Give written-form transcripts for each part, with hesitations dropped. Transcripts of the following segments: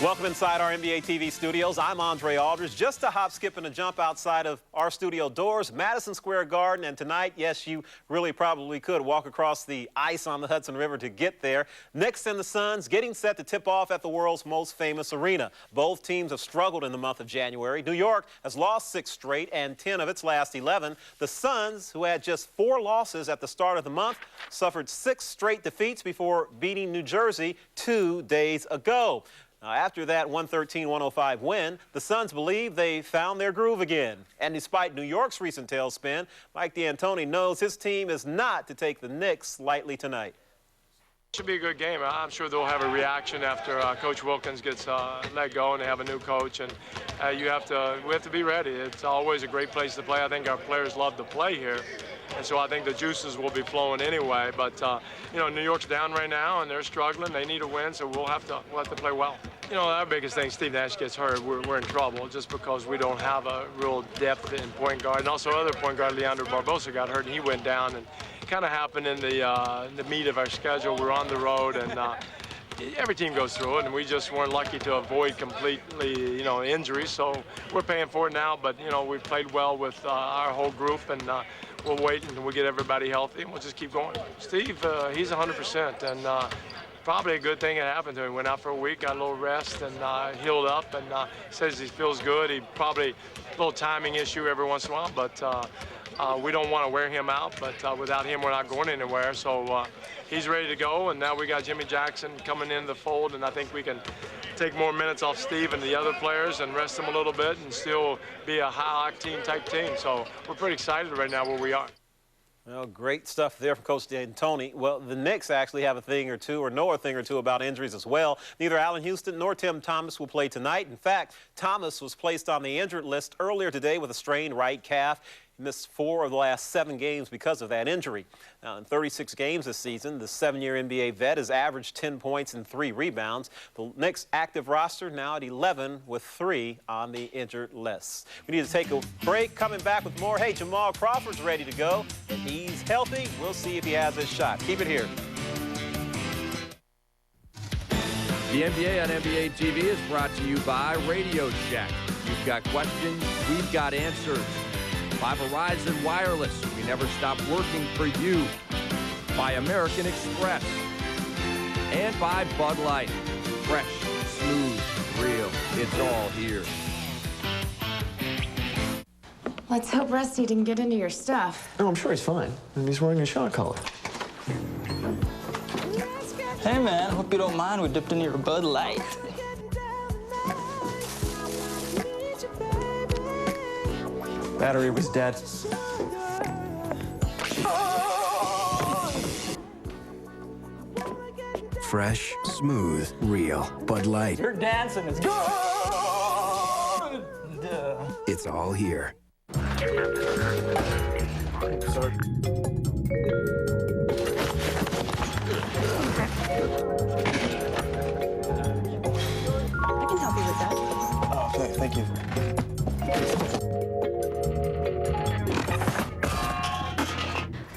Welcome inside our NBA TV studios. I'm Andre Aldridge. Just a hop, skip, and a jump outside of our studio doors, Madison Square Garden. And tonight, yes, you really probably could walk across the ice on the Hudson River to get there. Knicks and the Suns getting set to tip off at the world's most famous arena. Both teams have struggled in the month of January. New York has lost 6 straight and 10 of its last 11. The Suns, who had just 4 losses at the start of the month, suffered 6 straight defeats before beating New Jersey 2 days ago. Now, after that 113-105 win, the Suns believe they found their groove again. And despite New York's recent tailspin, Mike D'Antoni knows his team is not to take the Knicks lightly tonight. Should be a good game. I'm sure they'll have a reaction after Coach Wilkins gets let go and they have a new coach. And we have to be ready. It's always a great place to play. I think our players love to play here. And so I think the juices will be flowing anyway. But, you know, New York's down right now, and they're struggling. They need a win, so we'll have to play well. You know, our biggest thing, Steve Nash gets hurt, we're in trouble just because we don't have a real depth in point guard. And also other point guard, Leandro Barbosa, got hurt, and he went down. And it kind of happened in the meat of our schedule. We're on the road, and every team goes through it, and we just weren't lucky to avoid completely, you know, injuries. So we're paying for it now, but, you know, we've played well with our whole group, and we'll wait until we get everybody healthy, and we'll just keep going. Steve, he's 100%, and probably a good thing that happened to him. Went out for a week, got a little rest, and healed up, and says he feels good. He probably a little timing issue every once in a while, but we don't want to wear him out. But without him, we're not going anywhere. So he's ready to go, and now we got Jimmy Jackson coming into the fold, and I think we can take more minutes off Steve and the other players and rest them a little bit and still be a high-octane type team. So we're pretty excited right now where we are. Well, great stuff there from Coach D'Antoni. Well, the Knicks actually have a thing or two, or know a thing or two about injuries as well. Neither Allen Houston nor Tim Thomas will play tonight. In fact, Thomas was placed on the injured list earlier today with a strained right calf. He missed 4 of the last 7 games because of that injury. Now, in 36 games this season, the 7-year NBA vet has averaged 10 points and 3 rebounds. The Knicks' active roster now at 11 with 3 on the injured list. We need to take a break. Coming back with more. Hey, Jamal Crawford's ready to go, and he's healthy. We'll see if he has his shot. Keep it here. The NBA on NBA TV is brought to you by Radio Shack. You've got questions, we've got answers. By Verizon Wireless, we never stop working for you. By American Express. And by Bud Light. Fresh, smooth, real. It's all here. Let's hope Rusty didn't get into your stuff. No, I'm sure he's fine. And he's wearing a shot collar. Hey, man, hope you don't mind. We dipped into your Bud Light. Battery was dead. Fresh, smooth, real. Bud Light. You're dancing. It's good. It's all here. I can help you with that. Oh, okay, thank you.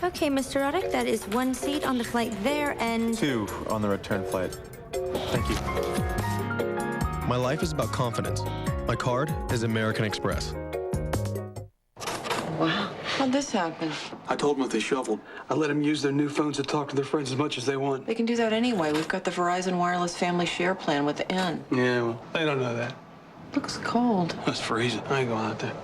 Okay, Mr. Roddick, that is 1 seat on the flight there and 2 on the return flight. Thank you. My life is about confidence. My card is American Express. Wow. How'd this happen? I told them if they shuffled, I'd let them use their new phones to talk to their friends as much as they want. They can do that anyway. We've got the Verizon Wireless Family Share Plan with the N. Yeah, well, they don't know that. Looks cold. It's freezing. I ain't going out there.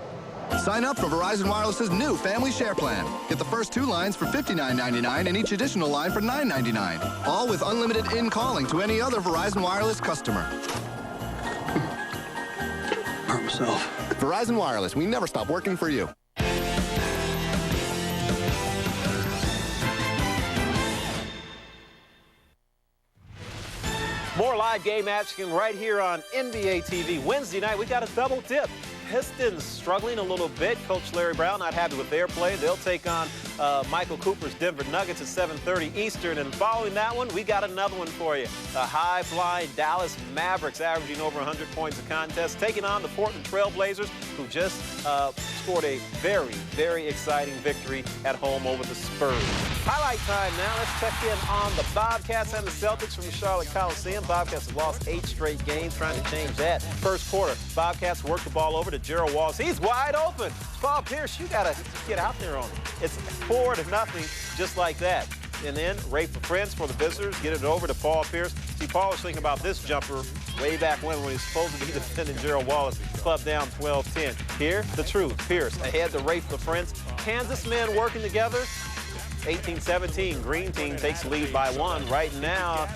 Sign up for Verizon Wireless's new Family Share Plan. Get the first 2 lines for $59.99 and each additional line for $9.99. All with unlimited in-calling to any other Verizon Wireless customer. Hurt myself. Verizon Wireless, we never stop working for you. More live game action right here on NBA TV. Wednesday night, we got a double dip. Pistons struggling a little bit. Coach Larry Brown not happy with their play. They'll take on Michael Cooper's Denver Nuggets at 7:30 Eastern. And following that one, we got another one for you. The high-flying Dallas Mavericks averaging over 100 points a contest, taking on the Portland Trail Blazers, who just scored a very, very exciting victory at home over the Spurs. Highlight time now. Let's check in on the Bobcats and the Celtics from the Charlotte Coliseum. Bobcats have lost 8 straight games, trying to change that. First quarter, Bobcats work the ball over to Gerald Wallace. He's wide open. Paul Pierce, you got to get out there on him. It's 4-0, just like that. And then Ray for Friends for the visitors, get it over to Paul Pierce. See, Paul was thinking about this jumper way back when he was supposed to be defending Gerald Wallace. Club down 12-10. Here, the truth. Pierce ahead to Ray for Friends. Kansas men working together. 18-17, Green Team takes the lead by 1. Right now,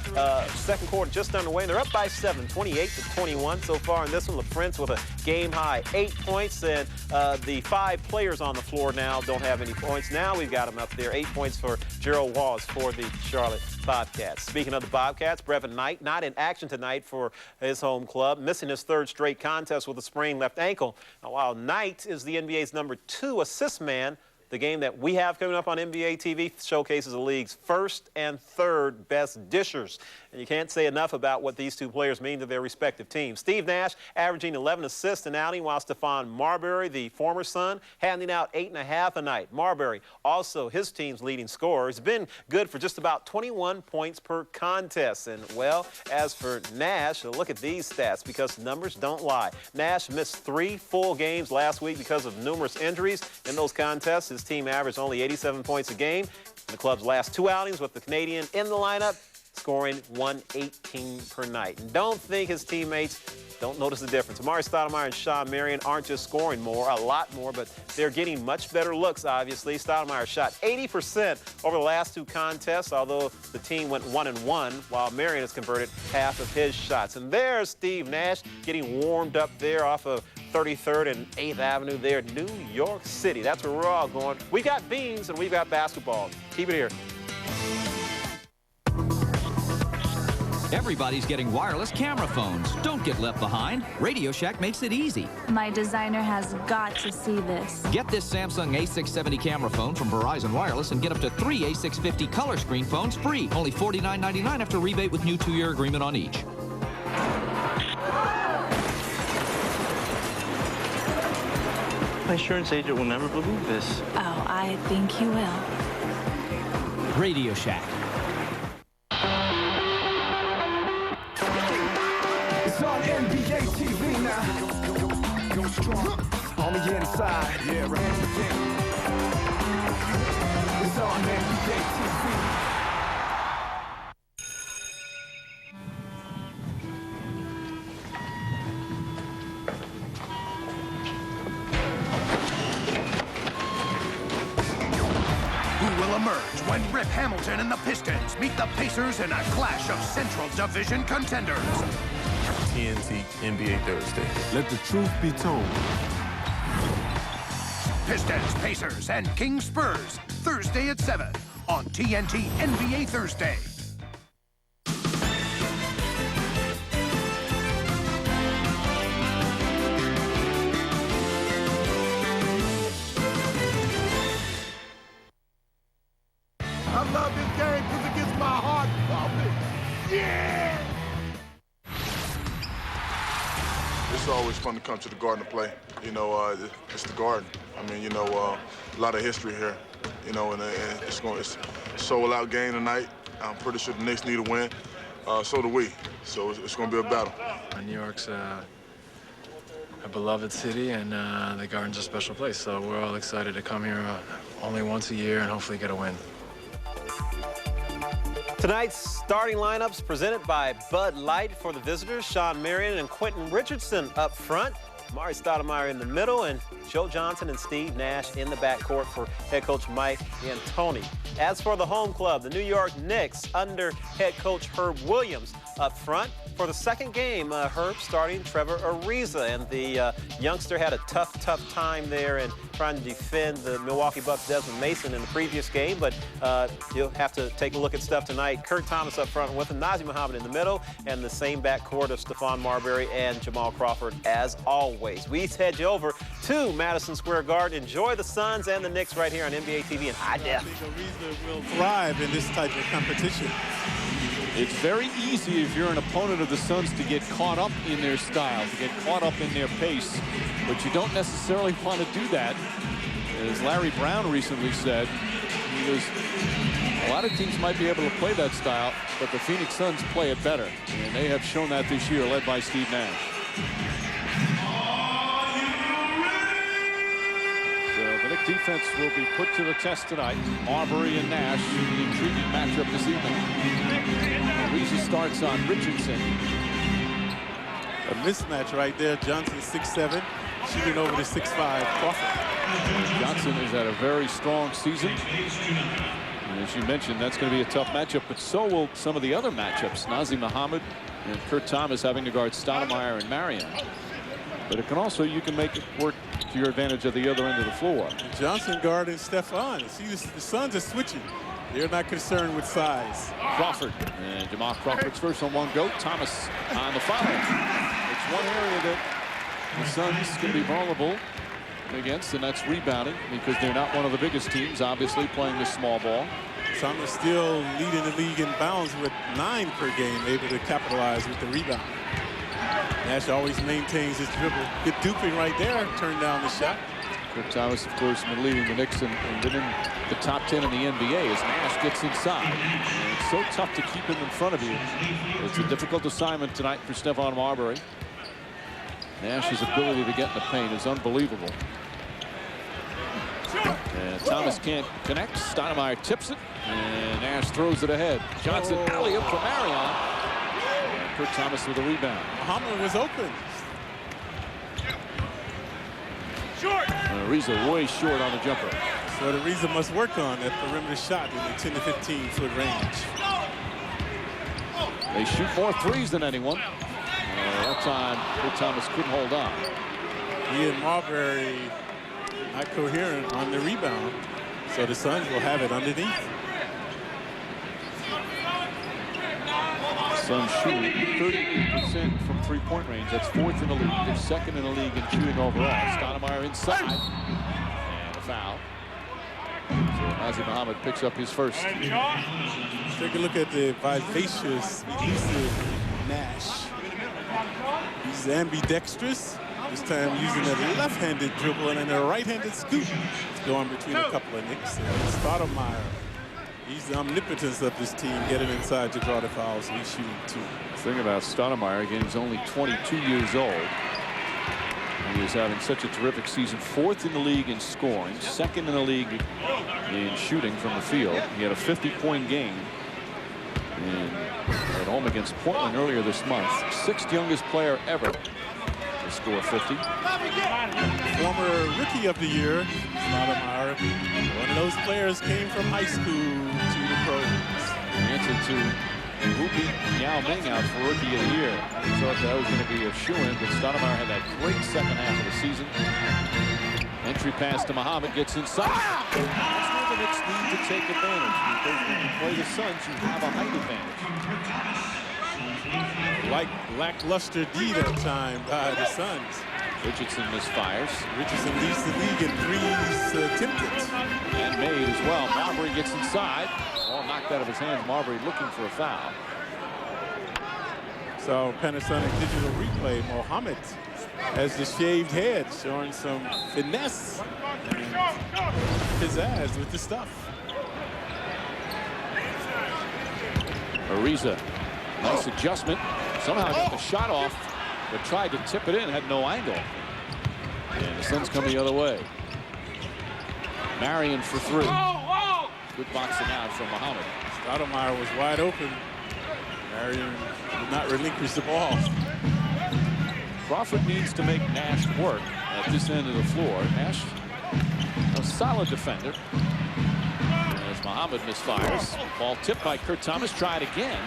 second quarter just underway. They're up by 7, 28-21 so far in this one. LaFrance with a game-high 8 points, and the 5 players on the floor now don't have any points. Now we've got them up there. 8 points for Gerald Wallace for the Charlotte Bobcats. Speaking of the Bobcats, Brevin Knight not in action tonight for his home club, missing his 3rd straight contest with a sprained left ankle. Now, while Knight is the NBA's #2 assist man, the game that we have coming up on NBA TV showcases the league's 1st and 3rd best dishers. And you can't say enough about what these two players mean to their respective teams. Steve Nash averaging 11 assists an outing, while Stephon Marbury, the former Sun, handing out 8.5 a night. Marbury, also his team's leading scorer, has been good for just about 21 points per contest. And, well, as for Nash, look at these stats, because numbers don't lie. Nash missed 3 full games last week because of numerous injuries. In those contests, his team averaged only 87 points a game. In the club's last 2 outings with the Canadian in the lineup, scoring 118 per night. And don't think his teammates don't notice the difference. Amari Stoudemire and Sean Marion aren't just scoring more, a lot more, but they're getting much better looks, obviously. Stoudemire shot 80% over the last 2 contests, although the team went 1-1, while Marion has converted half of his shots. And there's Steve Nash getting warmed up there off of 33rd and 8th Avenue there, New York City. That's where we're all going. We've got beans and we've got basketball. Keep it here. Everybody's getting wireless camera phones. Don't get left behind. Radio Shack makes it easy. My designer has got to see this. Get this Samsung A670 camera phone from Verizon Wireless and get up to 3 A650 color screen phones free. Only $49.99 after rebate with new 2-year agreement on each. My insurance agent will never believe this. Oh, I think he will. Radio Shack. It's on NBA TV now. Go strong. On the inside. Yeah, right. It's on NBA TV. Emerge when Rip Hamilton and the Pistons meet the Pacers in a clash of Central Division contenders. TNT NBA Thursday. Let the truth be told. Pistons, Pacers, and Kings Spurs, Thursday at 7 on TNT NBA Thursday. I love this game because it gets my heart pumping. Yeah! It's always fun to come to the Garden to play. You know, it's the Garden. I mean, you know, a lot of history here. You know, and it's a sold-out game tonight. I'm pretty sure the Knicks need a win. So do we. So it's going to be a battle. New York's a beloved city, and the Garden's a special place. So we're all excited to come here only once a year and hopefully get a win. Tonight's starting lineups presented by Bud Light for the visitors. Sean Marion and Quentin Richardson up front. Amari Stoudemire in the middle, and Joe Johnson and Steve Nash in the backcourt for head coach Mike D'Antoni. As for the home club, the New York Knicks under head coach Herb Williams up front. for the second game, Herb starting Trevor Ariza, and the youngster had a tough time there in trying to defend the Milwaukee Bucks' Desmond Mason in the previous game, but you'll have to take a look at stuff tonight. Kurt Thomas up front with him, Nazr Muhammad in the middle, and the same backcourt of Stephon Marbury and Jamal Crawford as always. We head you over to Madison Square Garden. Enjoy the Suns and the Knicks right here on NBA TV in high def. I think Ariza will thrive in this type of competition. It's very easy if you're an opponent of the Suns to get caught up in their style, to get caught up in their pace, but you don't necessarily want to do that. As Larry Brown recently said, a lot of teams might be able to play that style, but the Phoenix Suns play it better, and they have shown that this year, led by Steve Nash. The Knicks defense will be put to the test tonight. Marbury and Nash, the intriguing matchup this evening. Ariza starts on Richardson. A mismatch right there. Johnson 6'7", shooting over the 6'5" Crawford. Johnson has had a very strong season. And as you mentioned, that's going to be a tough matchup, but so will some of the other matchups. Nazr Muhammad and Kurt Thomas having to guard Stoudemire and Marion. But it can also, you can make it work to your advantage at the other end of the floor. Johnson guarding Stephon. See, the Suns are switching. They're not concerned with size. Crawford, and Jamal Crawford's first on one go. Thomas on the foul. It's one area that the Suns can be vulnerable against, and that's rebounding, because they're not one of the biggest teams, obviously, playing this small ball. Suns still leading the league in bounds with 9 per game, able to capitalize with the rebound. Nash always maintains his dribble. Good duping right there. Turned down the shot. Kurt Thomas, of course, been leading the Knicks and been in the top 10 in the NBA as Nash gets inside. And it's so tough to keep him in front of you. It's a difficult assignment tonight for Stephon Marbury. Nash's ability to get in the paint is unbelievable. And Thomas can't connect. Stoudemire tips it, and Nash throws it ahead. Johnson alley-oop for Marion. Kurt Thomas with a rebound. Muhammad was open. Short. Ariza way short on the jumper. So the Ariza must work on that perimeter shot in the 10 to 15 foot range. They shoot more threes than anyone. That time, Kurt Thomas couldn't hold on. He and Marbury not coherent on the rebound, so the Suns will have it underneath. Suns shooting 38% from three-point range. That's 4th in the league. They're 2nd in the league in shooting overall. Stoudemire inside. And a foul. So Nazr Muhammad picks up his first. Take a look at the vivacious, elusive Nash. He's ambidextrous. This time using a left-handed dribble and a right-handed scoop. It's going between a couple of Knicks. Stoudemire. He's the omnipotence of this team, getting inside to draw the fouls. He's shooting 2. The thing about Stoudemire, again, he's only 22 years old. He is having such a terrific season. 4th in the league in scoring, 2nd in the league in shooting from the field. He had a 50-point game at home against Portland earlier this month. 6th youngest player ever to score 50. Former Rookie of the Year, Stoudemire. One of those players came from high school to the pros. The answer to who beat Yao Ming out for Rookie of the Year. We thought that was going to be a shoo-in, but Stoudemire had that great second half of the season. Entry pass to Muhammad, gets inside. That's where the Knicks need to take advantage, because when you play the Suns, you have a height advantage. Like lackluster D that time by the Suns. Richardson misfires. Richardson leads the league in threes attempted. And made as well. Marbury gets inside. Ball knocked out of his hands. Marbury looking for a foul. So Panasonic digital replay. Muhammad has the shaved head, showing some finesse and pizzazz with the stuff. Ariza, nice adjustment. Somehow got the shot off, but tried to tip it in, had no angle. And the Suns come the other way. Marion for 3. Good boxing out from Muhammad. Stoudemire was wide open. Marion did not relinquish the ball. Crawford needs to make Nash work at this end of the floor. Nash, a solid defender. As Muhammad misfires. Ball tipped by Kurt Thomas. Try it again.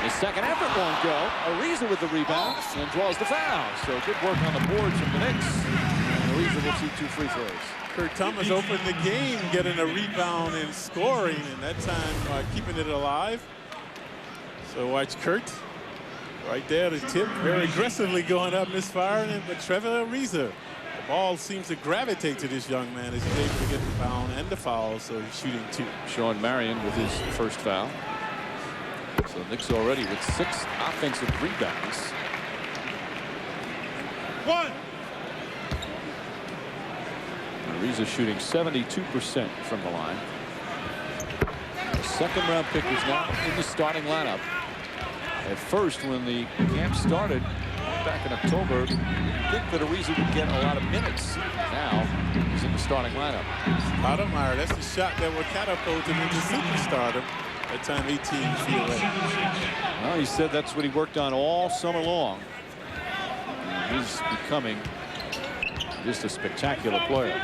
His second effort won't go. Ariza with the rebound and draws the foul. So good work on the boards from the Knicks. And Ariza will shoot 2 free throws. Kurt Thomas opened the game getting a rebound and scoring, and that time keeping it alive. So watch Kurt right there, the tip, very aggressively going up, misfiring it, but Trevor Ariza, the ball seems to gravitate to this young man as he's able to get the foul and the foul, so he's shooting 2. Sean Marion with his first foul. So Knicks already with 6 offensive rebounds. 1. Ariza shooting 72% from the line. The second round pick is now in the starting lineup. At first, when the camp started back in October, you'd think that Ariza would get a lot of minutes. Now he's in the starting lineup. Stoudemire, that's the shot that would catapult him into superstardom. That time 18 feet away. Well, he said that's what he worked on all summer long. And he's becoming just a spectacular player.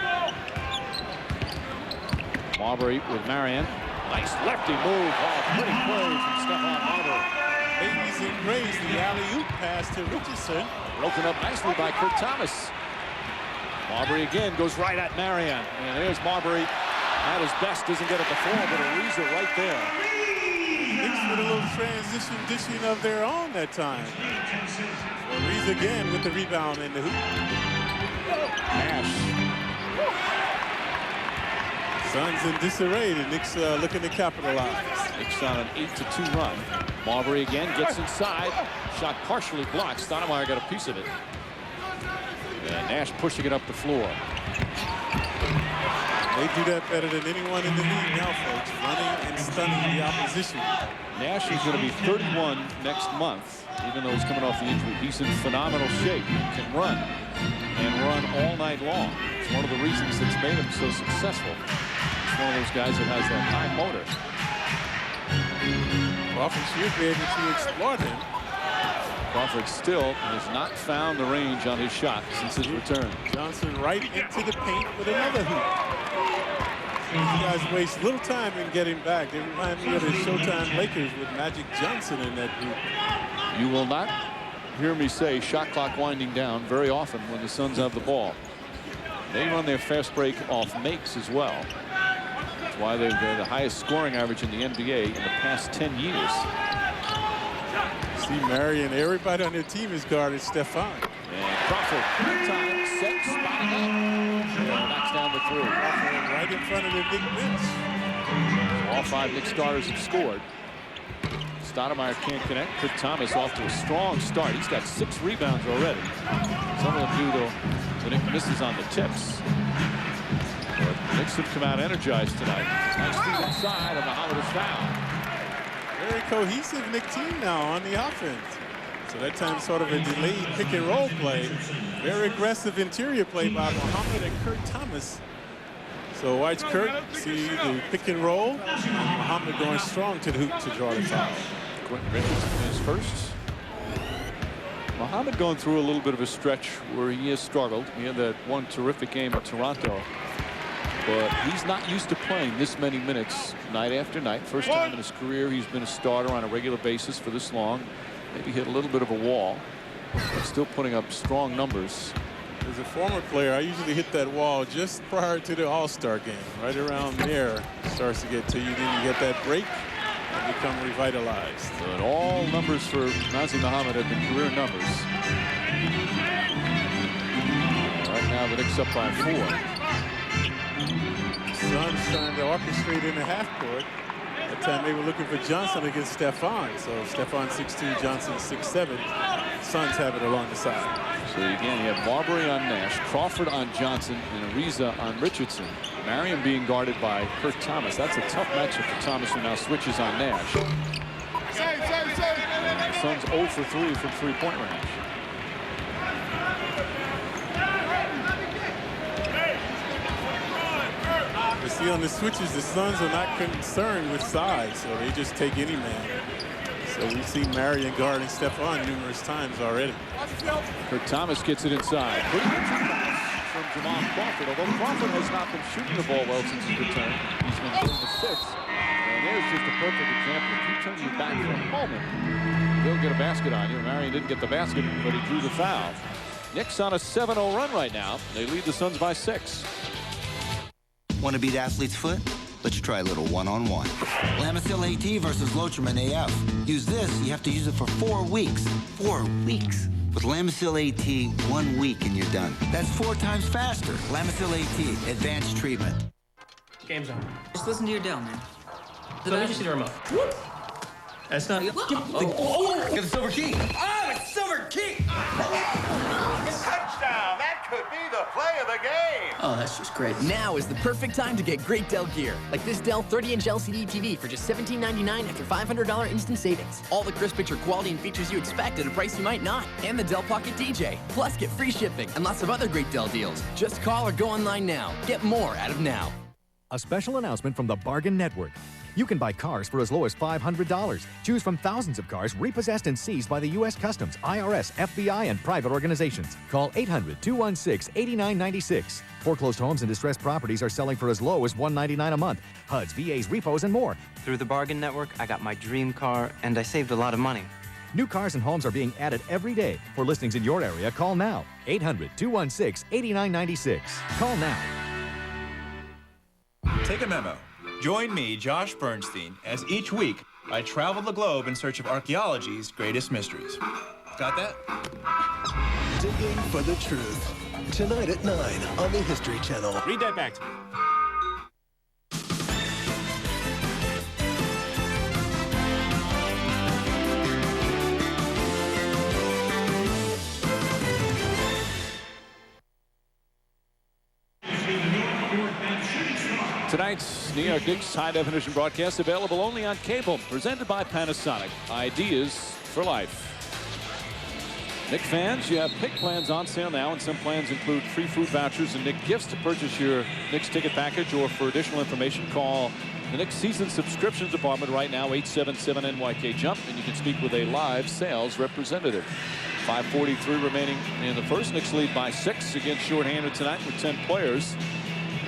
Marbury with Marion. Nice lefty move. Oh, pretty play from Stephon Marbury. Amazing grace, the alley-oop pass to Richardson. Broken up nicely by Kurt Thomas. Marbury again goes right at Marion. And there's Marbury at his best. Doesn't get at the floor, but Ariza right there. Knicks with a little transition dishing of their own that time. Ariza again with the rebound and the hoop. Nash. Suns in disarray. The Knicks looking to capitalize. Knicks on an 8-2 run. Marbury again gets inside. Shot partially blocked. Stoudemire got a piece of it. And Nash pushing it up the floor. They do that better than anyone in the league now, folks. Running and stunning the opposition. Nash is going to be 31 next month, even though he's coming off the injury. He's in phenomenal shape. Can run and run all night long. It's one of the reasons that's made him so successful. He's one of those guys that has that high motor. Crawford should be able to exploit him. Crawford still has not found the range on his shot since his return. Johnson right into the paint with another hoop. These guys waste little time in getting back. They remind me of the Showtime Lakers with Magic Johnson in that group. You will not hear me say shot clock winding down very often when the Suns have the ball. They run their fast break off makes as well. That's why they're the highest scoring average in the NBA in the past 10 years. See Marion, everybody on their team is guarding Stephon. And Crawford, time, set, spotting up. And knocks down the 3. Crawford right in front of the Knicks bench. All 5 Knicks starters have scored. Stoudemire can't connect. Kurt Thomas off to a strong start. He's got 6 rebounds already. Some of them due to the Knicks misses on the tips. But the Knicks have come out energized tonight. Nice feed inside, and Muhammad is fouled. Very cohesive Knicks team now on the offense. So that time sort of a delayed pick and roll play. Very aggressive interior play by Muhammad and Kurt Thomas. So watch Kurt see the pick and roll. And Muhammad going strong to the hoop to draw the foul. Quentin Richardson is first. Muhammad going through a little bit of a stretch where he has struggled. He had that one terrific game in Toronto. But he's not used to playing this many minutes night after night. First time in his career he's been a starter on a regular basis for this long. Maybe hit a little bit of a wall, but still putting up strong numbers. As a former player, I usually hit that wall just prior to the All-Star game. Right around there starts to get to you. Then you get that break and become revitalized. But all numbers for Nazi Muhammad have been career numbers. Right now the Knicks up by 4. Suns trying to orchestrate in the half court. That time they were looking for Johnson against Stephon. So Stephon 6'2", Johnson 6'7". Suns have it along the side. So again, you have Marbury on Nash, Crawford on Johnson, and Ariza on Richardson. Marion being guarded by Kurt Thomas. That's a tough matchup for Thomas, who now switches on Nash. And the Suns 0 for 3 from three-point range. You see on the switches, the Suns are not concerned with size, so they just take any man. So we've seen Marion guarding Stephon numerous times already. Kurt Thomas gets it inside. Pretty good pass from Jamal Crawford. Although Crawford has not been shooting the ball well since his return. He's been hitting the 6th. And there's just a perfect example. If you turn your back for a moment, they'll get a basket on you. Marion didn't get the basket, but he drew the foul. Knicks on a 7-0 run right now. They lead the Suns by 6. Want to beat athlete's foot? Let's try a little one-on-one. Lamisil AT versus Lotrimin AF. Use this, you have to use it for 4 weeks. 4 weeks. With Lamisil AT, 1 week and you're done. That's 4 times faster. Lamisil AT, advanced treatment. Game's on. Just listen to your Dell, man. Let me just see the remote. That's not. Get the silver key. Oh, it's silver key! Touchdown! That could be the play of the game. Oh, that's just great. Now is the perfect time to get great Dell gear, like this Dell 30-inch LCD TV for just $17.99 after $500 instant savings. All the crisp picture quality and features you expect at a price you might not. And the Dell Pocket DJ. Plus, get free shipping and lots of other great Dell deals. Just call or go online now. Get more out of now. A special announcement from the Bargain Network. You can buy cars for as low as $500. Choose from thousands of cars repossessed and seized by the U.S. Customs, IRS, FBI, and private organizations. Call 800-216-8996. Foreclosed homes and distressed properties are selling for as low as $199 a month. HUDs, VAs, repos, and more. Through the Bargain Network, I got my dream car, and I saved a lot of money. New cars and homes are being added every day. For listings in your area, call now. 800-216-8996. Call now. Take a memo. Join me, Josh Bernstein, as each week I travel the globe in search of archaeology's greatest mysteries. Got that? Digging for the truth. Tonight at 9 on the History Channel. Read that back to me. Tonight's New York Knicks high-definition broadcast available only on cable, presented by Panasonic. Ideas for life. Knicks fans, you have pick plans on sale now, and some plans include free food vouchers and Knicks gifts. To purchase your Knicks ticket package or for additional information, call the Knicks season subscriptions department right now, 877-NYK-JUMP, and you can speak with a live sales representative. 5:43 remaining in the first. Knicks lead by 6 against shorthanded tonight with 10 players.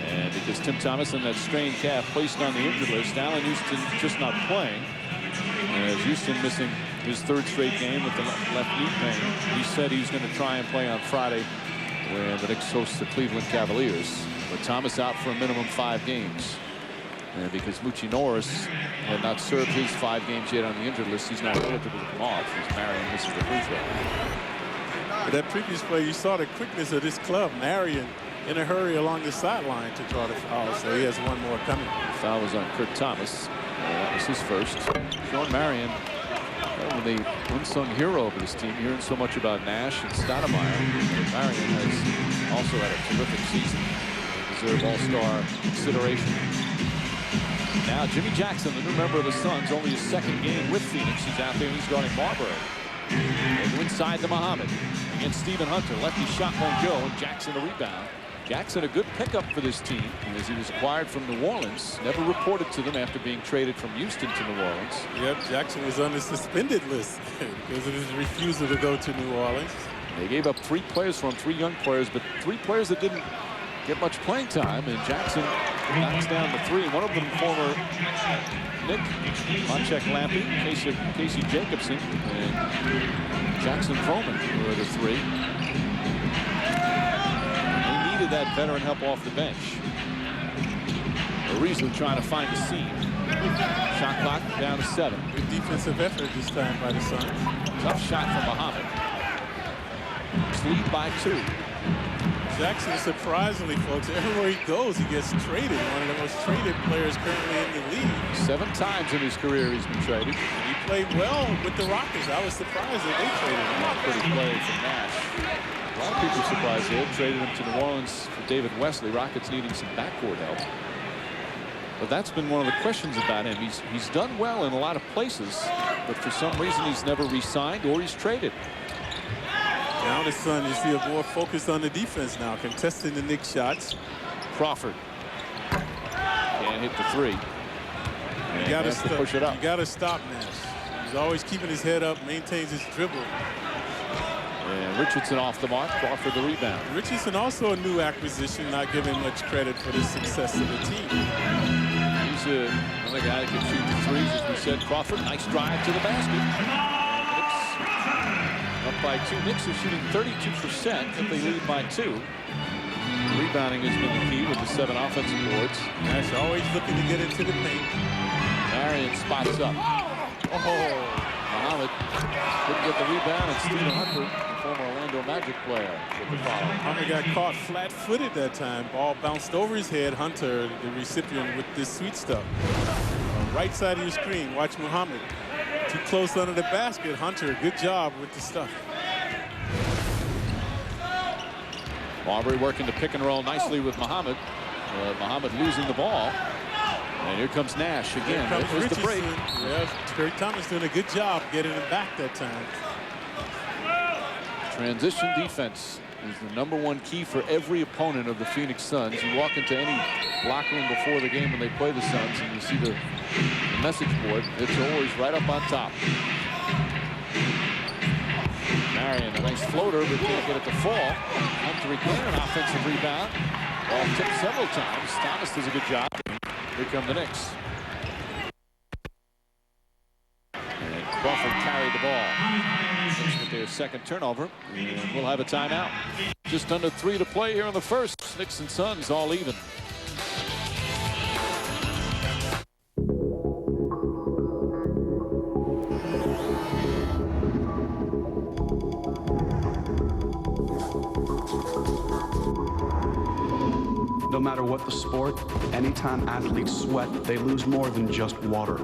And because Tim Thomas and that strained calf placed on the injured list, Allen Houston just not playing. As Houston missing his 3rd straight game with the left knee pain, he said he's going to try and play on Friday when the Knicks host the Cleveland Cavaliers. But Thomas out for a minimum 5 games. And because Moochie Norris had not served his 5 games yet on the injured list, he's not eligible to come off. He's Marion misses the free throw. But that previous play, you saw the quickness of this club. Marion in a hurry along the sideline to draw the foul, so he has one more coming. The foul was on Kurt Thomas. That was his first. Sean Marion, the unsung hero of this team, hearing so much about Nash and Stoudemire. Marion has also had a terrific season. Deserve all-star consideration. Now Jimmy Jackson, the new member of the Suns, only his 2nd game with Phoenix. He's out there and he's guarding Marbury. They go inside to Muhammad against Stephen Hunter. Lefty shot won't go, and Jackson a rebound. Jackson a good pickup for this team as he was acquired from New Orleans. Never reported to them after being traded from Houston to New Orleans. Yep, Jackson was on the suspended list because of his refusal to go to New Orleans. They gave up 3 players from 3 young players, but 3 players that didn't get much playing time. And Jackson knocks down the 3. One of them former Nick Monchek Lampy, Casey Jacobson, and Jackson Froman were the 3. That veteran help off the bench. Ariza trying to find a seam. Shot clock down to 7. Good defensive effort this time by the Suns. Tough shot from Muhammad. Lead by 2. Jackson, surprisingly, folks, everywhere he goes, he gets traded. One of the most traded players currently in the league. 7 times in his career he's been traded. And he played well with the Rockets. I was surprised that they traded him. Pretty play from Nash. A lot of people surprised they had traded him to New Orleans for David Wesley. Rockets needing some backcourt help. But that's been one of the questions about him. He's done well in a lot of places, but for some reason he's never re-signed or he's traded. Now the Sun, you see a more focus on the defense now, contesting the Knicks shots. Crawford can't hit the 3. You got to push it up. You got to stop Nash. He's always keeping his head up, maintains his dribble. And Richardson off the mark. Crawford the rebound. Richardson also a new acquisition, not giving much credit for the success of the team. He's He's another guy that can shoot the threes, as we said. Crawford, nice drive to the basket. Knicks up by 2. Knicks are shooting 32% if they lead by 2. Rebounding has been the key with the 7 offensive boards. Nash always looking to get into the paint. Marion spots up. Oh, Muhammad couldn't get the rebound, and Stephen Hunter, the former Orlando Magic player, with the follow. Hunter got caught flat-footed that time. Ball bounced over his head. Hunter, the recipient, with this sweet stuff. Right side of your screen, watch Muhammad. Too close under the basket. Hunter, good job with the stuff. Marbury working the pick and roll nicely with Muhammad. Muhammad losing the ball. And here comes Nash again. There's the break. Yeah, Curry Thomas doing a good job getting him back that time. Transition defense is the #1 key for every opponent of the Phoenix Suns. You walk into any locker room before the game when they play the Suns, and you see the message board. It's always right up on top. Marion, a nice floater, but can't get it to fall. Hunter again, an offensive rebound. Ball tipped several times. Thomas does a good job. Here come the Knicks. And Crawford carried the ball. With their second turnover. And we'll have a timeout. Just under 3 to play here in the first. Knicks and Suns all even. No matter what the sport, anytime athletes sweat, they lose more than just water.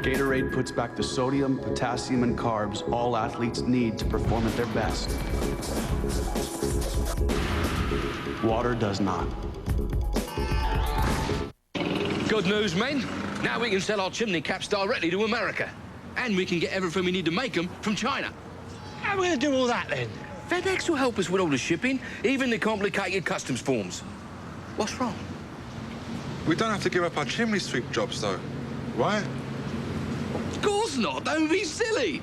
Gatorade puts back the sodium, potassium, and carbs all athletes need to perform at their best. Water does not. Good news, men. Now we can sell our chimney caps directly to America. And we can get everything we need to make them from China. How are we going to do all that, then? FedEx will help us with all the shipping, even the complicated customs forms. What's wrong? We don't have to give up our chimney sweep jobs, though, right? Of course not. Don't be silly.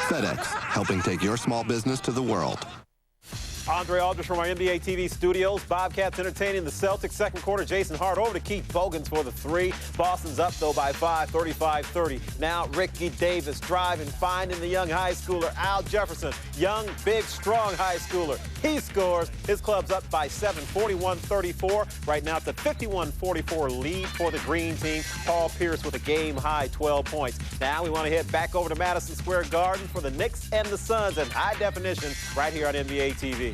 FedEx, helping take your small business to the world. Andre Aldridge from our NBA TV studios. Bobcats entertaining the Celtics. Second quarter, Jason Hart over to Keith Bogans for the 3. Boston's up, though, by 5, 35-30. Now Ricky Davis driving, finding the young high schooler, Al Jefferson. Young, big, strong high schooler. He scores. His club's up by 7, 41-34. Right now, it's a 51-44 lead for the green team. Paul Pierce with a game-high 12 points. Now we want to head back over to Madison Square Garden for the Knicks and the Suns in high definition right here on NBA TV.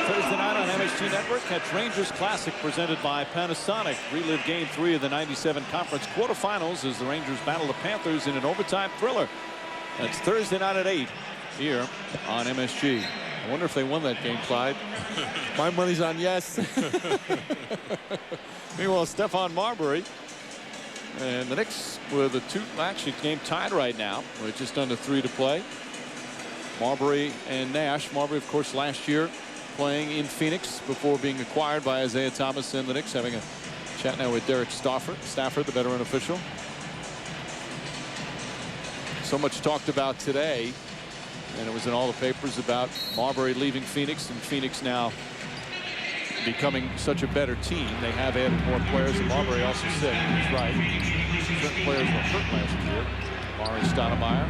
Thursday night on MSG Network, catch Rangers Classic presented by Panasonic. Relive Game 3 of the '97 Conference quarterfinals as the Rangers battle the Panthers in an overtime thriller. That's Thursday night at 8 here on MSG. I wonder if they won that game, Clyde. My money's on yes. Meanwhile, Stephon Marbury and the Knicks with a actually game tied right now. We're just under 3 to play. Marbury and Nash. Marbury, of course, last year playing in Phoenix before being acquired by Isaiah Thomas and the Knicks. Having a chat now with Derek Stafford, the veteran official. So much talked about today, and it was in all the papers about Marbury leaving Phoenix and Phoenix now becoming such a better team. They have added more players, and Marbury also said he was right. Certain players were hurt last year. Mari Stoudemire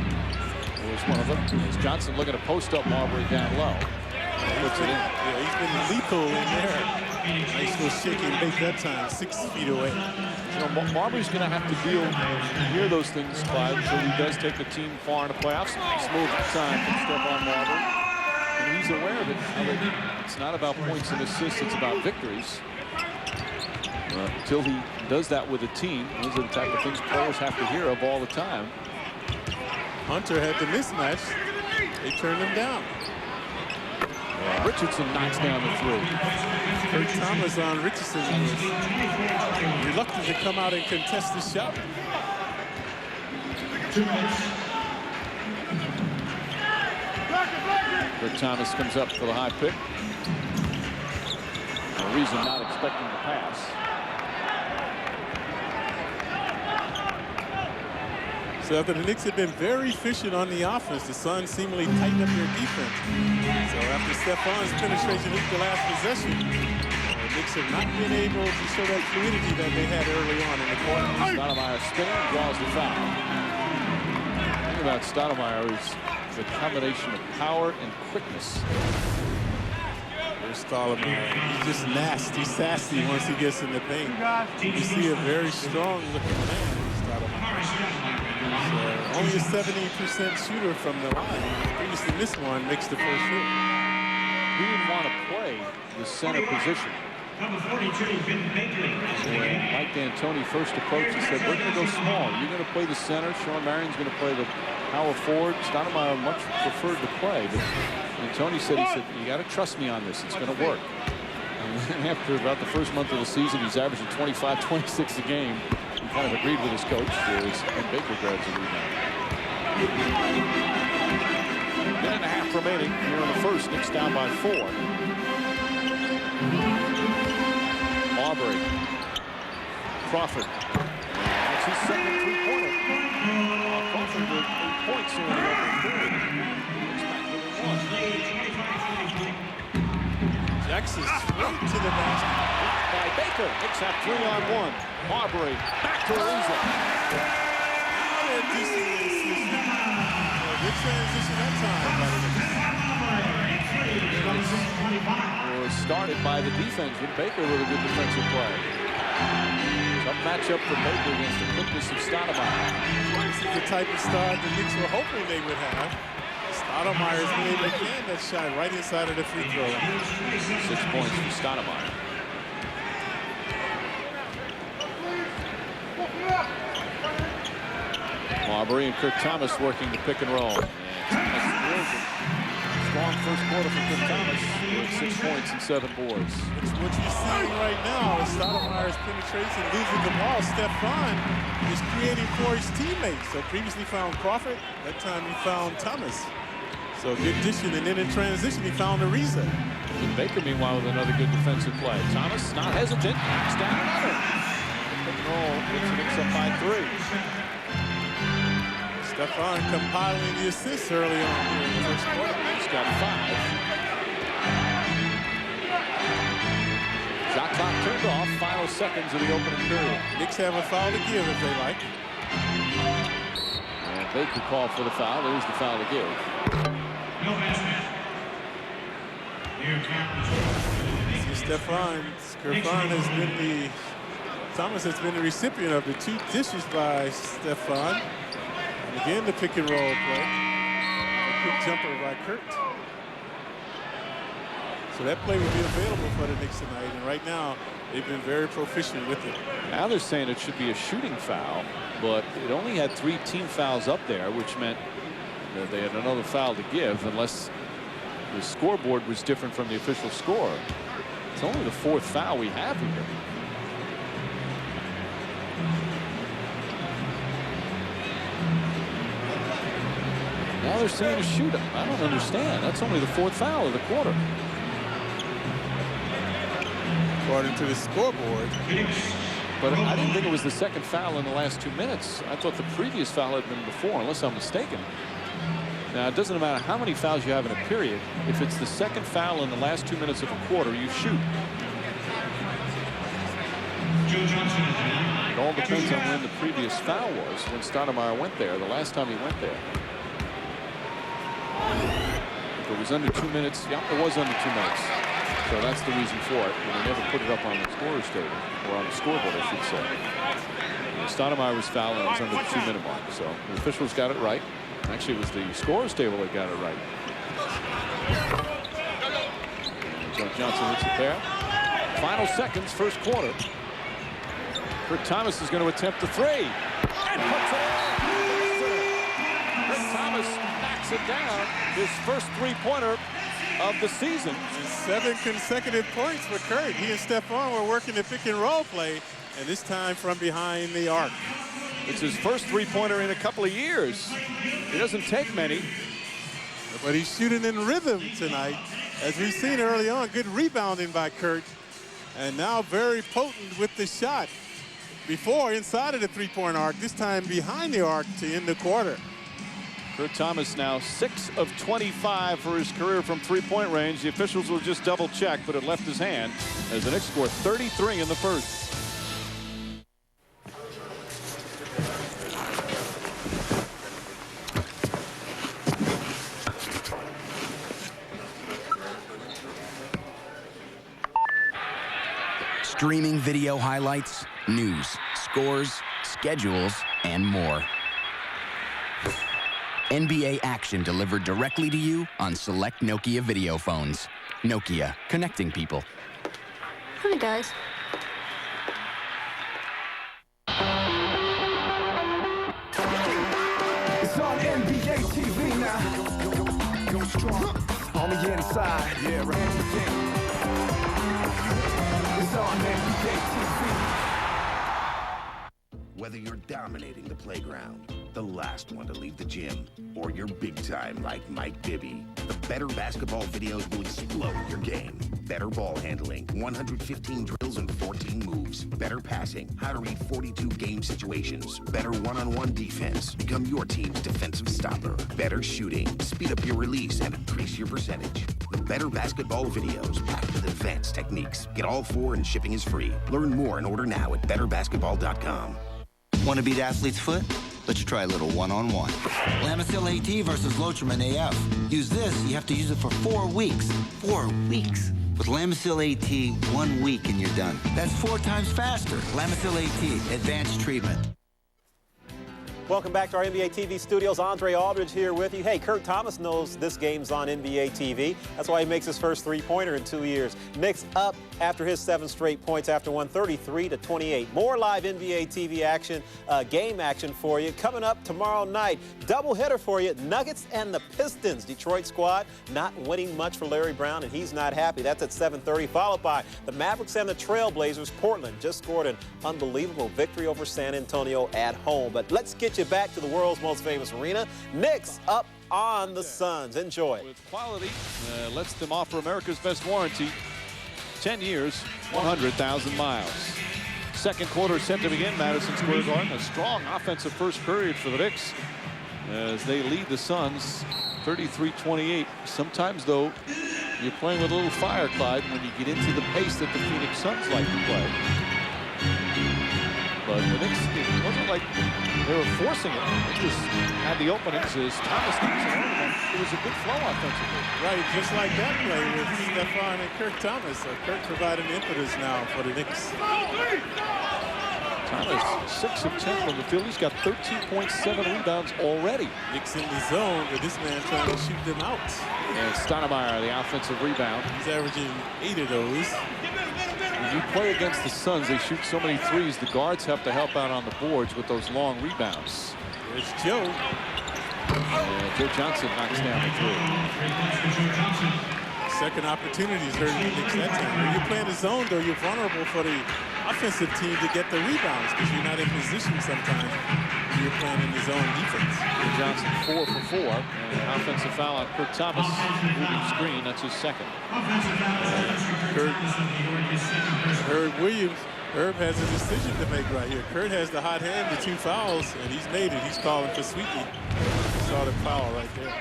was one of them. As Johnson looking to post up Marbury down low. Puts it in. Yeah, he's been lethal in there. Nice little shake and bake that time, 6 feet away. You know, Marbury's going to have to hear those things, Clyde, until he does take the team far in the playoffs. Nice move time from Stephon Marbury. And he's aware of it. It's not about points and assists, it's about victories. Until he does that with a team, those are the type of things players have to hear of all the time. Hunter had the mismatch. They turned him down. Richardson knocks down the 3. Kurt Thomas on Richardson was reluctant to come out and contest the shot. 2 minutes. Kurt Thomas comes up for the high pick. A reason not expecting the pass. So after the Knicks have been very efficient on the offense, the Suns seemingly tightened up their defense. So after Stefan's penetration into the last possession, the Knicks have not been able to show that fluidity that they had early on in the quarter. Stoudemire spinning, draws the foul. The thing about Stoudemire is the combination of power and quickness. There's Stoudemire. He's just nasty, sassy once he gets in the paint. You see a very strong-looking man, Stoudemire. Only a 70% shooter from the line. Previously missed one, makes the first hit. He didn't want to play the center position. Number 42, Ben Baker. When Mike D'Antoni first approached, he said, we're going to go small. You're going to play the center. Sean Marion's going to play the power forward. Stoudemire much preferred to play. But D'Antoni said, you got to trust me on this. It's going to work. And after about the first month of the season, he's averaging 25, 26 a game. He kind of agreed with his coach as Ben Baker grabs a rebound. Minute and a half remaining here in the first. Knicks down by 4. Marbury. Crawford. That's his second three-pointer. Crawford with 8 points here in the opening period. Jackson straight to the basket. By Baker. Knicks have 3-on-1. Marbury back to Ariza. Good transition that time. Was started by the defense with Baker with a good defensive play. Tough matchup for Baker against the quickness of Stoudemire. This is the type of start the Knicks were hoping they would have. Stoudemire's been able to can that shot right inside of the free throw line. 6 points for Stoudemire. Marbury and Kurt Thomas working the pick and roll. Strong first quarter for Kurt Thomas with 6 points and 7 boards. It's what you're seeing right now is Stoudemire's penetration, losing the ball. Stefan is creating for his teammates. So previously found Crawford. That time he found Thomas. So good addition, and then in transition he found Ariza. And Baker, meanwhile, with another good defensive play. Thomas not hesitant. Knocks down another. Pick and roll gets the Knicks up by 3. Stefan compiling the assists early on here in the first quarter. He's got 5. Shot clock turned off. Final seconds of the opening period. Knicks have a foul to give if they like. And Baker called for the foul. There's the foul to give. Stefan has been the Thomas has been the recipient of the 2 dishes by Stefan. And again, the pick and roll play. A quick jumper by Kurt. So that play will be available for the Knicks tonight. And right now, they've been very proficient with it. Now they're saying it should be a shooting foul, but it only had 3 team fouls up there, which meant that they had another foul to give unless the scoreboard was different from the official score. It's only the 4th foul we have here. Now they're saying a shootout. I don't understand. That's only the 4th foul of the quarter. According to the scoreboard. But I didn't think it was the 2nd foul in the last 2 minutes. I thought the previous foul had been before, unless I'm mistaken. Now, it doesn't matter how many fouls you have in a period. If it's the 2nd foul in the last 2 minutes of a quarter, you shoot. It all depends on when the previous foul was, when Stoudemire went there, the last time he went there. If it was under 2 minutes, yeah, it was under 2 minutes. So that's the reason for it. And they never put it up on the scorer's table, or on the scoreboard, I should say. Stoudemire was fouling, it was under the 2-minute mark. So the officials got it right. Actually, it was the scorer's table that got it right. Joe Johnson hits a pair. Final seconds, first quarter. Kurt Thomas is going to attempt the 3. And puts it in. Kurt Thomas knocks it down. His first 3-pointer of the season. 7 consecutive points for Kurt. He and Stefan were working the pick and roll play, and this time from behind the arc. It's his first 3-pointer in a couple of years. He doesn't take many. But he's shooting in rhythm tonight. As we've seen early on, good rebounding by Kurt. And now very potent with the shot. before inside of the three-point arc, this time behind the arc to end the quarter. Kurt Thomas now 6 of 25 for his career from three-point range. The officials will just double check, but it left his hand as the Knicks score 33 in the first. Streaming video highlights, news, scores, schedules, and more. NBA action delivered directly to you on select Nokia video phones. Nokia, connecting people. Hi, guys. It's on NBA TV now. Go strong on the inside. Yeah, right. It's on NBA TV. Whether you're dominating the playground, the last one to leave the gym, or you're big time like Mike Bibby, the Better Basketball videos will explode your game. Better ball handling, 115 drills and 14 moves. Better passing, how to read 42 game situations. Better one-on-one defense, become your team's defensive stopper. Better shooting, speed up your release and increase your percentage. The Better Basketball videos packed with advanced techniques. Get all 4 and shipping is free. Learn more and order now at betterbasketball.com. Want to beat athlete's foot? Let's try a little one-on-one. Lamisil AT versus Lotrimin AF. Use this, you have to use it for 4 weeks. 4 weeks. With Lamisil AT, 1 week and you're done. That's 4 times faster. Lamisil AT, advanced treatment. Welcome back to our NBA TV studios. Andre Aldridge here with you. Hey, Kurt Thomas knows this game's on NBA TV. That's why he makes his first three-pointer in 2 years. Knicks up after his 7 straight points after 133-28. More live NBA TV action, game action for you. Coming up tomorrow night, doubleheader for you. Nuggets and the Pistons. Detroit squad not winning much for Larry Brown, and he's not happy. That's at 7:30, followed by the Mavericks and the Trailblazers. Portland just scored an unbelievable victory over San Antonio at home. But let's get you back to the world's most famous arena. Knicks up on the Suns. Enjoy. With quality, lets them offer America's best warranty. 10 years, 100,000 miles. Second quarter set to begin, Madison Square Garden. A strong offensive first period for the Knicks as they lead the Suns 33-28. Sometimes, though, you're playing with a little fire, Clyde, when you get into the pace that the Phoenix Suns like to play. But the Knicks, it wasn't like they were forcing it. They just had the openings as Thomas comes along. It was a good flow offensively. Right, just like that play with Stephon and Kurt Thomas. Kurt providing impetus now for the Knicks. Thomas, 6 of 10 from the field. He's got 13.7 rebounds already. Knicks in the zone, but this man trying to shoot them out. And Stoudemire, the offensive rebound. He's averaging 8 of those. When you play against the Suns, they shoot so many threes. The guards have to help out on the boards with those long rebounds. There's Joe. Joe Johnson knocks down the three. Second opportunities hurting the Knicks that time. When you're playing the zone, though, you're vulnerable for the offensive team to get the rebounds because you're not in position sometimes when you're playing in the zone defense. Joe Johnson 4 for 4. And an offensive foul on Kurt Thomas. Moving screen, that's his second. Herb Williams. Herb has a decision to make right here. Kurt has the hot hand, the 2 fouls, and he's made it. He's calling for sweeping. Saw the foul right there.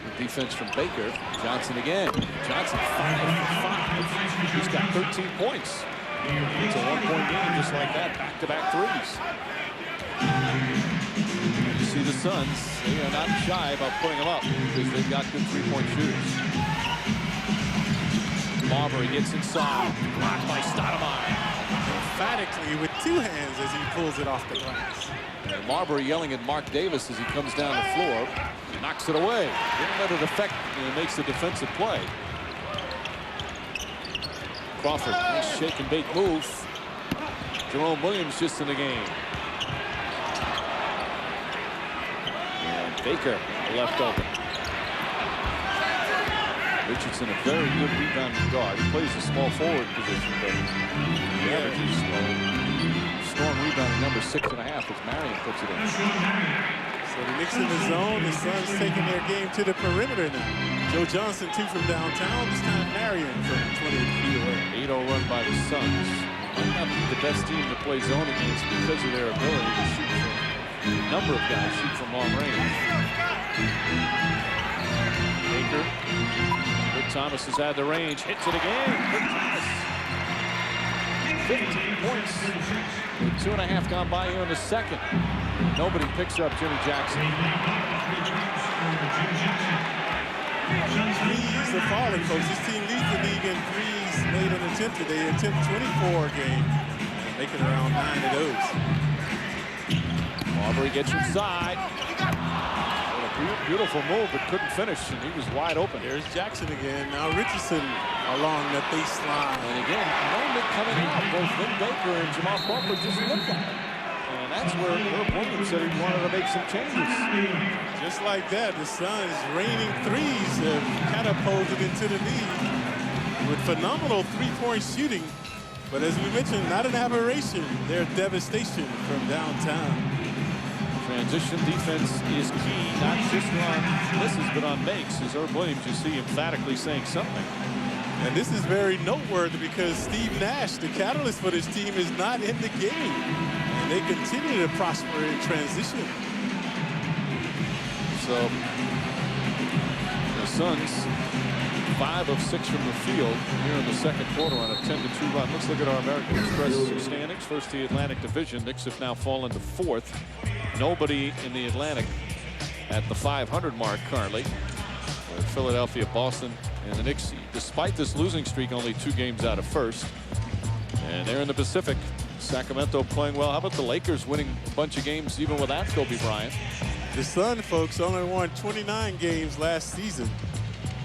The defense from Baker. Johnson again. Johnson 5 for 5. He's got 13 points. It's a 1-point game just like that. Back-to-back threes. You see the Suns, they are not shy about putting them up because they've got good three-point shooters. Marbury gets inside. Blocked by Stoudemire. Emphatically with 2 hands as he pulls it off the glass. And Marbury yelling at Mark Davis as he comes down the floor. Knocks it away. Didn't let it affect, and makes the defensive play. Crawford, nice shake and bake move. Jerome Williams just in the game. And Baker left open. Richardson, a very good rebounding guard. He plays the small forward position, but he averages strong rebounding number 6.5 as Marion puts it in. So the Knicks in the zone, the Suns taking their game to the perimeter now. Joe Johnson 2 from downtown, this time Marion from 28 feet away. 8-0 run by the Suns. might not be the best team to play zone against because of their ability to shoot from a number of guys shoot from long range. Baker. Rick Thomas has had the range, hits it again. Rick Thomas. 15 points. With 2.5 gone by here in the second. Nobody picks up Jimmy Jackson. Threes are falling, folks. This team leads the league in threes made and attempted. They attempt 24 a game, making around 9 of those. Marbury gets inside. What a beautiful move, but couldn't finish, and he was wide open. There's Jackson again. Now Richardson along the baseline. And again, no Nick coming out. Both Vin Baker and Jamal Crawford just looked at it. And that's where Herb Williams said he wanted to make some changes. Just like that, the Suns raining threes have catapulted into the lead with phenomenal three-point shooting. But as we mentioned, not an aberration. They're devastation from downtown. Transition defense is key, not just on misses, but on makes. As Herb Williams, you see emphatically saying something. And this is very noteworthy because Steve Nash, the catalyst for this team, is not in the game. And they continue to prosper in transition. So the Suns, 5 of 6 from the field here in the second quarter on a 10-2 run. Let's look at our American Express standings. First, the Atlantic Division. Knicks have now fallen to 4th. Nobody in the Atlantic at the 500 mark currently. Philadelphia, Boston, and the Knicks, despite this losing streak, only 2 games out of first. And they're in the Pacific. Sacramento playing well. How about the Lakers winning a bunch of games even without Kobe Bryant? The Sun, folks, only won 29 games last season.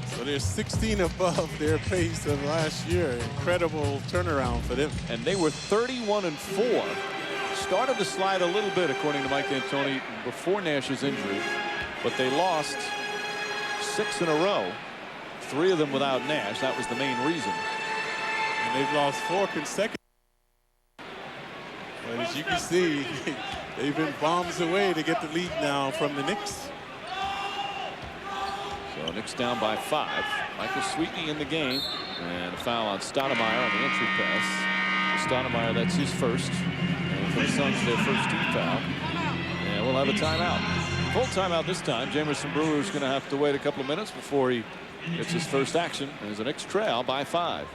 So they're 16 above their pace of last year. Incredible turnaround for them. And they were 31-4. Started to slide a little bit, according to Mike D'Antoni, before Nash's injury. But they lost 6 in a row. 3 of them without Nash. That was the main reason. And they've lost 4 consecutive. But as you can see, they've been bombs away to get the lead now from the Knicks. So Knicks down by 5. Michael Sweetney in the game. And a foul on Stoudemire on the entry pass. Stoudemire, that's his first. And for the Suns, their first team foul. And we'll have a timeout. Full timeout this time. Jamerson Brewer is going to have to wait a couple of minutes before he gets his first action. As the Knicks trail by 5.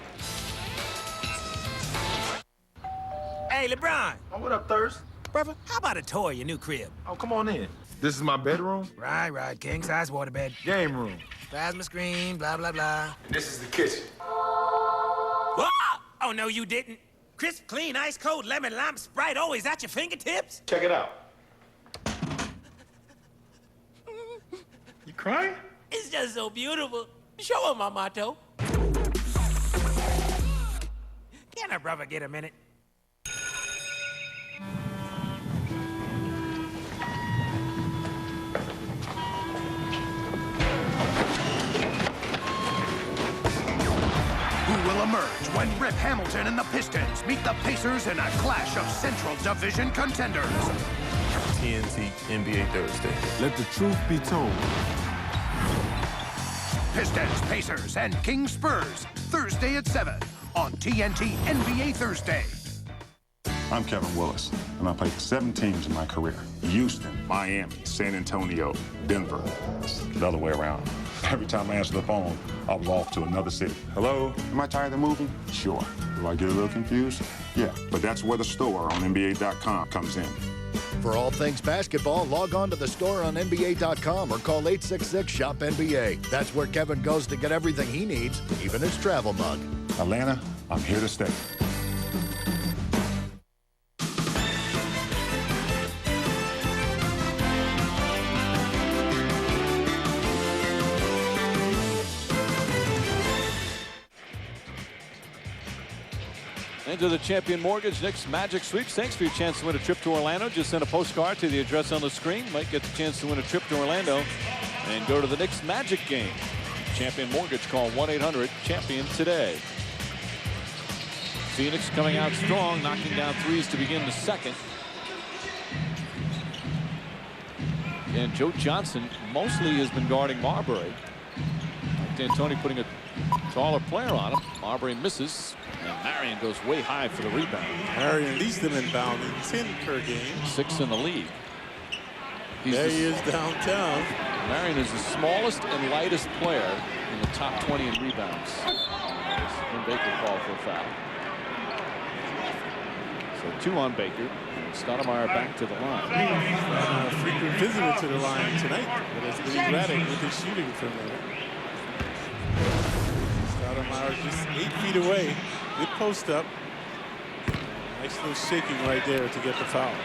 Hey, LeBron. Oh, what up, Thirst? Brother, how about a tour of your new crib? Oh, come on in. This is my bedroom? Right. King-size waterbed. Game room. Plasma screen, blah, blah, blah. And this is the kitchen. Whoa! Oh, no, you didn't. Crisp, clean, ice cold, lemon, lime, Sprite, always at your fingertips. Check it out. You crying? It's just so beautiful. Show him my motto. Can a brother get a minute? Who will emerge when Rip Hamilton and the Pistons meet the Pacers in a clash of Central Division contenders? TNT NBA Thursday. Let the truth be told. Pistons, Pacers, and Kings Spurs, Thursday at 7 on TNT NBA Thursday. I'm Kevin Willis, and I played for 7 teams in my career. Houston, Miami, San Antonio, Denver. It's the other way around. Every time I answered the phone, I was off to another city. Hello, am I tired of moving? Sure. Do I get a little confused? Yeah, but that's where the store on NBA.com comes in. For all things basketball, log on to the store on NBA.com or call 866-SHOP-NBA. That's where Kevin goes to get everything he needs, even his travel mug. Atlanta, I'm here to stay. Into the Champion Mortgage Knicks Magic Sweeps. Thanks for your chance to win a trip to Orlando. Just send a postcard to the address on the screen. Might get the chance to win a trip to Orlando and go to the Knicks Magic game. Champion Mortgage, call 1-800-CHAMPION today. Phoenix coming out strong, knocking down threes to begin the second. And Joe Johnson mostly has been guarding Marbury. D'Antoni putting a taller player on him. Marbury misses. And Marion goes way high for the rebound. Marion leads them in bounding, 10 per game. 6 in the league. There he is downtown. Marion is the smallest and lightest player in the top 20 in rebounds. And Baker called for a foul. So 2 on Baker. And Stoudemire back to the line. A frequent visitor to the line tonight, but it's been erratic with his shooting from there. Stoudemire just 8 feet away. Good post up. Nice little shaking right there to get the foul.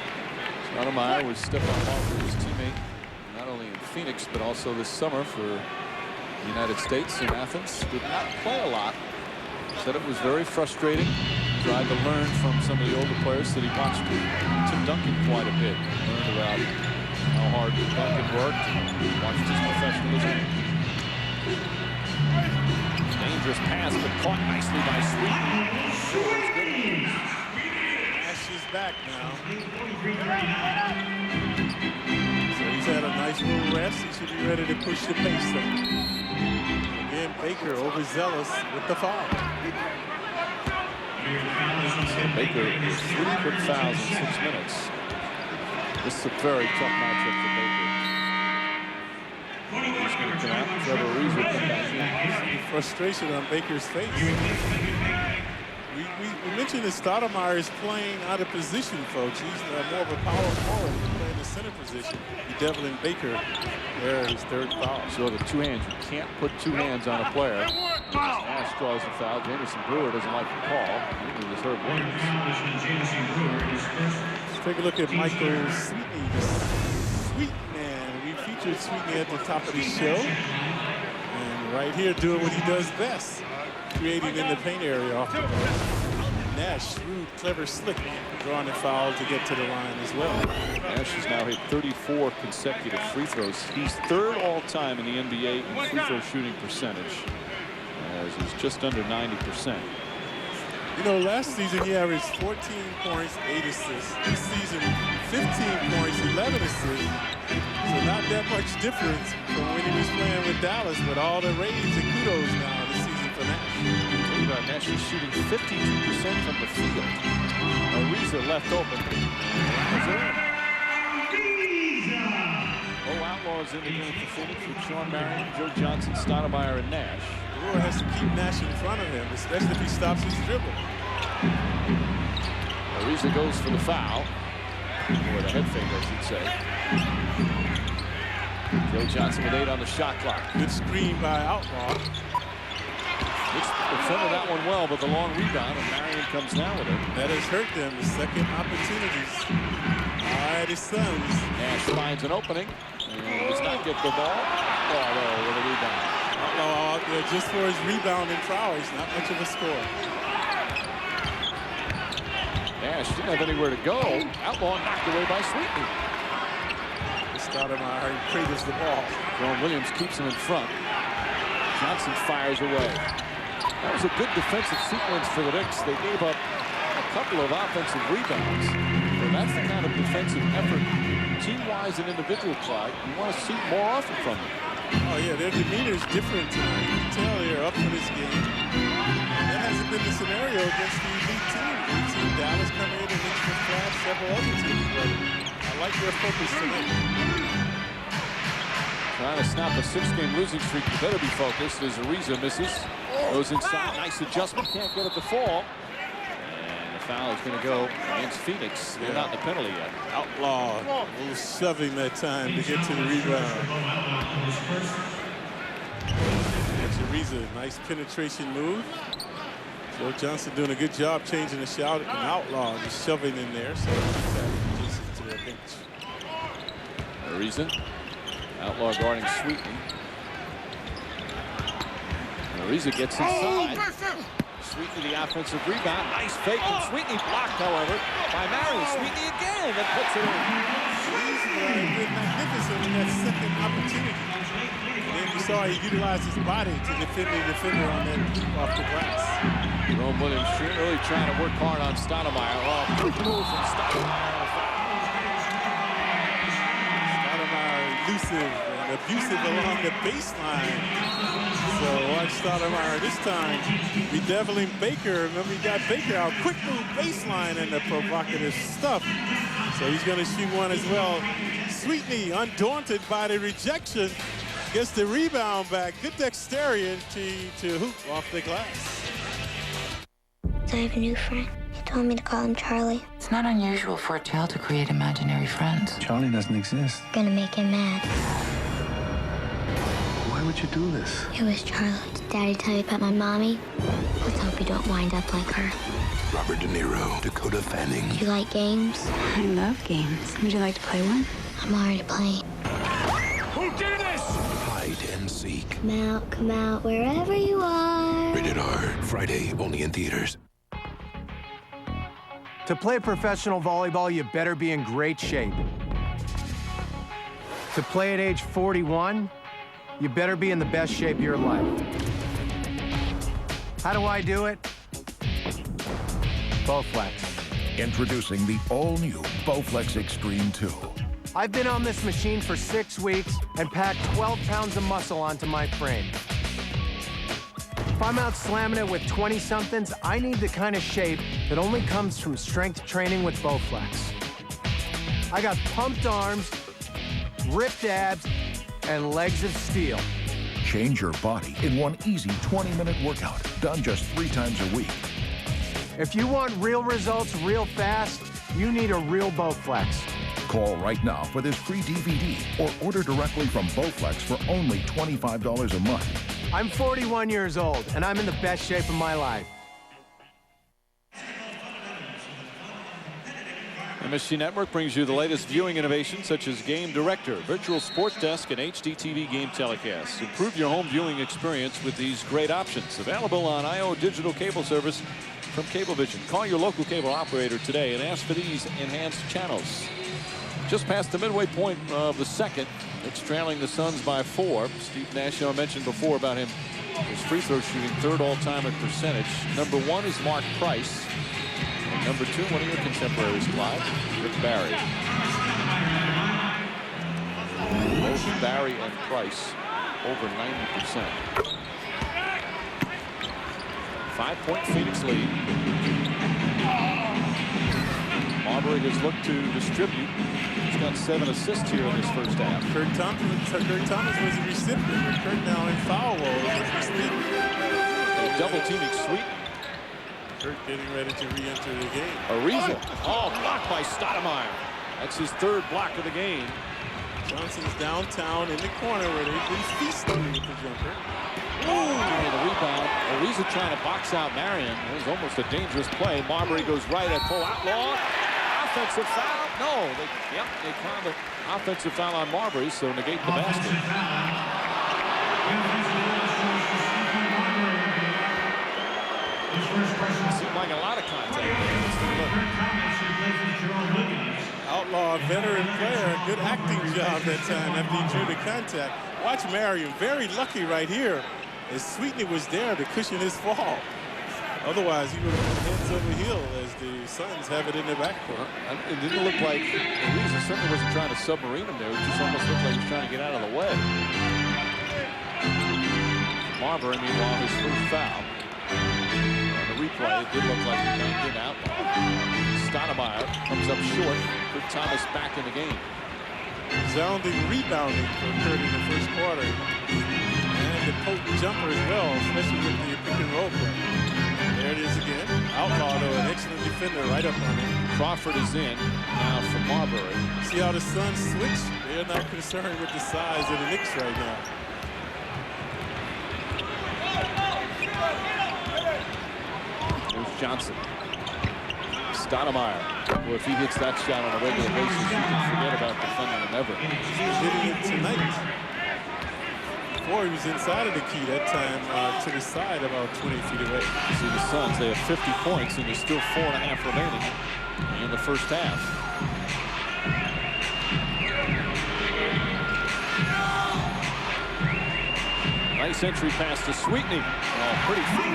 Stoudemire was Stephon Walker, his teammate, not only in Phoenix, but also this summer for the United States in Athens. Did not play a lot. Said it was very frustrating. Tried to learn from some of the older players that he watched Tim Duncan quite a bit. Learned about how hard Duncan worked. Watched his professionalism. Dangerous pass, but caught nicely by Sweet. Nash is back now. So he's had a nice little rest. He should be ready to push the pace up. Again, Baker overzealous with the foul. So Baker with 3 quick fouls in 6 minutes. This is a very tough matchup for Baker. He's going to come out. Trevor Reeves will come back in. The frustration on Baker's face. We mentioned that Stoudemire is playing out of position, folks. He's more of a power forward. He's playing the center position. Devlin Baker, there, his 3rd foul. So the 2 hands. You can't put 2 hands on a player. Nash draws the foul. Jameson Brewer doesn't like the call. It was Herb Williams. Let's take a look at Michael Sweetney, the Sweet Man. We featured Sweetney at the top of the show. And right here doing what he does best, creating in the paint area off the ball. Nash, shrewd, clever, slick, drawing a foul to get to the line as well. Nash has now hit 34 consecutive free throws. He's 3rd all-time in the NBA in free throw shooting percentage, as he's just under 90%. You know, last season he averaged 14 points, 8 assists. This season, 15 points, 11 assists. So not that much difference from when he was playing with Dallas, with all the raids and kudos now this season for Nash. Nash is shooting 52% from the field. Ariza left open. Outlaws in the game for Phoenix with Sean Marion, Joe Johnson, Stoudemire, and Nash. Brewer has to keep Nash in front of him, especially if he stops his dribble. Ariza goes for the foul, or the head fake, I should say. Joe Johnson with 8 on the shot clock. Good screen by Outlaw. Defended that one well, but the long rebound, and Marion comes down with it. That has hurt them. The second opportunities. All right, his Suns. Nash finds an opening and does not get the ball. Though, with a rebound. Outlaw out there just for his rebounding prowess. Not much of a score. Nash didn't have anywhere to go. Outlaw knocked away by Sweetney. Stoudemire craters the ball. Ron Williams keeps him in front. Johnson fires away. That was a good defensive sequence for the Knicks. They gave up a couple of offensive rebounds. And that's the kind of defensive effort, team-wise and individual play, you want to see more often from them. Oh, yeah, their demeanor is different tonight. You can tell they're up for this game. That hasn't been the scenario against the elite team. We've seen Dallas come in and Knicks have flashed several other teams, but I like their focus tonight. Trying to snap a 6-game losing streak. You better be focused as Ariza misses. Goes inside. Nice adjustment. Can't get it to fall. And the foul is going to go against Phoenix. They're not in the penalty yet. Outlaw. A little shoving that time to get to the rebound. That's Ariza. Nice penetration move. Joe Johnson doing a good job changing the shot. And Outlaw just shoving in there. So he's to the bench. Ariza. Outlaw guarding Sweetney. Ariza gets inside. Sweetney the offensive rebound. Nice fake from Sweetney. Blocked, however, by Marion. Sweetney again that puts it in. He's been magnificent in that second opportunity. And then you saw he utilized his body to defend the defender on that off the glass. Jerome Williams really trying to work hard on Stoudemire. Oh, quick move from Stoudemire. Stoudemire elusive. abusive along the baseline. So watch Stoudemire this time bedeviling Baker. Remember, he got Baker out. Quick move baseline and the provocative stuff. So he's going to shoot one as well. Sweetney, undaunted by the rejection, gets the rebound back. Good dexterity to hoop off the glass. I have a new friend. He told me to call him Charlie. It's not unusual for a child to create imaginary friends. Charlie doesn't exist. Gonna make him mad. Why would you do this? It was Charlie. Did Daddy tell you about my mommy? Let's hope you don't wind up like her. Robert De Niro, Dakota Fanning. Do you like games? I love games. Would you like to play one? I'm already playing. Who did this? Hide and seek. Come out, wherever you are. Rated R. Friday, only in theaters. To play professional volleyball, you better be in great shape. To play at age 41, you better be in the best shape of your life. How do I do it? Bowflex. Introducing the all-new Bowflex Extreme 2. I've been on this machine for 6 weeks and packed 12 pounds of muscle onto my frame. If I'm out slamming it with 20-somethings, I need the kind of shape that only comes from strength training with Bowflex. I got pumped arms, ripped abs, and legs of steel. Change your body in one easy 20-minute workout, done just 3 times a week. If you want real results real fast, you need a real Bowflex. Call right now for this free DVD or order directly from Bowflex for only $25 a month. I'm 41 years old, and I'm in the best shape of my life. MSG Network brings you the latest viewing innovations such as Game Director, Virtual Sports Desk, and HDTV game telecasts. Improve your home viewing experience with these great options. Available on IO Digital Cable Service from Cablevision. Call your local cable operator today and ask for these enhanced channels. Just past the midway point of the second, it's trailing the Suns by 4. Steve Nash, I mentioned before about him, his free throw shooting, 3rd all-time at percentage. Number 1 is Mark Price. And number 2, one of your contemporaries, Clyde, Rick Barry. Both Barry and Price over 90%. 5-point Phoenix lead. Marbury has looked to distribute. He's got 7 assists here in this first half. Kurt Thomas was the recipient, but Kurt now in foul woe. Double teaming Sweet. Kurt getting ready to re-enter the game. Ariza. Oh, blocked by Stoudemire. That's his 3rd block of the game. Johnson's downtown in the corner where they've been feasting with the jumper. And the rebound. Ariza trying to box out Marion. It was almost a dangerous play. Marbury goes right at full outlaw. Offensive foul. No, they called the offensive foul on Marbury, so negate the basket. Seemed like a lot of contact. Outlaw, veteran player, good acting job that time after he drew the contact. Watch Marion, very lucky right here, as Sweetney was there to cushion his fall. Otherwise, he would have been heads over heel as the Suns have it in their backcourt. It didn't look like Ariza certainly wasn't trying to submarine him there. It just almost looked like he was trying to get out of the way. Marbury, meanwhile, his first foul. On the replay, it did look like he banged it out. Stoudemire comes up short. Kurt Thomas back in the game. Resounding rebounding for Kurt in the first quarter. And the potent jumper as well, especially with the pick and roll play. There it is again. Outlaw, though, an excellent defender right up on him. Crawford is in now for Marbury. See how the Suns switch? They're not concerned with the size of the Knicks right now. There's Johnson. Stoudemire. Well, if he hits that shot on a regular basis, you can forget about defending him ever. He's hitting it tonight. Before he was inside of the key, that time to the side about 20 feet away. See the Suns, they have 50 points and there's still 4.5 remaining in the first half. Nice entry pass to Sweetney. Oh, pretty free.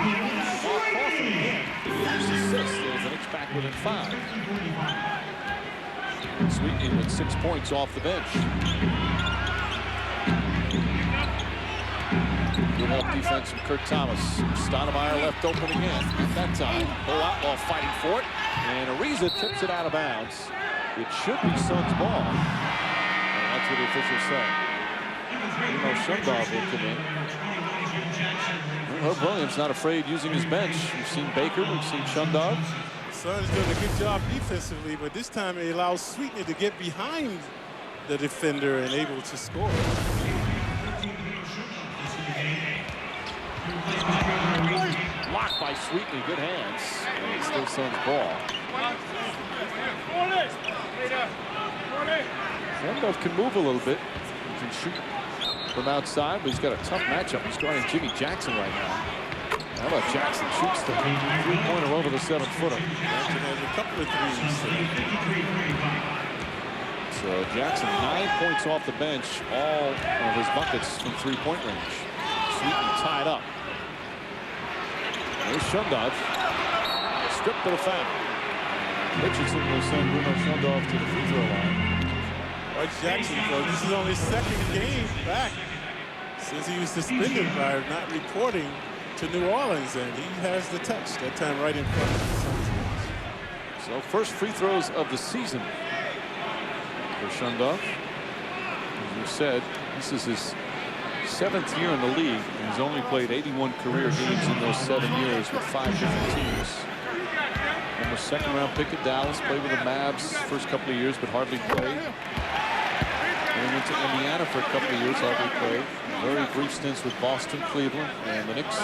Mark Crawford again. There's assist. The Knicks back within 5. Sweetney with 6 points off the bench. Good help defense from Kurt Thomas. Stoudemire left open again. At that time, Bo Outlaw fighting for it. And Ariza tips it out of bounds. It should be Suns ball. And that's what the officials say. Shundog will come in. Herb Williams not afraid using his bench. We've seen Baker, we've seen Shundog. Suns doing a good job defensively, but this time it allows Sweetney to get behind the defender and able to score. Blocked by Sweetney, good hands. And it's still Suns ball. Shundog can move a little bit. He can shoot from outside, but he's got a tough matchup. He's guarding Jimmy Jackson right now. How about Jackson shoots the three-pointer over the 7-footer. Jackson has a couple of threes. So Jackson 9 points off the bench, all of his buckets from three-point range. Sweetney tied up. There's Shundog. Stripped to the foul. Richardson will send Bruno Shundog to the free throw line. Watch Jackson, though. This is only his second game back since he was suspended by not reporting to New Orleans, and he has the touch that time right in front of him. So first free throws of the season for Shundog. As you said, this is his 7th year in the league, and he's only played 81 career games in those 7 years with 5 different teams. Former second-round pick at Dallas, played with the Mavs first couple of years, but hardly played. And went to Indiana for a couple of years, hardly played. Very brief stints with Boston, Cleveland, and the Knicks.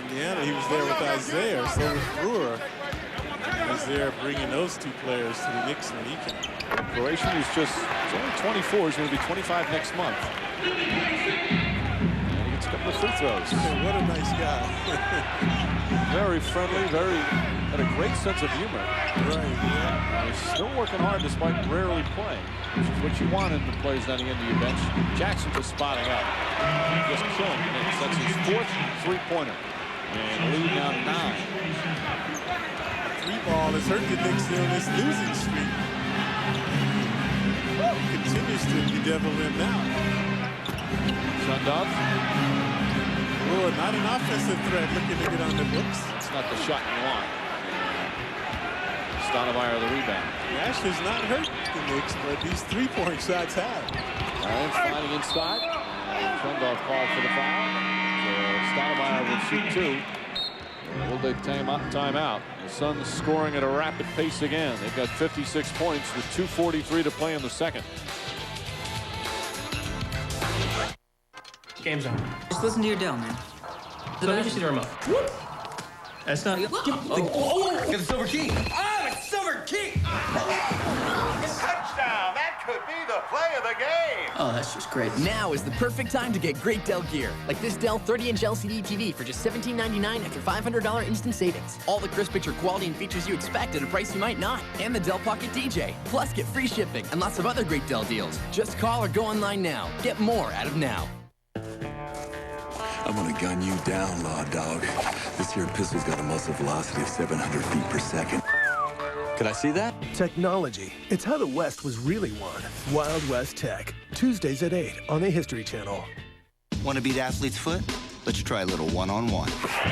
Indiana, he was there with Isaiah, so was Brewer. He was there bringing those two players to the Knicks when he came. Croatian is he's only 24. He's going to be 25 next month. And he gets a couple of free throws. What a nice guy. Very friendly, had a great sense of humor. Right, yeah. He's still working hard despite rarely playing, which is what you want in the players on the end of your bench. Jackson just spotting up. Just killing the Knicks. That's his 4th three-pointer. And lead now to 9. Three ball has hurt the Knicks on this losing streak. Continues to bedevil him now. Shundog. Oh, not an offensive threat looking to get on the books. It's not the shot you want. Stoudemire the rebound. Nash has not hurt the Knicks, but these three-point shots have. Ryan finding inside. Shundog called for the foul. So Stoudemire will shoot 2. Will they timeout? The Suns scoring at a rapid pace again. They've got 56 points with 2:43 to play in the second. Game's on. Just listen to your Dell, man. Let me just see the remote. That's not. Get the silver key. Oh, it's silver key! Touchdown! That could be the play of the game. Oh, that's just great. Now is the perfect time to get great Dell gear, like this Dell 30-inch LCD TV for just $17.99 after $500 instant savings. All the crisp picture quality and features you expect at a price you might not. And the Dell Pocket DJ. Plus, get free shipping and lots of other great Dell deals. Just call or go online now. Get more out of now. I'm gonna gun you down, Law Dog. This here pistol's got a muzzle velocity of 700 feet per second. Could I see that? Technology. It's how the West was really won. Wild West Tech. Tuesdays at 8 on the History Channel. Want to beat athlete's foot? Let's try a little one-on-one.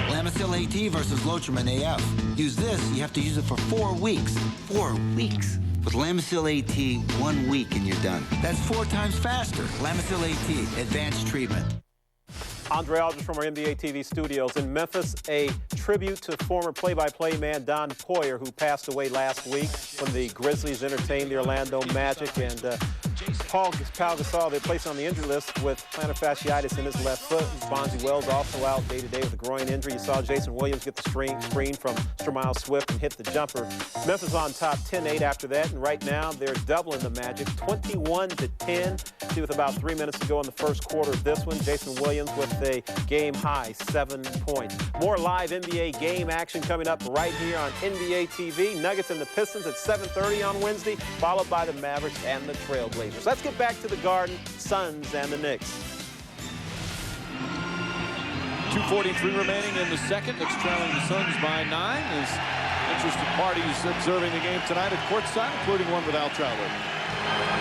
Lamisil AT versus Lotrimin AF. Use this, you have to use it for 4 weeks. 4 weeks. With Lamisil AT, 1 week and you're done. That's 4 times faster. Lamisil AT, advanced treatment. Andre Aldridge from our NBA TV studios in Memphis. A tribute to former play-by-play man Don Poyer, who passed away last week when the Grizzlies entertained the Orlando Magic. And Pau Gasol, they placed on the injury list with plantar fasciitis in his left foot. Bonzi Wells also out day-to-day with a groin injury. You saw Jason Williams get the screen from Stromile Swift and hit the jumper. Memphis on top 10-8 after that, and right now they're doubling the Magic, 21-10. See, with about 3 minutes to go in the first quarter of this one, Jason Williams with a game-high 7 points. More live NBA game action coming up right here on NBA TV. Nuggets and the Pistons at 7:30 on Wednesday, followed by the Mavericks and the Trailblazers. Let's get back to the Garden, Suns and the Knicks. 2:43 remaining in the second. Knicks trailing the Suns by 9 as interested parties observing the game tonight at courtside, including one with Al Trautler.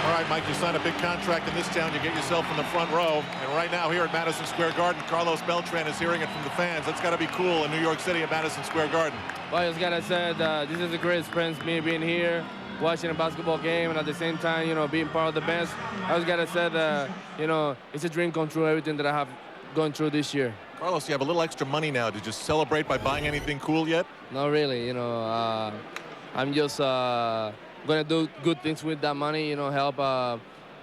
All right, Mike, you sign a big contract in this town, you get yourself in the front row. And right now here at Madison Square Garden, Carlos Beltran is hearing it from the fans. That's got to be cool in New York City at Madison Square Garden. Well, I just got to say this is a great experience, me being here, watching a basketball game, and at the same time, you know, being part of the best. I just got to say that, you know, it's a dream come true, everything that I have gone through this year. Carlos, you have a little extra money now. Did you celebrate by buying anything cool yet? Not really, you know. I'm just going to do good things with that money, you know, help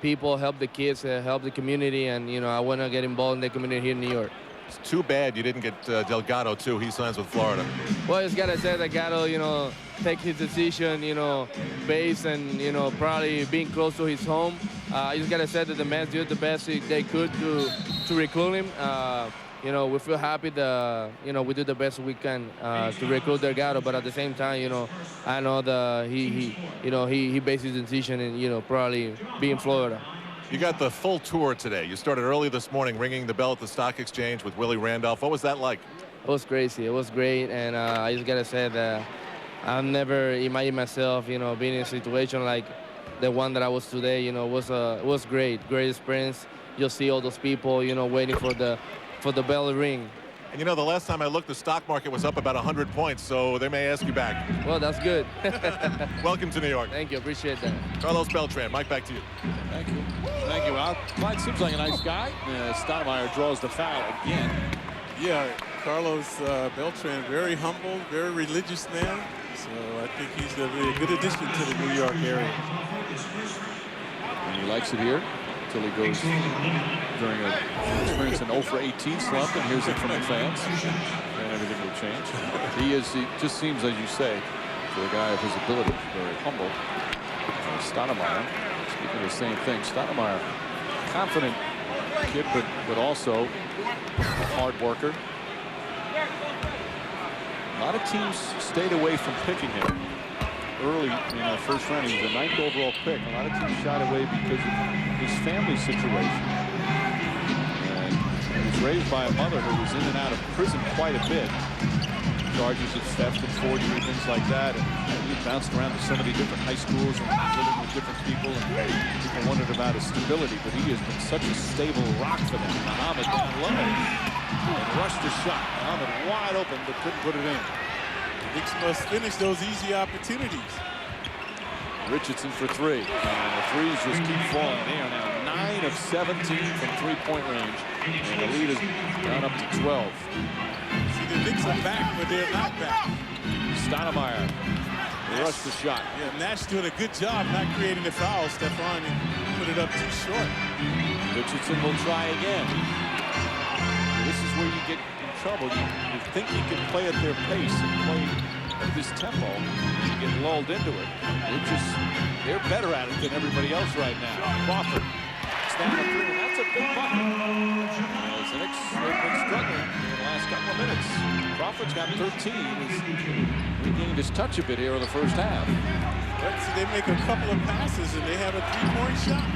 people, help the kids, help the community, and, you know, I want to get involved in the community here in New York. It's too bad you didn't get Delgado, too. He signs with Florida. Well, I just got to say Delgado, you know, take his decision, you know, based and, you know, probably being close to his home. I just got to say that the Mets did the best they could to recruit him. You know, we feel happy that, you know, we do the best we can to recruit Delgado, but at the same time, you know, I know that he based his decision in, you know, probably being Florida. You got the full tour today. You started early this morning ringing the bell at the Stock Exchange with Willie Randolph. What was that like? It was crazy. It was great, and I just got to say that I've never imagined myself, you know, being in a situation like the one that I was today. You know, it was great experience. You'll see all those people, you know, waiting for the bell to ring. And you know, the last time I looked, the stock market was up about 100 points, so they may ask you back. Well, that's good. Welcome to New York. Thank you. Appreciate that. Carlos Beltran, Mike, back to you. Thank you. Thank you, Al. Clyde seems like a nice guy. Stoudemire draws the foul again. Yeah, Carlos Beltran, very humble, very religious man. So I think he's a really good addition to the New York area. And he likes it here until he goes during an experience an 0 for 18 slump and hears it from the fans. And everything will change. He just seems, as you say, for a guy of his ability, very humble. Stoudemire, speaking of the same thing, Stoudemire, confident kid, but also a hard worker. A lot of teams stayed away from picking him early in the first round. He was a 9th overall pick. A lot of teams shied away because of his family situation. And he was raised by a mother who was in and out of prison quite a bit. Charges of theft and forgery, things like that. And he bounced around to so many different high schools and living with different people. And people wondered about his stability, but he has been such a stable rock for them. Muhammad down low and rushed the shot. Muhammad wide open, but couldn't put it in. Knicks must finish those easy opportunities. Richardson for three. And the threes just keep falling. They are now 9 of 17 from three-point range. And the lead is down up to 12. See, the Knicks are back, but they're not back. Stoudemire rushed the shot. Yeah, Nash doing a good job not creating the foul. Stephon put it up too short. Richardson will try again. This is where you get in trouble. You think you can play at their pace and play at this tempo. You get lulled into it. They're better at it than everybody else right now. Crawford down the three. That's a big bucket. As the Knicks have been struggling in the last couple of minutes. Crawford's got 13. He's regained his touch a bit here in the first half. Let's see, they make a couple of passes and they have a three-point shot.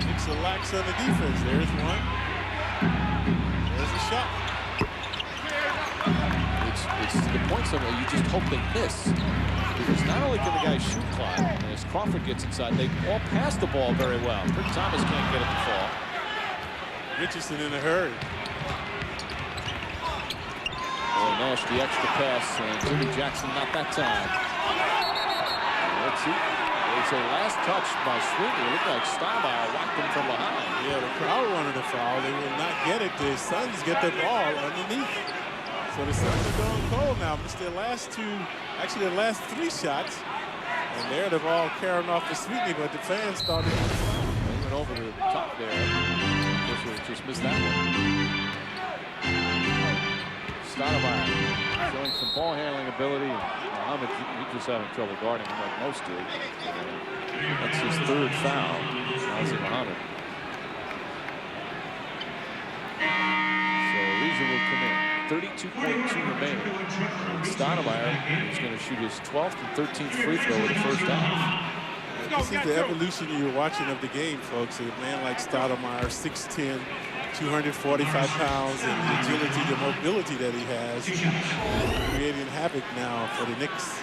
Knicks are lax on the defense. There's one. There's a shot. It's to the point somewhere you just hope they miss. Because not only can the guys shoot Clyde, and as Crawford gets inside, they all pass the ball very well. Rick Thomas can't get it to fall. Richardson in a hurry. Oh, Nash the extra pass, and Jimmy Jackson not that time. Let's see. It's a last touch by Sweeney. It looked like Stoudemire whacked him from behind. Yeah, the crowd wanted a foul. They will not get it. The Suns get the ball underneath. So the Suns are going cold now. Missed their last two, actually their last 3 shots. And there the ball carrying off to Sweetney, but the fans started. They went over the top there. Just missed that one. Stoudemire showing some ball handling ability. Muhammad, he's just having trouble guarding him like most do. That's his 3rd foul. Nazir Muhammad. So Ariza will come in. 32.2 remaining. Stoudemire is going to shoot his 12th and 13th free throw in the first half. This is the evolution you're watching of the game, folks. A man like Stoudemire, 6'10", 245 pounds and the agility, the mobility that he has, creating havoc now for the Knicks.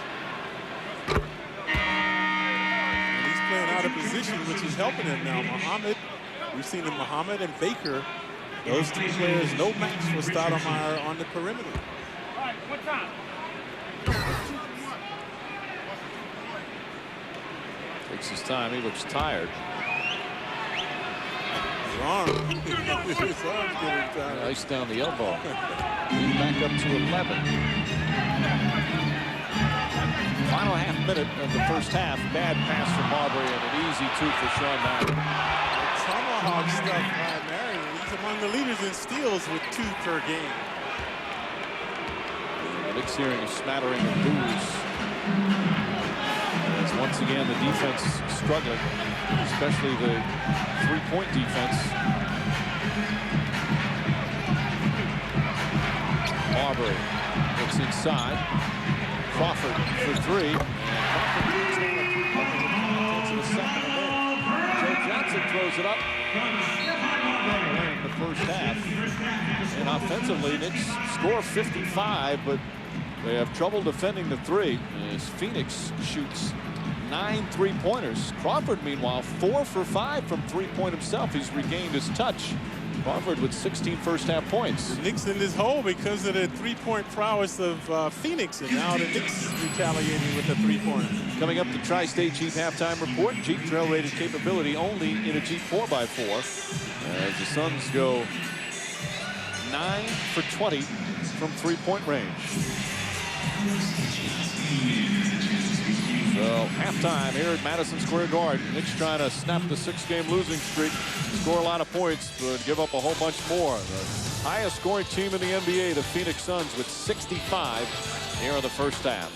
And he's playing out of position, which is helping him now. Muhammad, we've seen him, Muhammad and Baker, those two players, no match for Stoudemire on the perimeter. All right, what's up? Takes his time. He looks tired. His arm. His arm's getting tired. Nice down the elbow. He's back up to 11. Final half minute of the first half. Bad pass from Marbury and an easy two for Sean Marion. Tomahawk stuff by Marion. He's among the leaders in steals with 2 per game. The Knicks hearing a smattering of boos. As once again the defense struggling, especially the three-point defense. Marbury looks inside. Crawford for 3. And Crawford takes the second of it. Joe Johnson throws it up. In the first half. And offensively, Knicks score 55, but they have trouble defending the 3 as Phoenix shoots 9 3-pointers. Crawford, meanwhile, 4 for 5 from 3-point himself. He's regained his touch. Crawford with 16 first-half points. The Knicks in this hole because of the 3-point prowess of Phoenix, and now the Knicks retaliating with a 3-pointer. Coming up, the Tri-State Jeep halftime report. Jeep trail-rated capability only in a Jeep 4x4. As the Suns go 9 for 20 from 3-point range. So halftime here at Madison Square Garden. Knicks trying to snap the 6-game losing streak, score a lot of points, but give up a whole bunch more. The highest scoring team in the NBA, the Phoenix Suns, with 65 here in the first half.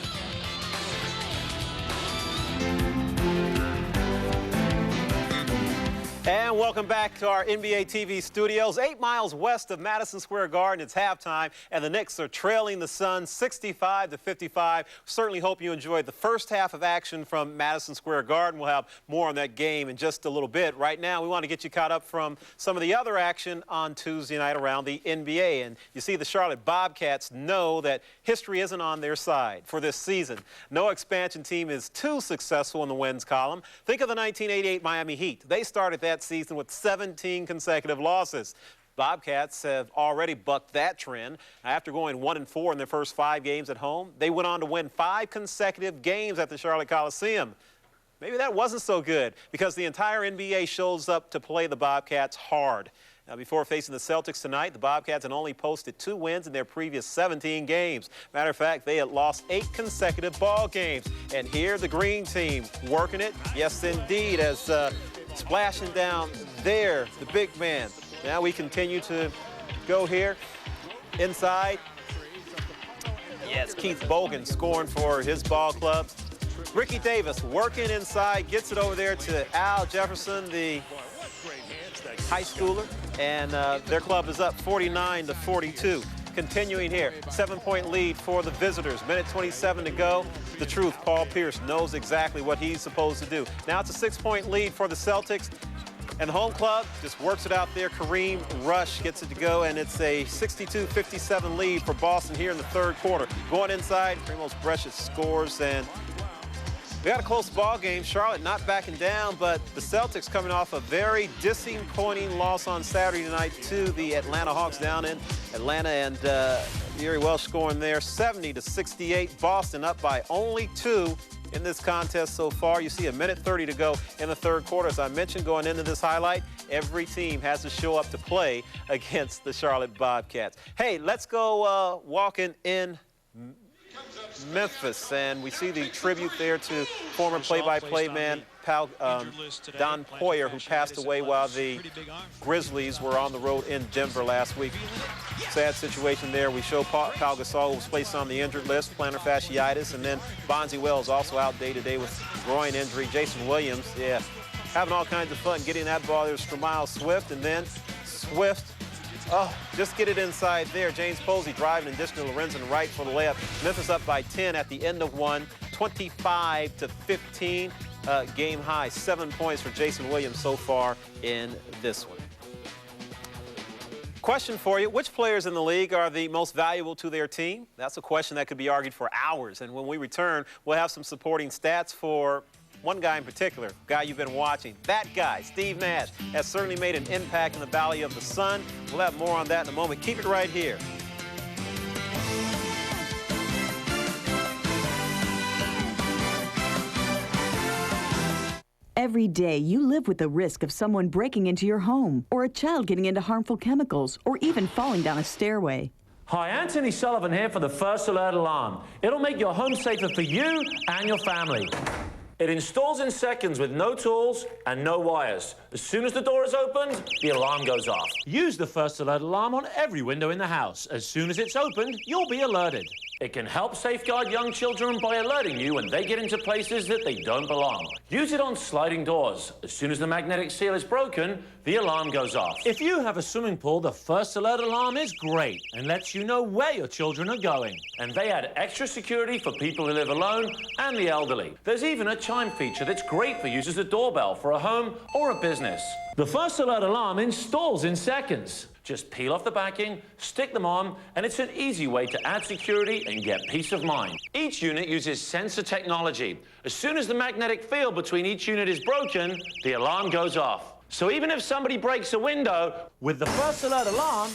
And welcome back to our NBA TV studios. 8 miles west of Madison Square Garden, it's halftime, and the Knicks are trailing the Suns 65-55. Certainly hope you enjoyed the first half of action from Madison Square Garden. We'll have more on that game in just a little bit. Right now, we want to get you caught up from some of the other action on Tuesday night around the NBA. And you see, the Charlotte Bobcats know that history isn't on their side for this season. No expansion team is too successful in the wins column. Think of the 1988 Miami Heat. They started that season with 17 consecutive losses. Bobcats have already bucked that trend. After going 1-4 in their first 5 games at home, they went on to win 5 consecutive games at the Charlotte Coliseum. Maybe that wasn't so good because the entire NBA shows up to play the Bobcats hard. Now, before facing the Celtics tonight, the Bobcats had only posted 2 wins in their previous 17 games. Matter of fact, they had lost 8 consecutive ball games. And here, the green team working it. Yes, indeed, as splashing down there, the big man. Now we continue to go here inside. Yes, Keith Bogan scoring for his ball club. Ricky Davis working inside, gets it over there to Al Jefferson, the high schooler, and their club is up 49-42. Continuing here, 7-point lead for the visitors. Minute 27 to go. The truth, Paul Pierce knows exactly what he's supposed to do. Now it's a 6-point lead for the Celtics. And the home club just works it out there. Kareem Rush gets it to go, and it's a 62-57 lead for Boston here in the third quarter. Going inside, Primoz Brecic scores, and we got a close ball game. Charlotte not backing down, but the Celtics coming off a very disappointing loss on Saturday night to the Atlanta Hawks down in Atlanta, and Erie Welsh scoring there 70-68. Boston up by only 2 in this contest so far. You see a minute 30 to go in the third quarter. As I mentioned going into this highlight, every team has to show up to play against the Charlotte Bobcats. Hey, let's go walking in Memphis, and we see the tribute there to former play-by-play man Don Poyer, who passed away while the Grizzlies were on the road in Denver last week. Sad situation there. We show Pau Gasol was placed on the injured list, plantar fasciitis, and then Bonzi Wells also out day-to-day with groin injury. Jason Williams, yeah, having all kinds of fun getting that ball. There's Stromile Swift, and then Swift, oh, just get it inside there. James Posey driving and dishing to Lorenzen Wright for the layup. Memphis up by 10 at the end of one, 25-15. Game high, 7 points for Jason Williams so far in this one. Question for you, which players in the league are the most valuable to their team? That's a question that could be argued for hours. And when we return, we'll have some supporting stats for one guy in particular, guy you've been watching. That guy, Steve Nash, has certainly made an impact in the Valley of the Sun. We'll have more on that in a moment. Keep it right here. Every day, you live with the risk of someone breaking into your home, or a child getting into harmful chemicals, or even falling down a stairway. Hi, Anthony Sullivan here for the First Alert Alarm. It'll make your home safer for you and your family. It installs in seconds with no tools and no wires. As soon as the door is opened, the alarm goes off. Use the First Alert Alarm on every window in the house. As soon as it's opened, you'll be alerted. It can help safeguard young children by alerting you when they get into places that they don't belong. Use it on sliding doors. As soon as the magnetic seal is broken, the alarm goes off. If you have a swimming pool, the First Alert Alarm is great and lets you know where your children are going. And they add extra security for people who live alone and the elderly. There's even a chime feature that's great for use as a doorbell for a home or a business. The First Alert Alarm installs in seconds. Just peel off the backing, stick them on, and it's an easy way to add security and get peace of mind. Each unit uses sensor technology. As soon as the magnetic field between each unit is broken, the alarm goes off. So even if somebody breaks a window, with the First Alert Alarm,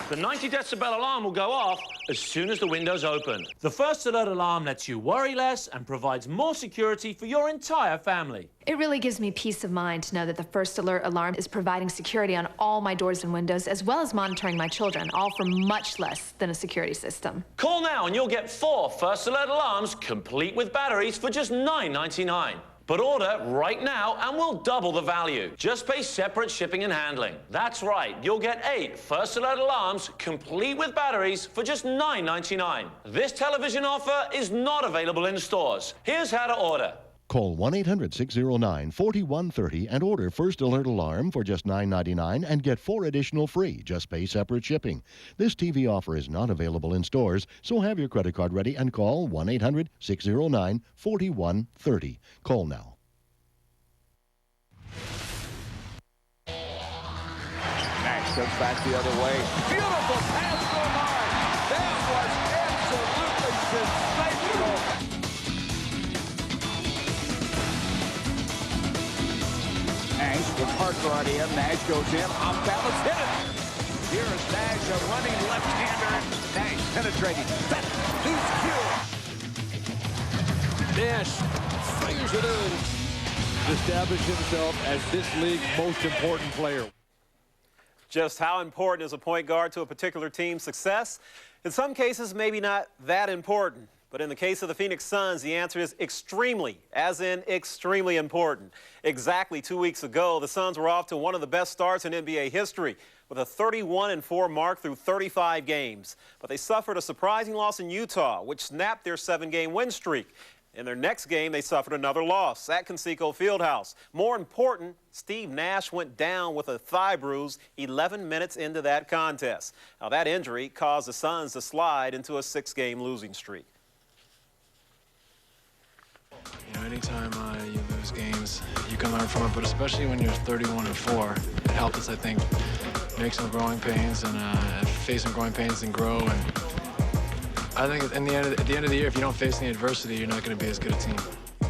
the 90 decibel alarm will go off as soon as the window's opened. The First Alert Alarm lets you worry less and provides more security for your entire family. It really gives me peace of mind to know that the First Alert Alarm is providing security on all my doors and windows, as well as monitoring my children, all for much less than a security system. Call now and you'll get 4 First Alert Alarms, complete with batteries, for just $9.99. But order right now and we'll double the value. Just pay separate shipping and handling. That's right, you'll get 8 First Alert Alarms, complete with batteries, for just $9.99. This television offer is not available in stores. Here's how to order. Call 1-800-609-4130 and order First Alert Alarm for just $9.99 and get 4 additional free. Just pay separate shipping. This TV offer is not available in stores, so have your credit card ready and call 1-800-609-4130. Call now. Nash comes back the other way. Beautiful pass from Mine. That was absolutely sensational. Nash with Parker on him. Nash goes in. Off balance. Hit it. Here's Nash, a running left-hander. Nash penetrating. That leads Q. Nash fires it in. Established himself as this league's most important player. Just how important is a point guard to a particular team's success? In some cases, maybe not that important. But in the case of the Phoenix Suns, the answer is extremely, as in extremely important. Exactly 2 weeks ago, the Suns were off to one of the best starts in NBA history with a 31-4 mark through 35 games. But they suffered a surprising loss in Utah, which snapped their 7-game win streak. In their next game, they suffered another loss at Conseco Fieldhouse. More important, Steve Nash went down with a thigh bruise 11 minutes into that contest. Now, that injury caused the Suns to slide into a 6-game losing streak. You know, anytime you lose games, you can learn from it, but especially when you're 31-4, it helped us, I think, make some growing pains and face some growing pains and grow. And I think at the end of the year, if you don't face any adversity, you're not going to be as good a team.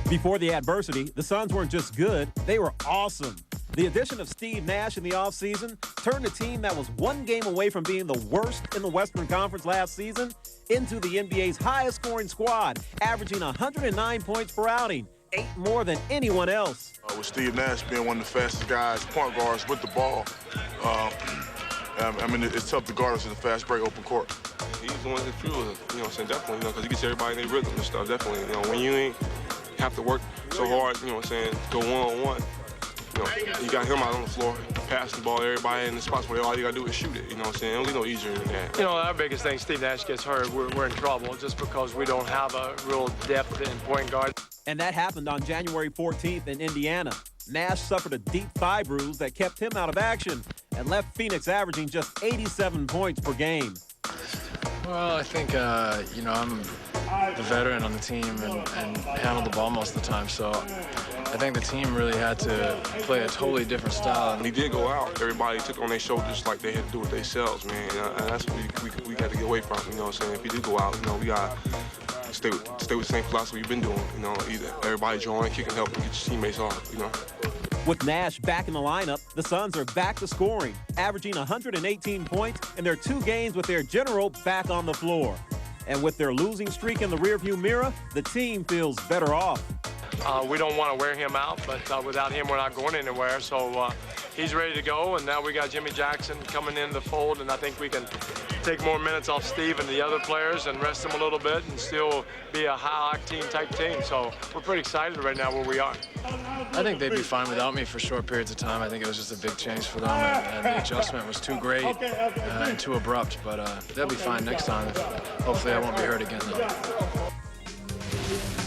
Before the adversity, the Suns weren't just good, they were awesome. The addition of Steve Nash in the offseason turned a team that was 1 game away from being the worst in the Western Conference last season into the NBA's highest-scoring squad, averaging 109 points per outing, 8 more than anyone else. With Steve Nash being one of the fastest guys, point guards with the ball, I mean, it's tough to guard us in the fast break open court. He's the one that fuels us, you know what I'm saying, definitely, you know, because he gets everybody in their rhythm and stuff, definitely. You know, when you ain't have to work so hard, you know what I'm saying, go one-on-one, you know, you got him out on the floor, pass the ball to everybody in the spots where all you got to do is shoot it, you know what I'm saying? It don't get no easier than that. You know, our biggest thing, Steve Nash gets hurt, we're in trouble just because we don't have a real depth in point guard. And that happened on January 14th in Indiana. Nash suffered a deep thigh bruise that kept him out of action and left Phoenix averaging just 87 points per game. Well, I think, you know, the veteran on the team and handled the ball most of the time. So I think the team really had to play a totally different style. When he did go out, everybody took it on their shoulders like they had to do it themselves, man. And that's what we got to get away from, you know what I'm saying? If he do go out, you know, we got to stay with the same philosophy we've been doing, you know, either everybody join, kick and help, and get your teammates off, you know. With Nash back in the lineup, the Suns are back to scoring, averaging 118 points in their 2 games with their general back on the floor. And with their losing streak in the rearview mirror, the team feels better off. We don't want to wear him out, but without him, we're not going anywhere. So he's ready to go, and now we got Jimmy Jackson coming in the fold, and I think we can take more minutes off Steve and the other players and rest them a little bit and still be a high-octane type team. So we're pretty excited right now where we are. I think they'd be fine without me for short periods of time. I think it was just a big change for them, and the adjustment was too great and too abrupt. But they'll be fine next time. Hopefully I won't be hurt again, though.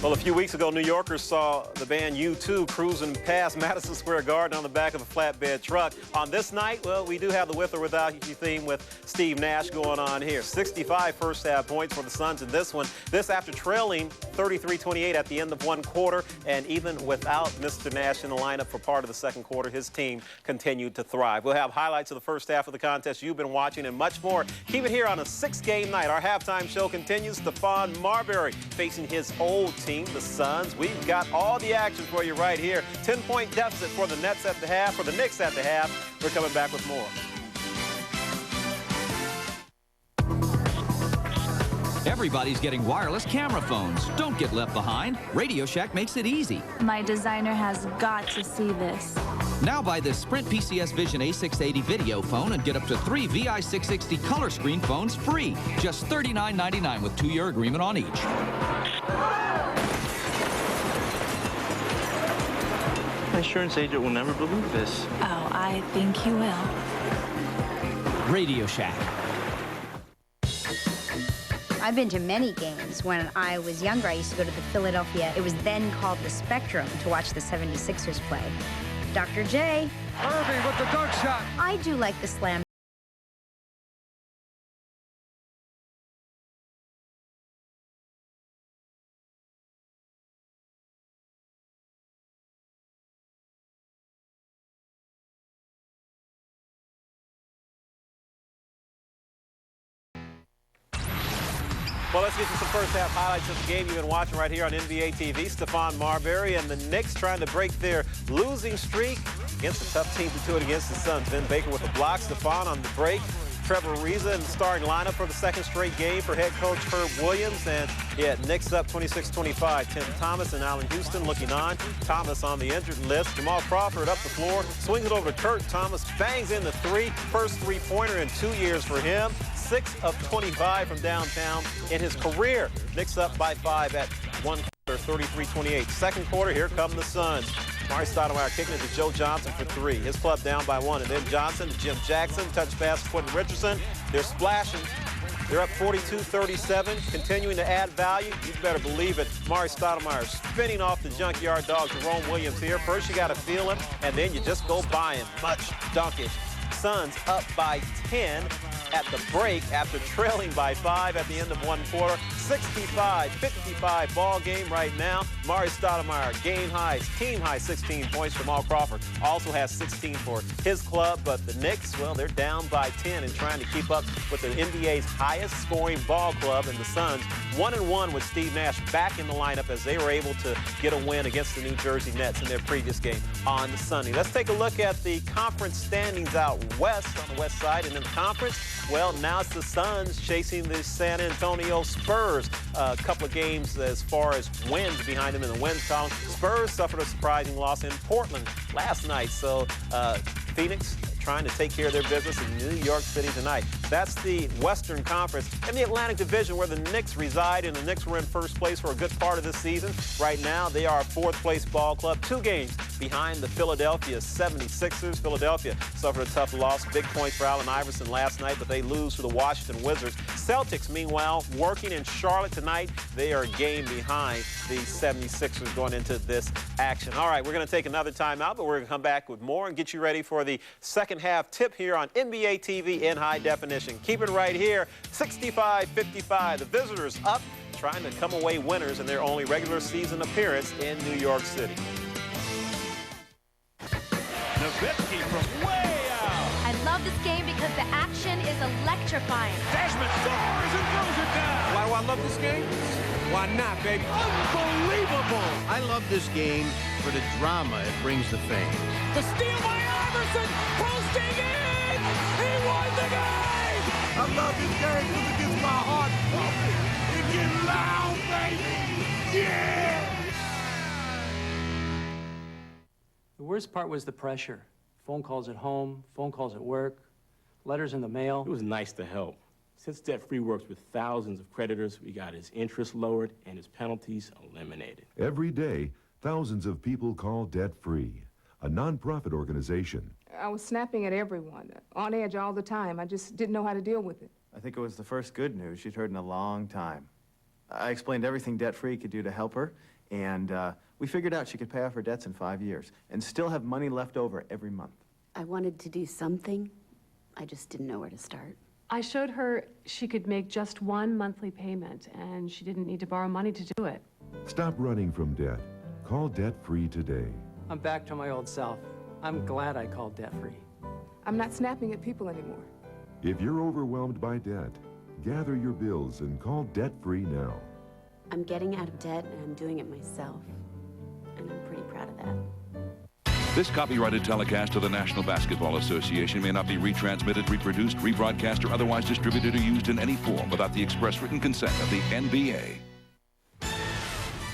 Well, a few weeks ago, New Yorkers saw the band U2 cruising past Madison Square Garden on the back of a flatbed truck. On this night, well, we do have the with or without you theme with Steve Nash going on here. 65 first-half points for the Suns in this one. This after trailing 33-28 at the end of one quarter, and even without Mr. Nash in the lineup for part of the second quarter, his team continued to thrive. We'll have highlights of the first half of the contest you've been watching and much more. Keep it here on a 6-game night. Our halftime show continues. Stephon Marbury facing his old team, the Suns. We've got all the action for you right here. 10-point deficit for the Nets at the half, for the Knicks at the half. We're coming back with more. Everybody's getting wireless camera phones. Don't get left behind. Radio Shack makes it easy. My designer has got to see this. Now buy this Sprint PCS Vision A680 video phone and get up to 3 VI660 color screen phones free. Just $39.99 with 2-year agreement on each. My insurance agent will never believe this. Oh, I think he will. Radio Shack. I've been to many games. When I was younger, I used to go to the Philadelphia, it was then called the Spectrum, to watch the 76ers play. Dr. J. Irving with the dunk shot. I do like the slam. Well, let's get to some first-half highlights of the game you've been watching right here on NBA TV. Stephon Marbury and the Knicks trying to break their losing streak against a tough team to do it against the Suns. Vin Baker with a block. Stephon on the break. Trevor Ariza in the starting lineup for the second straight game for head coach Herb Williams. And, yeah, Knicks up 26-25. Tim Thomas and Allen Houston looking on. Thomas on the injured list. Jamal Crawford up the floor. Swings it over to Kurt. Thomas bangs in the three. First three-pointer in 2 years for him. 6 of 25 from downtown in his career. Knicks up by 5 at one quarter, 33-28. Second quarter, here come the Suns. Mari Stoudemire kicking it to Joe Johnson for 3. His club down by 1. And then Johnson to Jim Jackson. Touch pass to Quentin Richardson. They're splashing. They're up 42-37, continuing to add value. You better believe it. Mari Stoudemire spinning off the junkyard dog. Jerome Williams here. First you got to feel him, and then you just go by him. Much donkey. Suns up by 10 at the break after trailing by 5 at the end of one quarter. 65-55 ball game right now. Mari Stoudemire, game highs, team high 16 points. Jamal Crawford also has 16 for his club, but the Knicks, well, they're down by 10 and trying to keep up with the NBA's highest scoring ball club, and the Suns 1-1 with Steve Nash back in the lineup as they were able to get a win against the New Jersey Nets in their previous game on Sunday. Let's take a look at the conference standings out west, on the west side, and in the conference, well, now it's the Suns chasing the San Antonio Spurs. A couple of games as far as wins behind them in the wins column. Spurs suffered a surprising loss in Portland last night, so Phoenix trying to take care of their business in New York City tonight. That's the Western Conference. In the Atlantic Division, where the Knicks reside, and the Knicks were in first place for a good part of this season. Right now, they are a fourth-place ball club, 2 games behind the Philadelphia 76ers. Philadelphia suffered a tough loss. Big points for Allen Iverson last night, but they lose to the Washington Wizards. Celtics, meanwhile, working in Charlotte tonight. They are a game behind the 76ers going into this action. All right, we're going to take another timeout, but we're going to come back with more and get you ready for the second half tip here on NBA TV in high definition. Keep it right here. 65-55. The visitors up trying to come away winners in their only regular season appearance in New York City. Nowitzki from way out. I love this game because the action is electrifying. Desmond soars and throws it down. Why do I love this game? Why not, baby? Unbelievable. I love this game for the drama it brings the fans. The steal by Iverson, posting in. He won the game. I love this game because it gets my heart pumping. It gets loud, baby. Yeah. The worst part was the pressure. Phone calls at home, phone calls at work, letters in the mail. It was nice to help. Since Debt Free works with thousands of creditors, we got his interest lowered and his penalties eliminated. Every day, thousands of people call Debt Free, a nonprofit organization. I was snapping at everyone, on edge all the time. I just didn't know how to deal with it. I think it was the first good news she'd heard in a long time. I explained everything Debt Free could do to help her, and we figured out she could pay off her debts in 5 years and still have money left over every month. I wanted to do something. I just didn't know where to start. I showed her she could make just one monthly payment, and she didn't need to borrow money to do it. Stop running from debt. Call Debt Free today. I'm back to my old self. I'm glad I called Debt Free. I'm not snapping at people anymore. If you're overwhelmed by debt, gather your bills and call Debt Free now. I'm getting out of debt, and I'm doing it myself. And I'm pretty proud of that. This copyrighted telecast of the National Basketball Association may not be retransmitted, reproduced, rebroadcast, or otherwise distributed or used in any form without the express written consent of the NBA.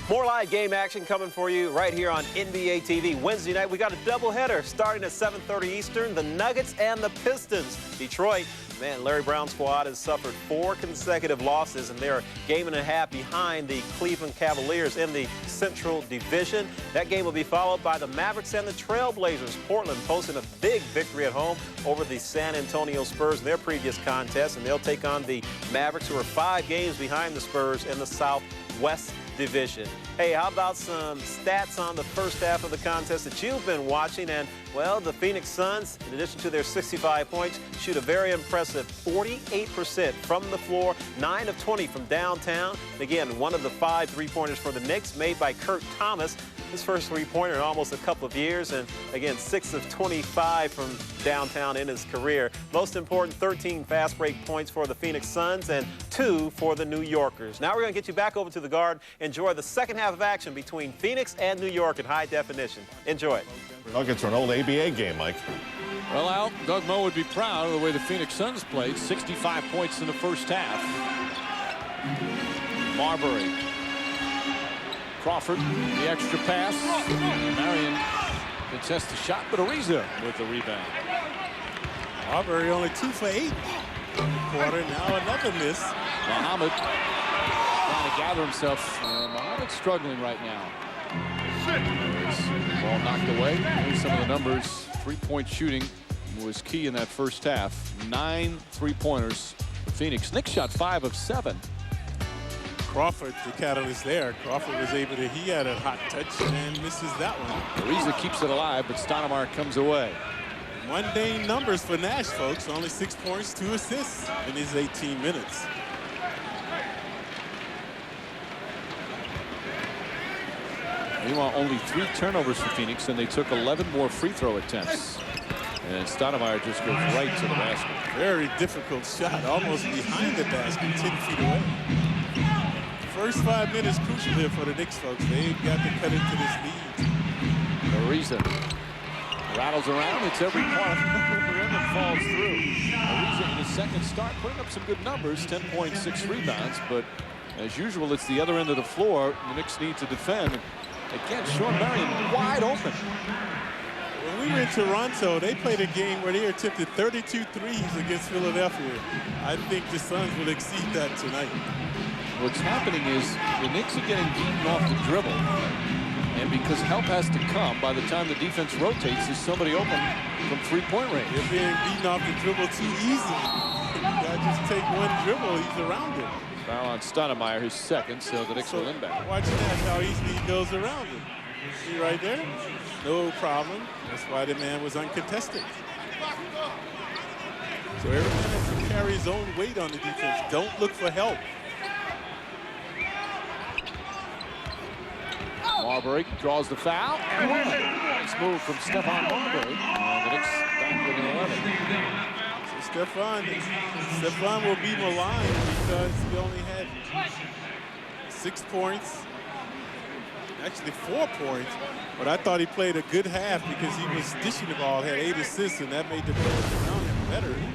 More live game action coming for you right here on NBA TV. Wednesday night, we got a doubleheader starting at 7:30 Eastern. The Nuggets and the Pistons. Detroit, man, Larry Brown's squad has suffered 4 consecutive losses, and they're a game and a half behind the Cleveland Cavaliers in the Central Division. That game will be followed by the Mavericks and the Trailblazers. Portland posting a big victory at home over the San Antonio Spurs in their previous contest, and they'll take on the Mavericks, who are 5 games behind the Spurs in the Southwest Division. Hey, how about some stats on the first half of the contest that you've been watching? And, well, the Phoenix Suns, in addition to their 65 points, shoot a very impressive 48% from the floor, 9 of 20 from downtown. And again, one of the 5 three-pointers for the Knicks made by Kurt Thomas. His first three-pointer in almost a couple of years, and again, 6 of 25 from downtown in his career. Most important, 13 fast break points for the Phoenix Suns and 2 for the New Yorkers. Now we're going to get you back over to the Garden. Enjoy the second half of action between Phoenix and New York in high definition. Enjoy it. Nuggets are an old ABA game, Mike. Well, Al, Doug Moe would be proud of the way the Phoenix Suns played. 65 points in the first half. Marbury. Crawford, the extra pass. Marion contests the shot, but Ariza with the rebound. Marbury only 2 for 8. Quarter, now another miss. Muhammad trying to gather himself. Muhammad's struggling right now. Ball knocked away. Here's some of the numbers. 3-point shooting was key in that first half. 9 3-pointers. Phoenix. Knicks shot 5 of 7. Crawford, the catalyst there. Crawford was able to, he had a hot touch and misses that one. Ariza keeps it alive, but Stoudemire comes away. Mundane numbers for Nash, folks. Only 6 points, 2 assists in his 18 minutes. Meanwhile, only 3 turnovers for Phoenix, and they took 11 more free throw attempts. And Stoudemire just goes right to the basket. Very difficult shot, almost behind the basket, 10 feet away. First 5 minutes crucial here for the Knicks, folks. They've got to cut into this lead. Ariza rattles around. It's every part and falls through. Ariza in his second start putting up some good numbers, 10.6 rebounds, but as usual, it's the other end of the floor. The Knicks need to defend. Again, Sean Marion wide open. When we were in Toronto, they played a game where they attempted 32 threes against Philadelphia. I think the Suns will exceed that tonight. What's happening is the Knicks are getting beaten off the dribble. And because help has to come, by the time the defense rotates, there's somebody open from 3-point range. They're being beaten off the dribble too easy. You gotta just take one dribble, he's around it. Foul on Stoudemire, his second, so the Knicks will inbound. Watch that, how easily he goes around it. See right there? No problem. That's why the man was uncontested. So everyone has to carry his own weight on the defense. Don't look for help. Marbury draws the foul. And nice move from Stephon Marbury. And the Knicks back with an 11. So Stephon will be maligned because he only had 6 points. Actually 4 points, but I thought he played a good half because he was dishing the ball, had 8 assists, and that made the players around him better and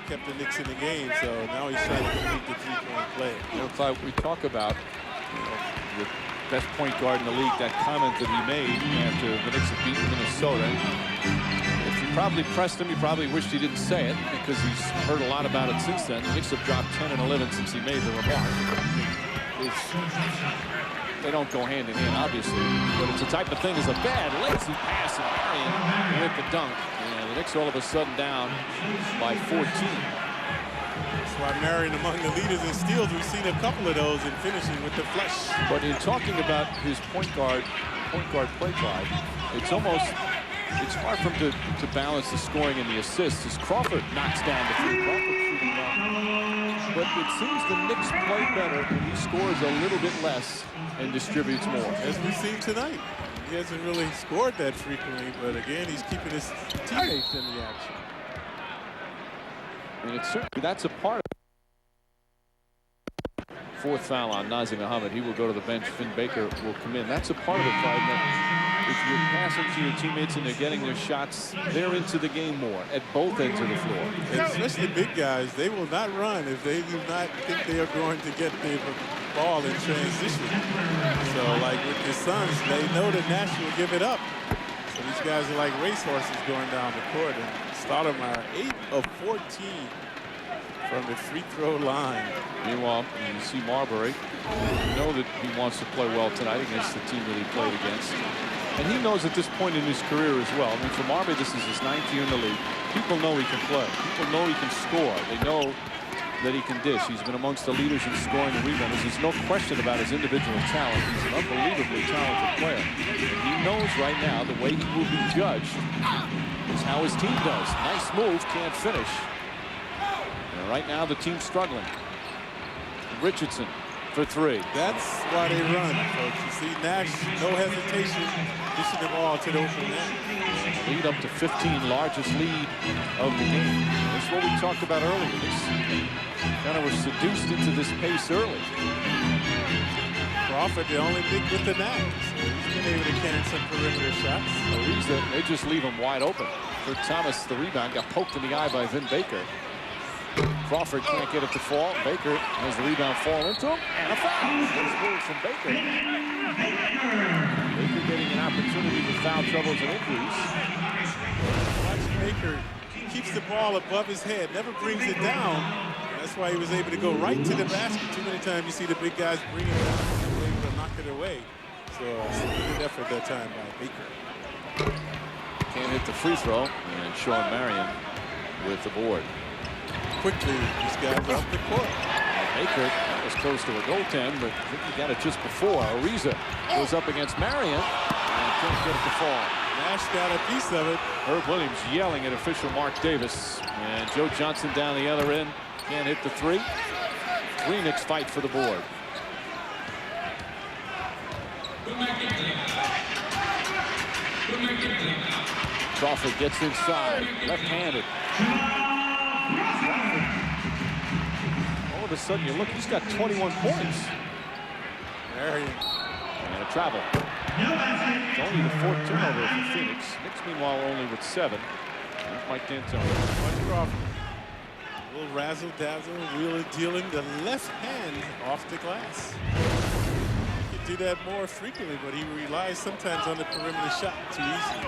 kept the Knicks in the game. So now he's trying to complete the 3-point play. You know, Clive, we talk about the best point guard in the league, that comment that he made after the Knicks had beaten Minnesota. If you probably pressed him, he probably wished he didn't say it because he's heard a lot about it since then. The Knicks have dropped 10 and 11 since he made the remark. They don't go hand in hand, obviously, but it's the type of thing as a bad lazy pass and Marion with the dunk. And the Knicks all of a sudden down by 14. That's why Marion among the leaders in steals. We've seen a couple of those in finishing with the flush. But in talking about his point guard play, Clyde, it's hard for him to balance the scoring and the assists as Crawford knocks down the three. Crawford shooting well. But it seems the Knicks play better when he scores a little bit less and distributes more. As we've seen tonight. He hasn't really scored that frequently, but again, he's keeping his teammates in the action. And it's certainly, that's a part of it. 4th foul on Nazir Muhammad. He will go to the bench. Vin Baker will come in. That's a part of it, Clyde, that if you're passing to your teammates and they're getting their shots, they're into the game more at both ends of the floor. And especially big guys, they will not run if they do not think they are going to get the ball in transition. So like with the Suns, they know that Nash will give it up. So these guys are like racehorses going down the court. And Stoudemire 8 of 14 from the free throw line. Meanwhile, you see Marbury. You know that he wants to play well tonight against the team that he played against. And he knows at this point in his career as well. I mean, for Marbury, this is his 9th year in the league. People know he can play. People know he can score. They know that he can dish. He's been amongst the leaders in scoring and rebounders. There's no question about his individual talent. He's an unbelievably talented player. And he knows right now the way he will be judged is how his team does. Nice move, can't finish. And right now the team's struggling. Richardson for 3. That's why they run, folks. You see Nash, no hesitation, dishing the ball to the open net. Lead up to 15, largest lead of the game. That's what we talked about earlier. They kind of were seduced into this pace early. Crawford, the only big with the net. So he's been able to can some perimeter shots. Ariza, they just leave him wide open. For Thomas, the rebound got poked in the eye by Vin Baker. Crawford can't get it to fall. Baker has the rebound fall into him. And a foul. Nice move from Baker. Baker getting an opportunity with foul troubles and injuries. Watch Baker. He keeps the ball above his head, never brings it down. That's why he was able to go right to the basket. Too many times you see the big guys bring it down and they're able to knock it away. So it's a good effort that time by Baker. Can't hit the free throw. And Sean Marion with the board. Quickly, these guys off the court. Baker was close to a goaltend, but I think he got it just before. Ariza goes up against Marion and can't get it to fall. Nash got a piece of it. Herb Williams yelling at official Mark Davis. And Joe Johnson down the other end. Can't hit the 3. 3 Knicks fight for the board. Crawford gets inside, left-handed. All of a sudden, you look, he's got 21 points. Marion. And a travel. It's only the 4th turnover for Phoenix. Knicks, meanwhile, only with 7. Here's Mike D'Antoni. Mike Crawford. A little razzle-dazzle, wheeling-dealing the left hand off the glass. He could do that more frequently, but he relies sometimes on the perimeter shot too easy.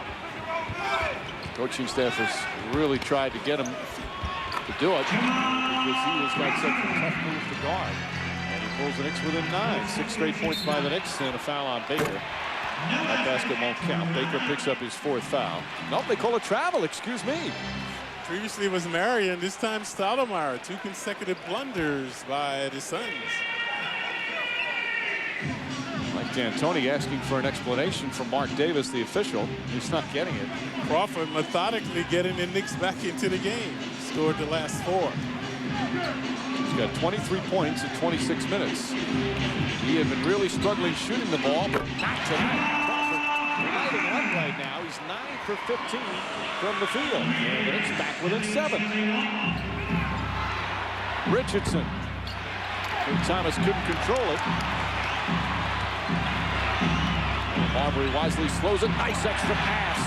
Coaching staff has really tried to get him to do it because he has got such a tough move to guard. And he pulls the Knicks within 9. 6 straight points by the Knicks and a foul on Baker. That basket won't count. Baker picks up his 4th foul. Nope, they call a travel, excuse me. Previously it was Marion, this time Stoudemire. 2 consecutive blunders by the Suns. Mike D'Antoni asking for an explanation from Mark Davis, the official. He's not getting it. Crawford methodically getting the Knicks back into the game. Scored the last 4. He's got 23 points in 26 minutes. He had been really struggling shooting the ball, but not tonight. Lighting it up right now. He's 9 for 15 from the field. And the Knicks back within 7. Richardson. Thomas couldn't control it. And Marbury wisely slows it. Nice extra pass.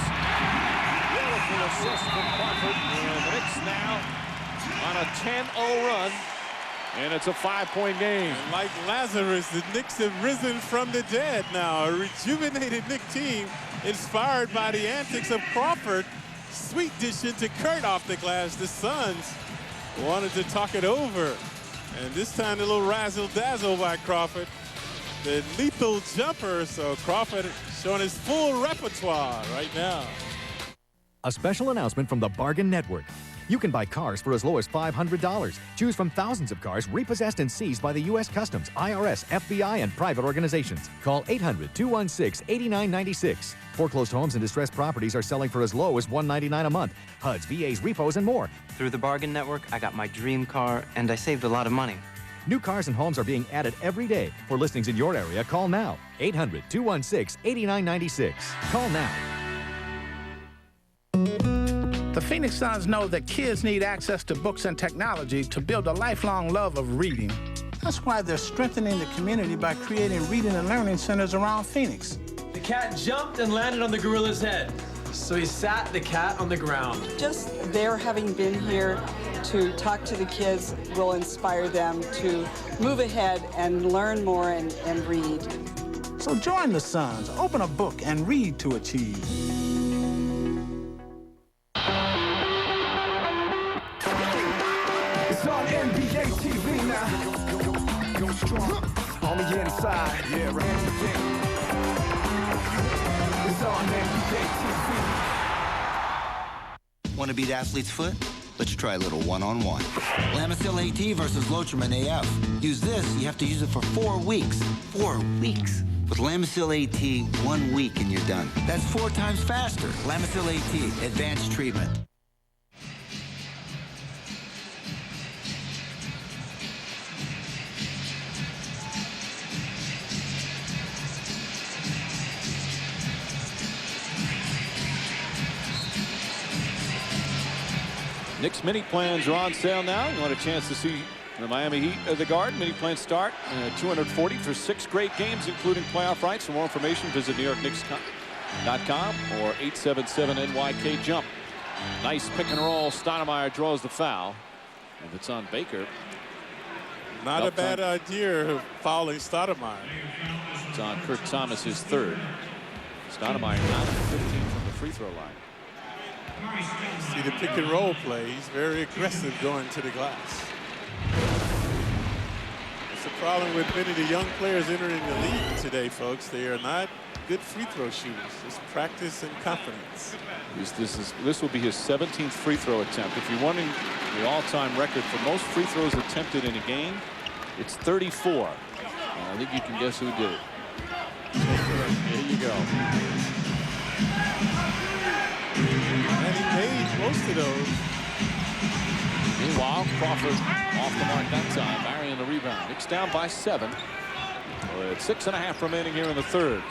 Beautiful assist from Crawford. And the Knicks now on a 10-0 run. And it's a 5-point game. And like Lazarus, the Knicks have risen from the dead now. A rejuvenated Knick team inspired by the antics of Crawford. Sweet dish into Kurt off the glass. The Suns wanted to talk it over. And this time a little razzle-dazzle by Crawford. The lethal jumper, so Crawford showing his full repertoire right now. A special announcement from the Bargain Network. You can buy cars for as low as $500. Choose from thousands of cars repossessed and seized by the U.S. Customs, IRS, FBI, and private organizations. Call 800-216-8996. Foreclosed homes and distressed properties are selling for as low as $199 a month. HUDs, VAs, repos, and more. Through the Bargain Network, I got my dream car, and I saved a lot of money. New cars and homes are being added every day. For listings in your area, call now. 800-216-8996. Call now. The Phoenix Suns know that kids need access to books and technology to build a lifelong love of reading. That's why they're strengthening the community by creating reading and learning centers around Phoenix. The cat jumped and landed on the gorilla's head. So he sat the cat on the ground. Just their having been here to talk to the kids will inspire them to move ahead and learn more and read. So join the Suns, open a book, and read to achieve. It's on NBA TV now. Go strong on the inside. Yeah, right. It's on NBA TV. Want to beat athlete's foot? Let's try a little one-on-one. Lamisil AT versus Lotrimin AF. Use this, you have to use it for 4 weeks. 4 weeks. With Lamisil AT, 1 week and you're done. That's 4 times faster. Lamisil AT, advanced treatment. Knicks mini plans are on sale now. You want a chance to see the Miami Heat at the Garden. Mini plans start $240 for 6 great games, including playoff rights. For more information, visit NewYorkKnicks.com or 877-NYK-JUMP. Nice pick and roll. Stoudemire draws the foul. And it's on Baker. Not a bad idea of fouling Stoudemire. It's on Kurt Thomas, his 3rd. Stoudemire 9 for 15 from the free throw line. See the pick and roll play. He's very aggressive going to the glass. It's the problem with many of the young players entering the league today, folks. They are not good free throw shooters. It's practice and confidence. This will be his 17th free throw attempt. If you're wanting the all-time record for most free throws attempted in a game, it's 34. And I think you can guess who did it. There you go. And he made most of those. Meanwhile, Crawford off the mark that time. Marion the rebound. Knicks down by 7. With 6.5 remaining here in the 3rd.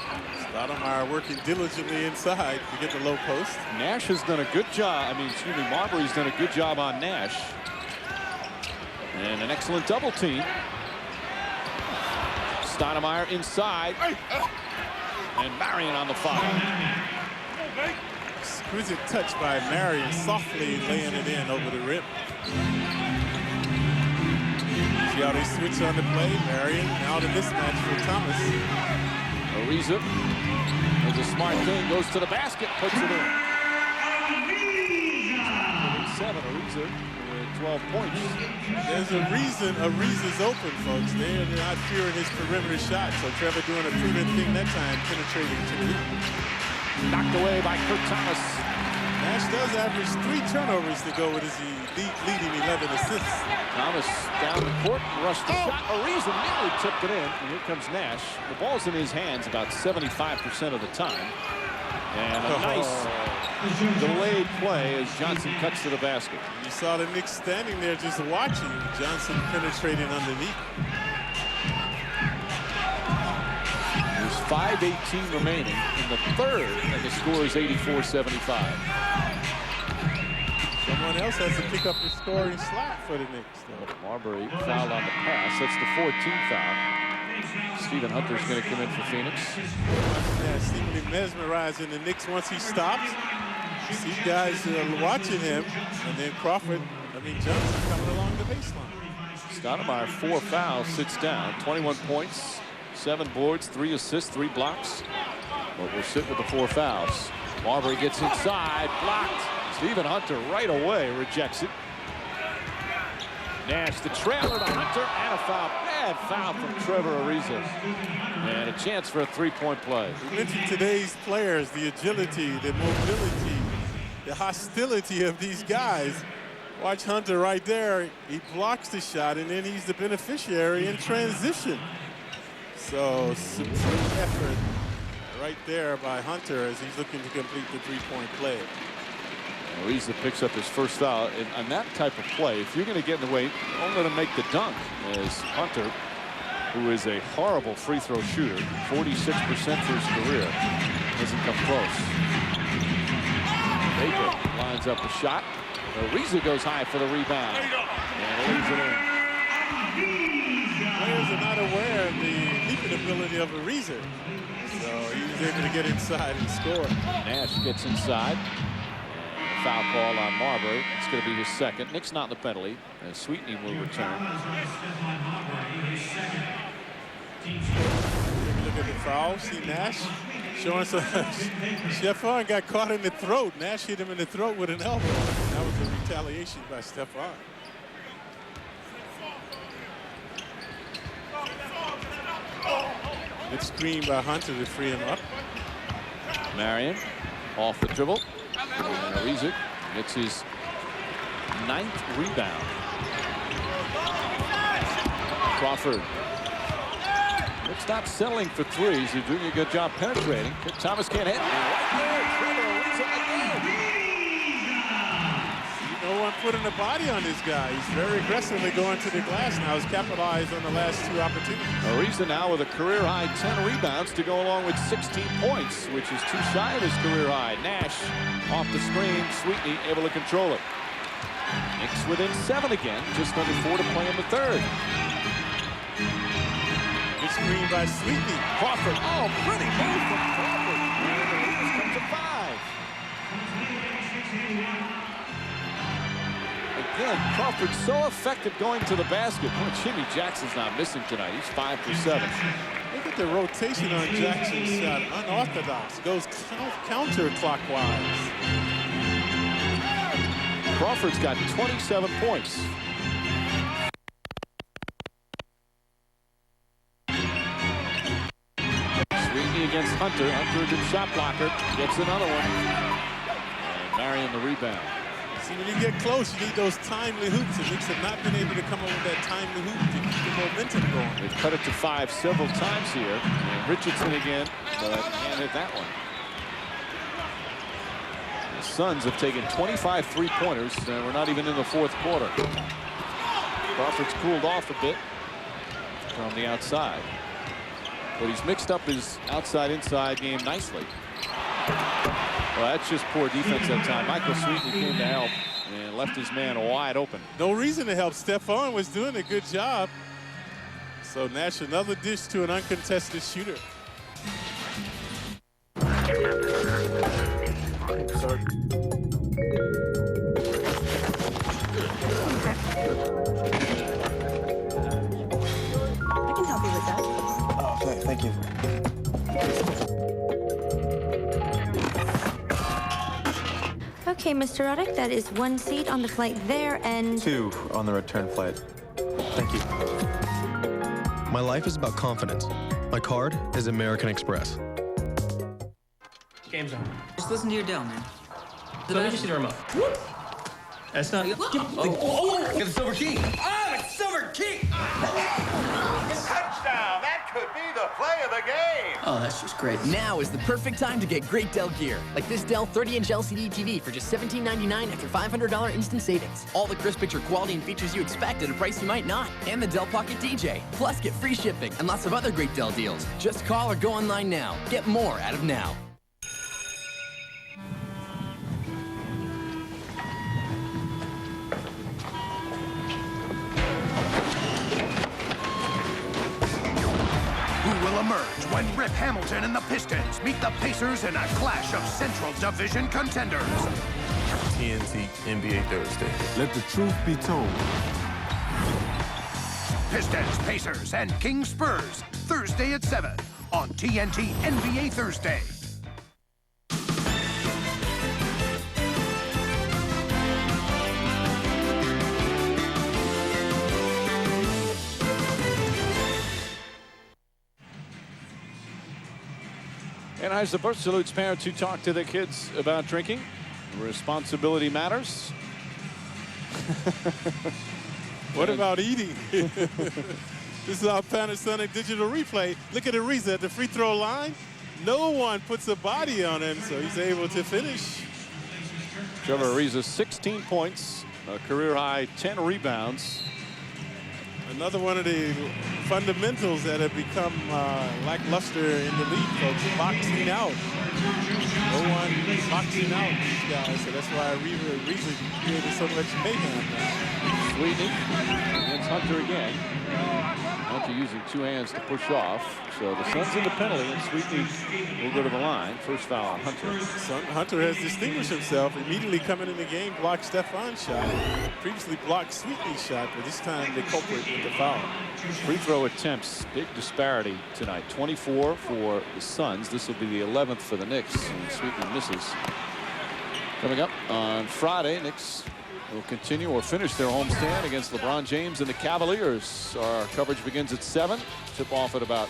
Stoudemire working diligently inside to get the low post. Nash has done a good job. Marbury's done a good job on Nash. And an excellent double team. Stoudemire inside. And Marion on the foul. Exquisite touch by Marion, softly laying it in over the rim. See how they switch on the play? Marion now the mismatch for Thomas. Ariza does a smart thing, goes to the basket, puts it in. 7, Ariza with 12 points. There's a reason Ariza's open, folks. They're not fearing his perimeter shot, so Trevor doing a prudent thing that time, penetrating to the hoop. Knocked away by Kurt Thomas. Nash does average 3 turnovers to go with his leading 11 assists. Thomas down the court and rushed the shot. Ariza nearly tipped it in. And here comes Nash. The ball's in his hands about 75% of the time. And a nice delayed play as Johnson cuts to the basket. You saw the Knicks standing there just watching. Johnson penetrating underneath. There's 5:18 remaining in the third, and the score is 84-75. Someone else has to pick up the scoring slack for the Knicks, though. Marbury fouled on the pass. That's the 14th foul. Stephen Hunter's going to come in for Phoenix. Yeah, seemingly mesmerizing the Knicks once he stops. See guys watching him, and then Johnson coming along the baseline. Stoudemire, 4 fouls, sits down. 21 points, 7 boards, 3 assists, 3 blocks. But we'll sit with the 4 fouls. Marbury gets inside, blocked. Stephen Hunter right away rejects it. Nash, the trailer to Hunter, and a foul. Bad foul from Trevor Ariza. And a chance for a 3-point play. We mentioned today's players, the agility, the mobility, the hostility of these guys. Watch Hunter right there. He blocks the shot, and then he's the beneficiary in transition. So, supreme effort right there by Hunter as he's looking to complete the 3-point play. Ariza picks up his first foul. And on that type of play, if you're going to get in the way, don't let him make the dunk. As Hunter, who is a horrible free throw shooter, 46% for his career, doesn't come close. Baker lines up a shot. Ariza goes high for the rebound. And leaves it in. Players are not aware of the leaping ability of Ariza. So he was able to get inside and score. Nash gets inside. Foul call on Marbury. It's going to be his second. Knicks not in the penalty. And Sweetney will return. Take a look at the foul. See Nash showing some. Stephon got caught in the throat. Nash hit him in the throat with an elbow. That was a retaliation by Stephon. Good screen by Hunter to free him up. Marion off the dribble. And Ariza gets his 9th rebound. Crawford. It's not settling for threes. He's doing a good job penetrating. Thomas can't hit. No one putting a body on this guy. He's very aggressively going to the glass now. He's capitalized on the last 2 opportunities. Ariza now with a career-high 10 rebounds to go along with 16 points, which is too shy of his career high. Nash off the screen. Sweetney able to control it. Knicks within 7 again. Just under 4 to play in the third. Good screen by Sweetney. Crawford. Oh, pretty move from Crawford. And the Lakers come to 5. Again, Crawford so effective going to the basket. Boy, Jimmy Jackson's not missing tonight. He's 5 for 7. Look at the rotation on Jackson's shot. Unorthodox. Goes counterclockwise. Crawford's got 27 points. Sweetney against Hunter. Hunter, a good shot blocker. Gets another one. And Marion the rebound. See, when you get close, you need those timely hoops. The Knicks have not been able to come up with that timely hoop to keep the momentum going. They've cut it to 5 several times here. And Richardson again, but can't hit that one. The Suns have taken 25 three-pointers, and we're not even in the 4th quarter. Crawford's cooled off a bit from the outside. But he's mixed up his outside-inside game nicely. Well, that's just poor defense that time. Michael Sweetney came to help and left his man wide open. No reason to help. Stephon was doing a good job. So Nash, another dish to an uncontested shooter. Sir. I can help you with that. Oh, okay, thank you. Okay, Mr. Roddick, that is 1 seat on the flight there and 2 on the return flight. Thank you. My life is about confidence. My card is American Express. Game's on. Just listen to your Dell, man. Let me just see the remote. That's not. Oh, get the silver key. Oh, it's silver key! Touchdown! That could be the the play of the game. Oh, that's just great. Now is the perfect time to get great Dell gear. Like this Dell 30-inch LCD TV for just $17.99 after $500 instant savings. All the crisp picture quality and features you expect at a price you might not. And the Dell Pocket DJ. Plus, get free shipping and lots of other great Dell deals. Just call or go online now. Get more out of now. Who will emerge when Rip Hamilton and the Pistons meet the Pacers in a clash of Central Division contenders? TNT NBA Thursday. Let the truth be told. Pistons, Pacers, and Kings Spurs, Thursday at 7 on TNT NBA Thursday. Anheuser-Busch salutes parents who talk to their kids about drinking. Responsibility matters. What about eating? This is our Panasonic digital replay. Look at Ariza at the free throw line. No one puts a body on him, so he's able to finish. Trevor Ariza, 16 points, a career high 10 rebounds. Another one of the fundamentals that have become lackluster in the league, folks. Boxing out. No one boxing out these guys, so that's why Ariza created so much mayhem now. Sweetney against Hunter again. Hunter using two hands to push off. So the Suns in the penalty, and Sweetney will go to the line. First foul on Hunter. Hunter has distinguished himself. Immediately coming in the game, blocked Stefan's shot. Previously blocked Sweetney's shot, but this time they culprit with the foul. Free throw attempts, big disparity tonight. 24 for the Suns. This will be the 11th for the Knicks, and Sweetney misses. Coming up on Friday, Knicks will continue or finish their homestand against LeBron James and the Cavaliers. Our coverage begins at 7. Tip off at about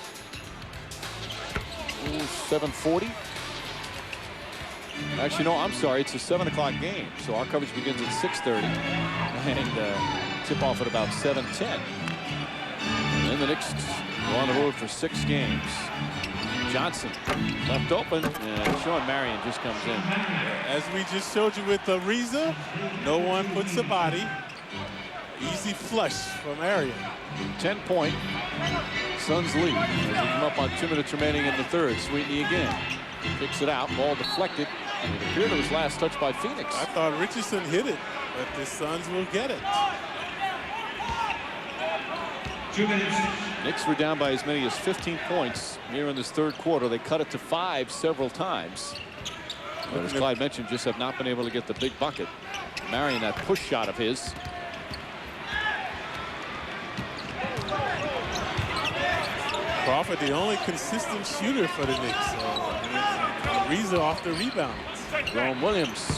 7:40. Actually, no, I'm sorry. It's a 7 o'clock game, so our coverage begins at 6:30 and tip off at about 7:10. And then the Knicks go on the road for 6 games. Johnson left open, and Sean Marion just comes in. As we just showed you with Ariza, no one puts a body. Easy flush from Marion. 10-point Suns lead as we come up on 2 minutes remaining in the third. Sweetney again kicks it out, ball deflected. It appeared it was last touched by Phoenix. I thought Richardson hit it, but the Suns will get it. 2 minutes. Knicks were down by as many as 15 points here in this third quarter. They cut it to 5 several times. But as Clyde mentioned, just have not been able to get the big bucket. Marion, that push shot of his. Crawford, the only consistent shooter for the Knicks. Ariza off the rebounds. Jerome Williams.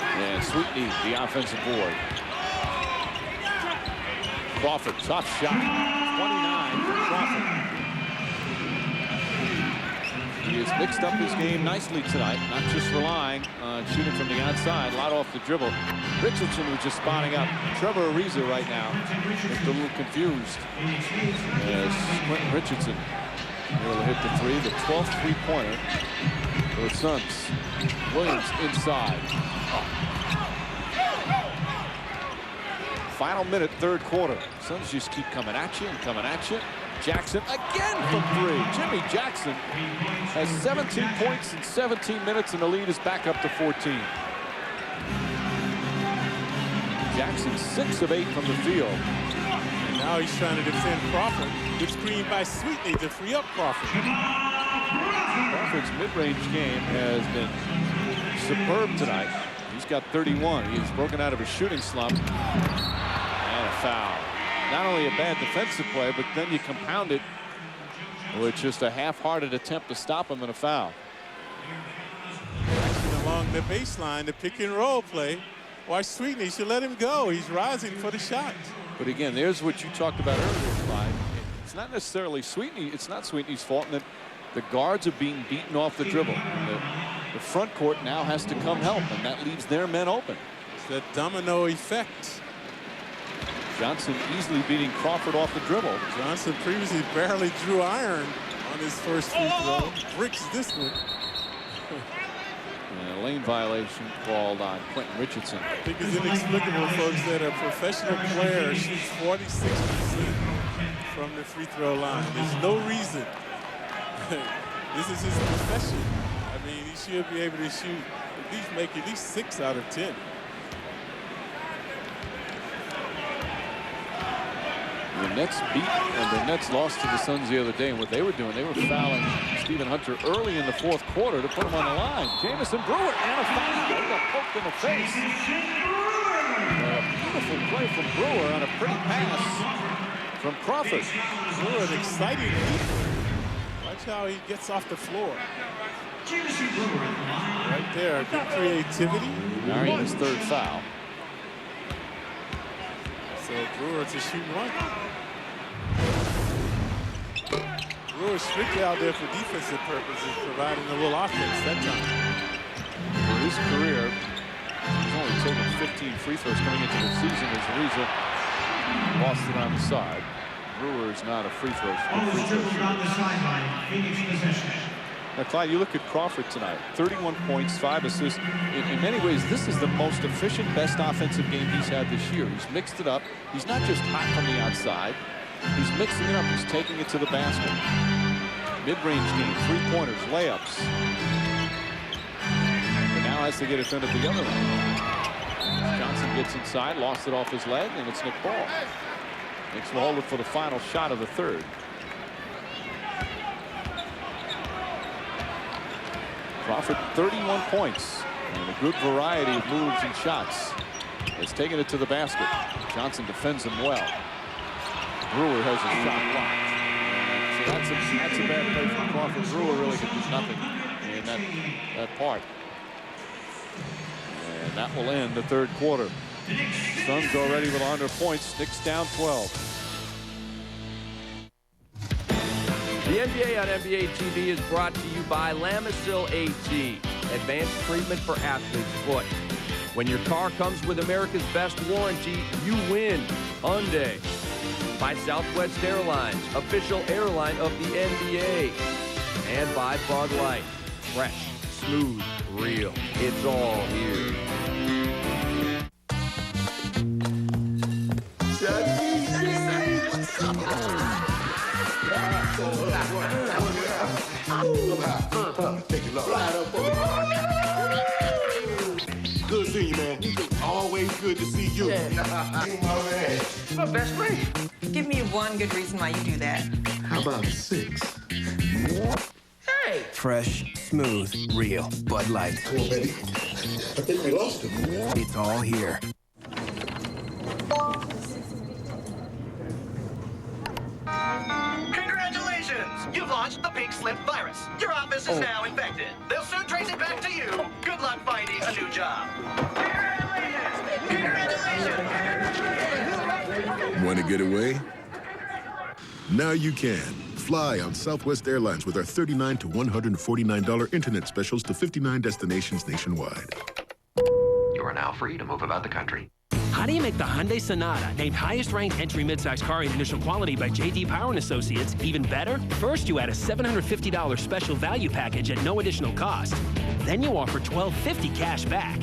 And Sweetney, the offensive board. Crawford, tough shot. 29 for Crawford. He has mixed up his game nicely tonight, not just relying on shooting from the outside, a lot off the dribble. Richardson was just spotting up. Trevor Ariza right now just a little confused. As Quentin Richardson able to hit the 3, the 12th three-pointer for the Suns. Williams inside. Final minute, third quarter. Suns just keep coming at you and coming at you. Jackson again from 3. Jimmy Jackson has 17 points in 17 minutes, and the lead is back up to 14. Jackson 6 of 8 from the field. And now he's trying to defend Crawford. Good screen by Sweetney to free up Crawford. Crawford's mid-range game has been superb tonight. He's got 31. He's broken out of a shooting slump. And a foul. Not only a bad defensive play, but then you compound it with just a half-hearted attempt to stop him in a foul. Along the baseline, the pick and roll play. Watch Sweetney, should let him go. He's rising for the shot. But again, there's what you talked about earlier, Clyde. It's not necessarily Sweetney. It's not Sweetney's fault that the guards are being beaten off the dribble. The front court now has to come help, and that leaves their men open. It's the domino effect. Johnson easily beating Crawford off the dribble. Johnson previously barely drew iron on his first free throw. Bricks this one. And a lane violation called on Quentin Richardson. I think it's inexplicable, folks, that a professional player shoots 46% from the free throw line. There's no reason. This is his profession. I mean, he should be able to shoot, make at least 6 out of 10. The Nets beat, and the Nets lost to the Suns the other day. And what they were doing, they were fouling Stephen Hunter early in the fourth quarter to put him on the line. Jamison Brewer and a foul. He got poked in the face. A beautiful play from Brewer on a pretty pass from Crawford. Brewer, an exciting lead. Watch how he gets off the floor. Right there, good creativity. Marion his third foul. So Brewer to shoot 1. Brewer strictly out there for defensive purposes, providing a little offense that time. For his career, he's only taken 15 free throws coming into the season as Ariza lost it on the side. Brewer is not a free throw shooter. Now, Clyde, you look at Crawford tonight, 31 points, 5 assists. In many ways, this is the most efficient, best offensive game he's had this year. He's mixed it up. He's not just hot from the outside. He's mixing it up. He's taking it to the basket. Mid-range game, three-pointers, layups. But now has to get it done at the other end. Johnson gets inside, lost it off his leg, and it's Nick Ball. Knicks will hold it for the final shot of the third. Crawford, 31 points and a good variety of moves and shots. Has taken it to the basket. Johnson defends him well. Brewer has a shot blocked. So that's a bad play from Crawford. Brewer really could do nothing in that part. And that will end the third quarter. Suns already with 100 points. Knicks down 12. The NBA on NBA TV is brought to you by Lamisil AT, advanced treatment for athlete's foot. When your car comes with America's best warranty, you win. Hyundai. By Southwest Airlines, official airline of the NBA. And by Bud Light. Fresh, smooth, real. It's all here. Good seeing you, man. Always good to see you. My best friend. Give me one good reason why you do that. How about 6? Hey! Fresh, smooth, real. Bud Light. Come on, baby. I think we lost him. It's all here. Congratulations! You've launched the pink slip virus. Your office is now infected. They'll soon trace it back to you. Good luck finding a new job. Congratulations! Want to get away? Now you can. Fly on Southwest Airlines with our $39 to $149 internet specials to 59 destinations nationwide. You are now free to move about the country. How do you make the Hyundai Sonata, named highest-ranked entry midsize car in initial quality by J.D. Power and Associates, even better? First, you add a $750 special value package at no additional cost. Then you offer $1,250 cash back.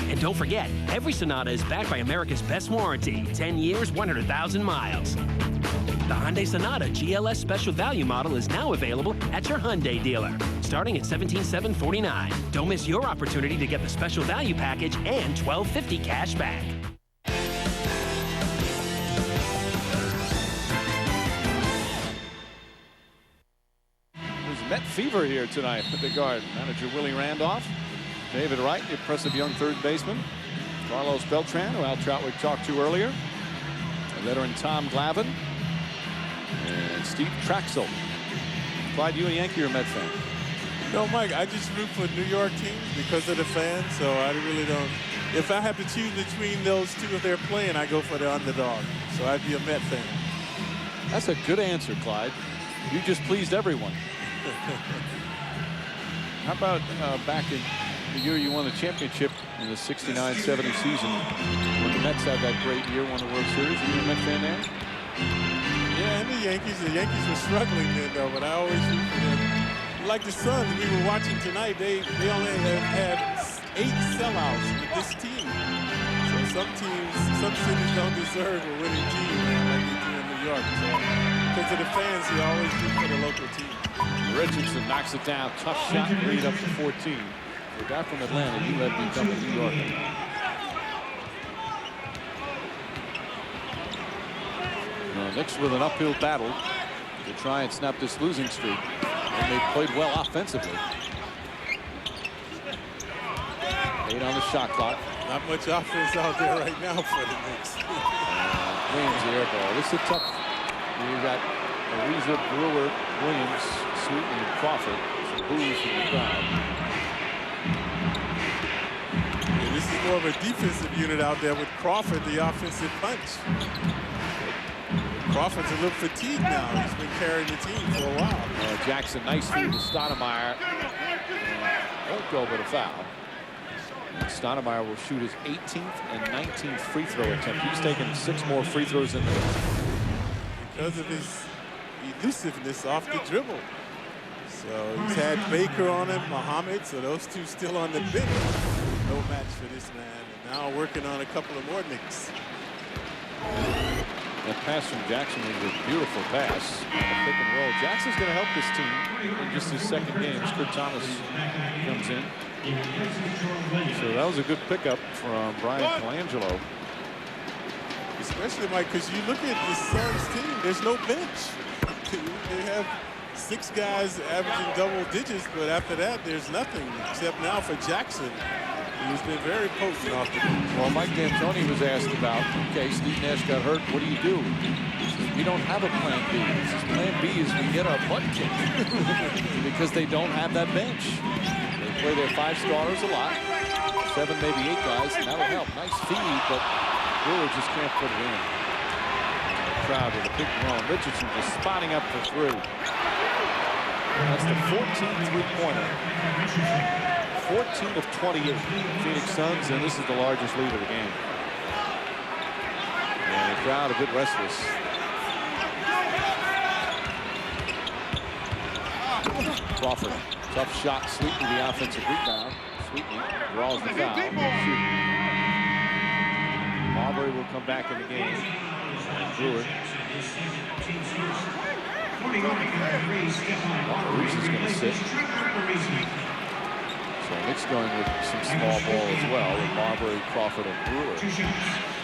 And don't forget, every Sonata is backed by America's best warranty, 10 years, 100,000 miles. The Hyundai Sonata GLS Special Value model is now available at your Hyundai dealer, starting at $17,749. Don't miss your opportunity to get the special value package and $1,250 cash back. There's Met fever here tonight at the Garden. Manager Willie Randolph, David Wright, the impressive young third baseman, Carlos Beltran, who Al Troutwig talked to earlier, a veteran Tom Glavine, and Steve Traxel. Clyde, you a Yankee or Met fan? No, Mike, I just root for New York teams because of the fans, so I really don't. If I have to choose between those two if they're playing, I go for the underdog. So I'd be a Met fan. That's a good answer, Clyde. You just pleased everyone. How about back in the year you won the championship in the 69-70 season when the Mets had that great year, won the World Series. Were you a Met fan then? Yeah, and the Yankees were struggling then, though, but I always root for them. Like the Suns we were watching tonight, they only have had 8 sellouts with this team. So some cities don't deserve a winning team like they do in New York. So because of the fans, you always root for the local team. Richardson knocks it down. Tough shot, lead up to 14. The guy from Atlanta, he led me become a New Yorker. Knicks with an uphill battle to try and snap this losing streak. And they played well offensively. 8 on the shot clock. Not much offense out there right now for the Knicks. Williams the air ball. This is a tough. You got Ariza, Brewer, Williams, Sweetney, and Crawford. Some boos from the crowd. Yeah, this is more of a defensive unit out there with Crawford, the offensive punch. Crawford's a little fatigued now. He's been carrying the team for a while. Jackson, nice feed to Stoudemire. Won't go but a foul. Stoudemire will shoot his 18th and 19th free throw attempt. He's taken 6 more free throws than this. Because of his elusiveness off the dribble. So he's had Baker on him, Muhammad, so those two still on the bench. No match for this man. And now working on a couple of more Knicks. That pass from Jackson was a beautiful pass on the pick and roll. Jackson's going to help this team in just his second game. Kurt Thomas comes in. So that was a good pickup from Brian Colangelo. Especially, Mike, because you look at the Suns team, there's no bench. They have 6 guys averaging double digits, but after that, there's nothing except now for Jackson. He's been very potent off the bench. Well, Mike D'Antoni was asked about, okay, Steve Nash got hurt, what do you do? He says, we don't have a plan B. He says, plan B is we get our butt kicked because they don't have that bench. They play their 5 starters a lot, 7, maybe 8 guys, and that'll help. Nice feed, but Brewer just can't put it in. The crowd with a big run. Richardson just spotting up for 3. That's the 14th three-pointer. 14 of 28 Phoenix Suns, and this is the largest lead of the game. And the crowd a bit restless. Crawford, tough shot. Sweetney the offensive rebound. Sweetney draws the foul. Marbury will come back in the game. Brewer. Reese is going to sit. So Knicks going with some small ball as well with Marbury, Crawford, and Brewer.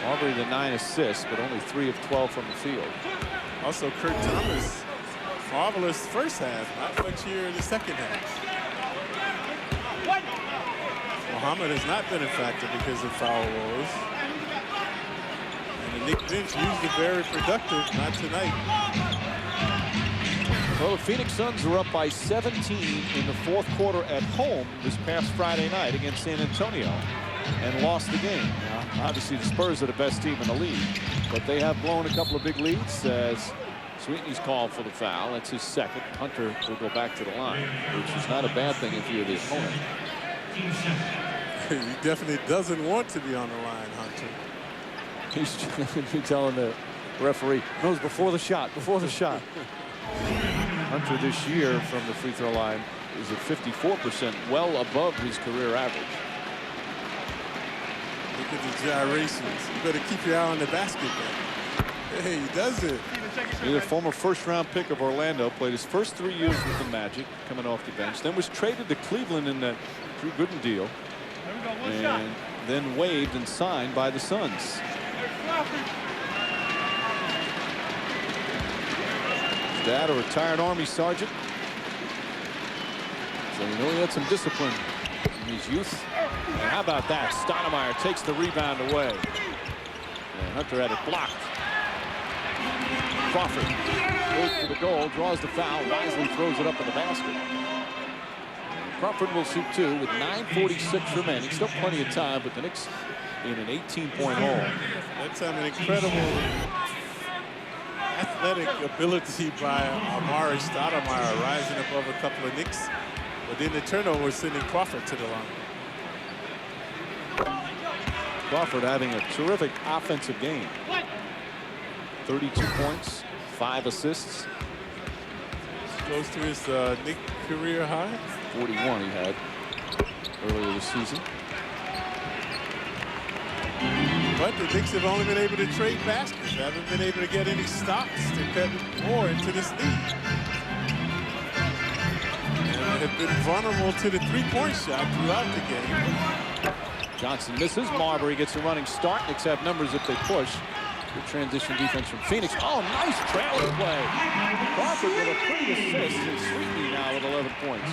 Marbury the 9 assists, but only 3 of 12 from the field. Also, Kurt Thomas, marvelous first half, not much here in the second half. Muhammad has not been a factor because of foul woes. And the Knicks bench usually very productive, not tonight. Well, the Phoenix Suns are up by 17 in the 4th quarter at home this past Friday night against San Antonio and lost the game. Now, obviously, the Spurs are the best team in the league, but they have blown a couple of big leads as Sweetney's called for the foul. That's his 2nd. Hunter will go back to the line, which is not a bad thing if you're the opponent. He definitely doesn't want to be on the line, Hunter. He's telling the referee, no, it's before the shot, before the shot. Hunter this year from the free throw line is at 54%, well above his career average. Look at the gyrations. You better keep your eye on the basket then. Hey, he does it. He's a former 1st-round pick of Orlando, played his first 3 years with the Magic, coming off the bench, then was traded to Cleveland in that Drew Gooden deal, and then waived and signed by the Suns. His dad, a retired Army sergeant, so you know he had some discipline in his youth. And how about that? Stoudemire takes the rebound away. And Hunter had it blocked. Crawford goes for the goal, draws the foul, wisely throws it up in the basket. And Crawford will shoot 2 with 9:46 remaining. Still plenty of time, but the Knicks in an 18-point hole. That's an incredible athletic ability by Amari Stoudemire, rising above a couple of Knicks. But then the turnover was sending Crawford to the line. Crawford having a terrific offensive game. 32 points, 5 assists. Close to his Knicks career high. 41 he had earlier this season. But the Knicks have only been able to trade baskets. Haven't been able to get any stops to cut more into this lead. And have been vulnerable to the three-point shot throughout the game. Johnson misses. Marbury gets a running start. Knicks have numbers if they push. Good transition defense from Phoenix. Oh, nice trailer play. Crawford with a pretty assist, and Sweetney now with 11 points.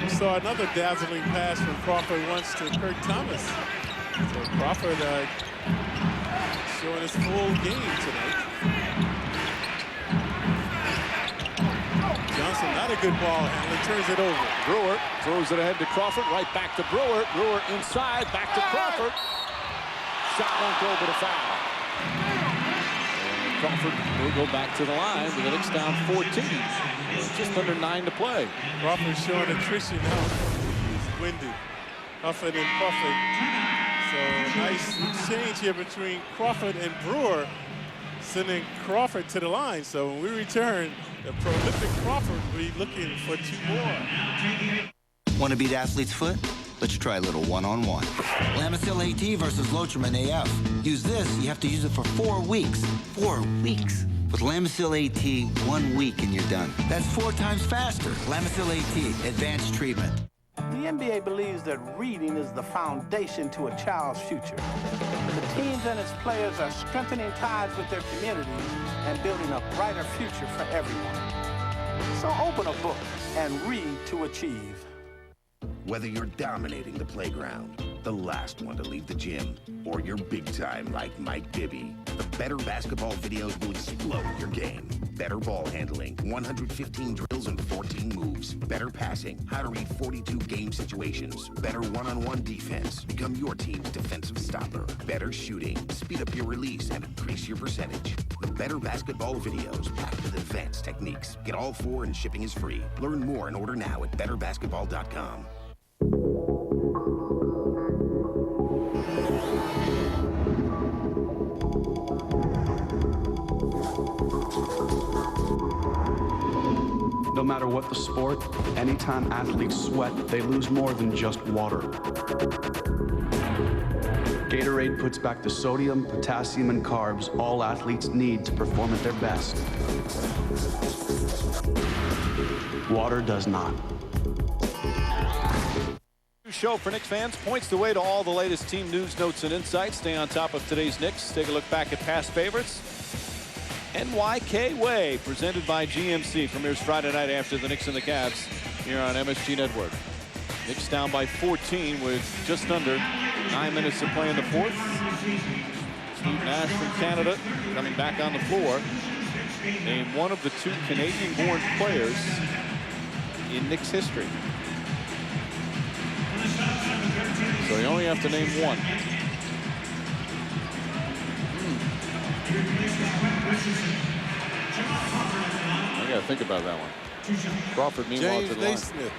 We saw another dazzling pass from Crawford once to Kurt Thomas. So Crawford showing his full game tonight. Johnson, not a good ball handler, turns it over. Brewer throws it ahead to Crawford, right back to Brewer. Brewer inside, back to Crawford. Shot won't go, but a foul. And Crawford will go back to the line with the Knicks down 14. Just under 9 to play. Crawford showing attrition now. He's winded, huffing and puffing. So a nice exchange here between Crawford and Brewer, sending Crawford to the line. So when we return, the prolific Crawford will be looking for 2 more. Want to beat athlete's foot? Let's try a little one-on-one. Lamisil AT versus Lotrimin AF. Use this, you have to use it for 4 weeks. 4 weeks. With Lamisil AT, 1 week and you're done. That's 4 times faster. Lamisil AT, advanced treatment. The NBA believes that reading is the foundation to a child's future. The teams and its players are strengthening ties with their communities and building a brighter future for everyone. So open a book and read to achieve. Whether you're dominating the playground, the last one to leave the gym, or you're big time like Mike Bibby, the better basketball videos will explode your game. Better ball handling, 115 drills and 14 moves. Better passing, how to read 42 game situations. Better one-on-one defense, become your team's defensive stopper. Better shooting, speed up your release and increase your percentage. The better basketball videos packed with advanced techniques. Get all 4 and shipping is free. Learn more and order now at betterbasketball.com. No matter what the sport, anytime athletes sweat, they lose more than just water. Gatorade puts back the sodium, potassium, and carbs all athletes need to perform at their best. Water does not. Show for Knicks fans points the way to all the latest team news, notes, and insights. Stay on top of today's Knicks. Take a look back at past favorites. NYK Way, presented by GMC, premieres Friday night after the Knicks and the Cavs here on MSG Network. Knicks down by 14 with just under 9 minutes to play in the fourth. Steve Nash from Canada coming back on the floor. Named one of the 2 Canadian-born players in Knicks history. So you only have to name one. I gotta think about that one. Crawford, meanwhile, James to the line. Naismith.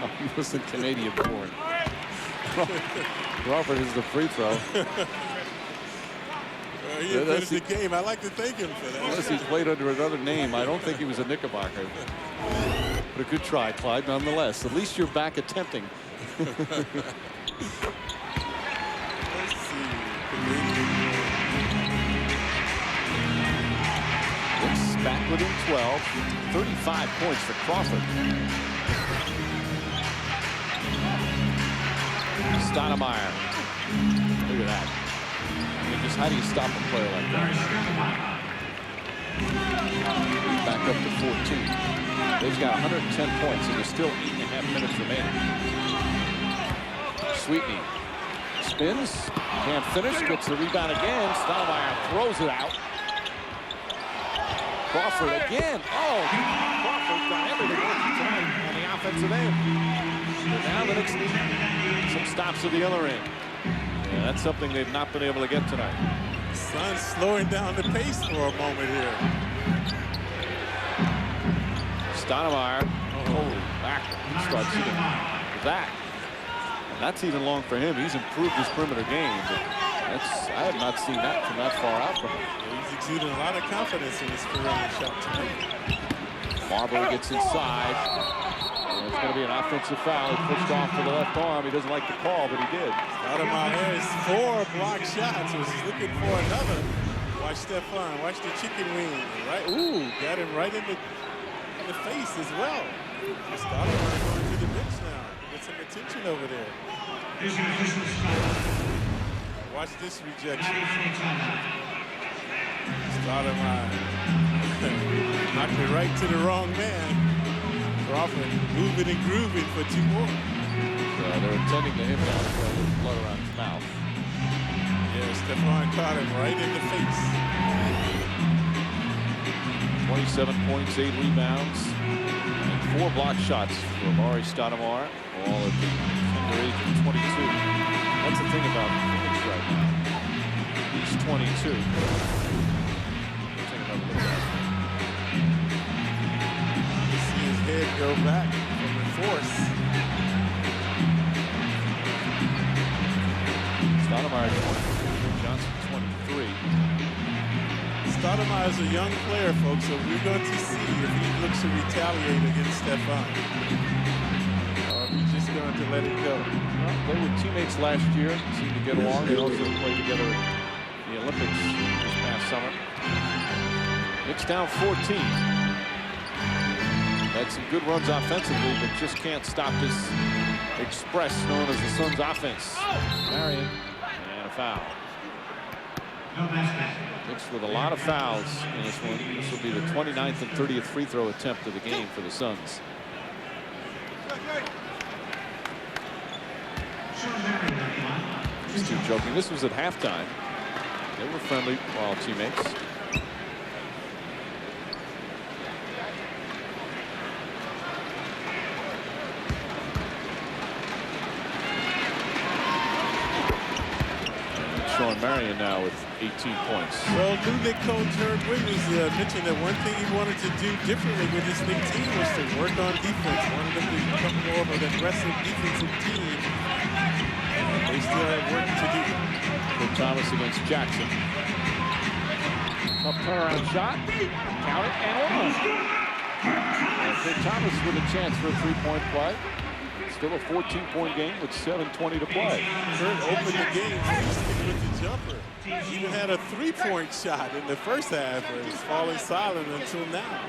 No, he wasn't Canadian born. Crawford is the free throw. He finished the game. I like to thank him for that. Unless he's played under another name, I don't think he was a Knickerbocker. But a good try, Clyde, nonetheless. At least you're back attempting. Let's see. Knicks back within 12. 35 points for Crawford. Stoudemire. Look at that. I mean, just how do you stop a player like that? Back up to 14. They've got 110 points, and there's still 8.5 minutes remaining. Sweetney spins, can't finish, gets the rebound again. Stoudemire throws it out. Crawford again. Oh, Crawford got everything working tonight on the offensive end. And now the Knicks need some stops at the other end. Yeah, that's something they've not been able to get tonight. Suns slowing down the pace for a moment here. Stoudemire, back, starts shooting that. And that's even long for him. He's improved his perimeter game. But I have not seen that from that far out from him. He's exuding a lot of confidence in his perimeter shot tonight. Marbury gets inside. It's going to be an offensive foul. He pushed off to the left arm. He doesn't like the call, but he did. Stoudemire has 4 block shots. Was looking for another. Watch Stephon. Watch the chicken wing. Right. Ooh, got him right in the face as well. Stoudemire going to the bench now. Get some attention over there. Watch this rejection. Stoudemire knocked it right to the wrong man. Crawford moving and grooving for 2 more. They're attending to him now. He's got a little blood around his mouth. Yeah, Stephon caught him right in the face. 27 points, 8 rebounds, and 4 block shots for Amar'e Stoudemire, all at the tender age of 22. That's the thing about Phoenix right now. He's 22. Head go back from the force. Stoudemire 22, Johnson 23. Stoudemire is a young player, folks, so we're going to see if he looks to retaliate against Stephon. Or if he's just going to let it go. Well, they were teammates last year, seemed to get along. They also played together at the Olympics this past summer. Knicks down 14. Had some good runs offensively, but just can't stop this express known as the Suns offense. Marion, and a foul. Knicks with a lot of fouls in this one. This will be the 29th and 30th free throw attempt of the game for the Suns. These two joking. This was at halftime. They were friendly while teammates. Sean Marion now with 18 points. Well, new Knicks coach Herb Williams mentioned that one thing he wanted to do differently with this Knicks team was to work on defense. Wanted them to become more of an aggressive defensive team. They still have work to do. Good Thomas against Jackson. Up turnaround shot. Count it and one. Good Thomas with a chance for a 3-point play. Still a 14-point game with 7:20 to play. Kurt opened the game with the jumper. He even had a 3-point shot in the first half, but he's fallen silent until now.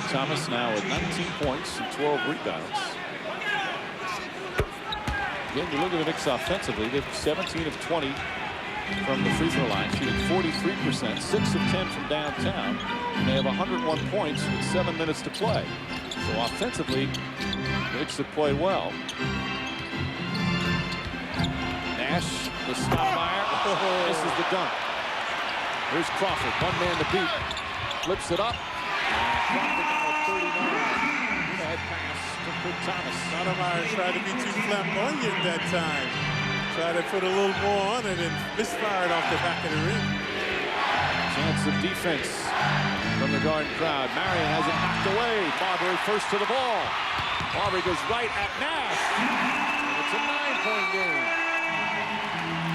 Thomas now with 19 points and 12 rebounds. Again, you look at the Knicks offensively, they've 17 of 20 from the free throw line, shooting 43%, 6 of 10 from downtown. And they have 101 points with 7 minutes to play. So offensively, the Knicks have played well. Nash, the Stoudemire, misses the dunk. Here's Crawford, one man to beat. Flips it up. Crawford now at 39. Head pass to Kurt Thomas. Stoudemire tried to be too flamboyant that time. Tried to put a little more on it and misfired off the back of the ring. Chance of defense from the Garden crowd. Marion has it knocked away. Marbury first to the ball. Marbury goes right at Nash. And it's a 9-point game.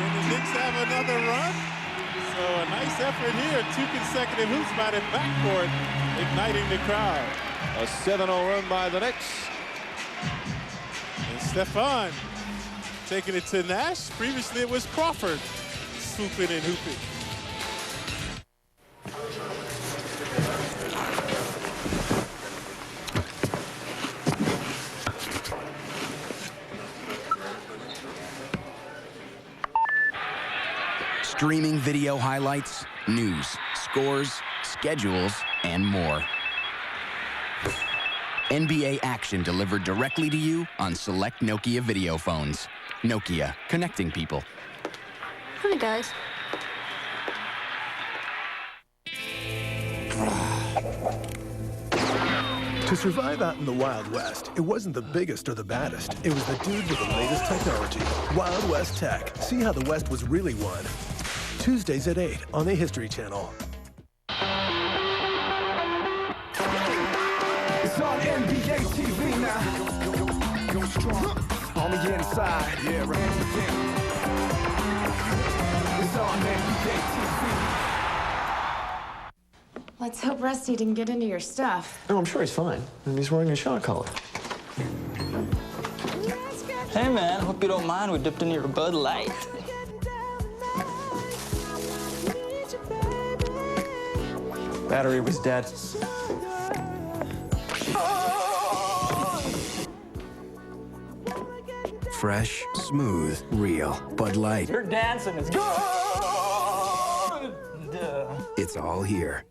Can the Knicks have another run? So a nice effort here. 2 consecutive hoops by the backcourt, igniting the crowd. A 7-0 run by the Knicks. And Stephon taking it to Nash. Previously it was Crawford swooping and hooping. Streaming video highlights, news, scores, schedules, and more. NBA action delivered directly to you on select Nokia video phones. Nokia, connecting people. Hi, guys. To survive out in the Wild West, it wasn't the biggest or the baddest. It was the dude with the latest technology. Wild West Tech. See how the West was really won. Tuesdays at 8 on the History Channel. It's on NBA TV now. Go strong on the inside. Yeah, right. It's on NBA TV. Let's hope Rusty didn't get into your stuff. No, I'm sure he's fine. And he's wearing a shot collar. Hey, man, hope you don't mind. We dipped into your Bud Light. Battery was dead. Fresh, smooth, real. Bud Light. Your dancing is good. It's all here.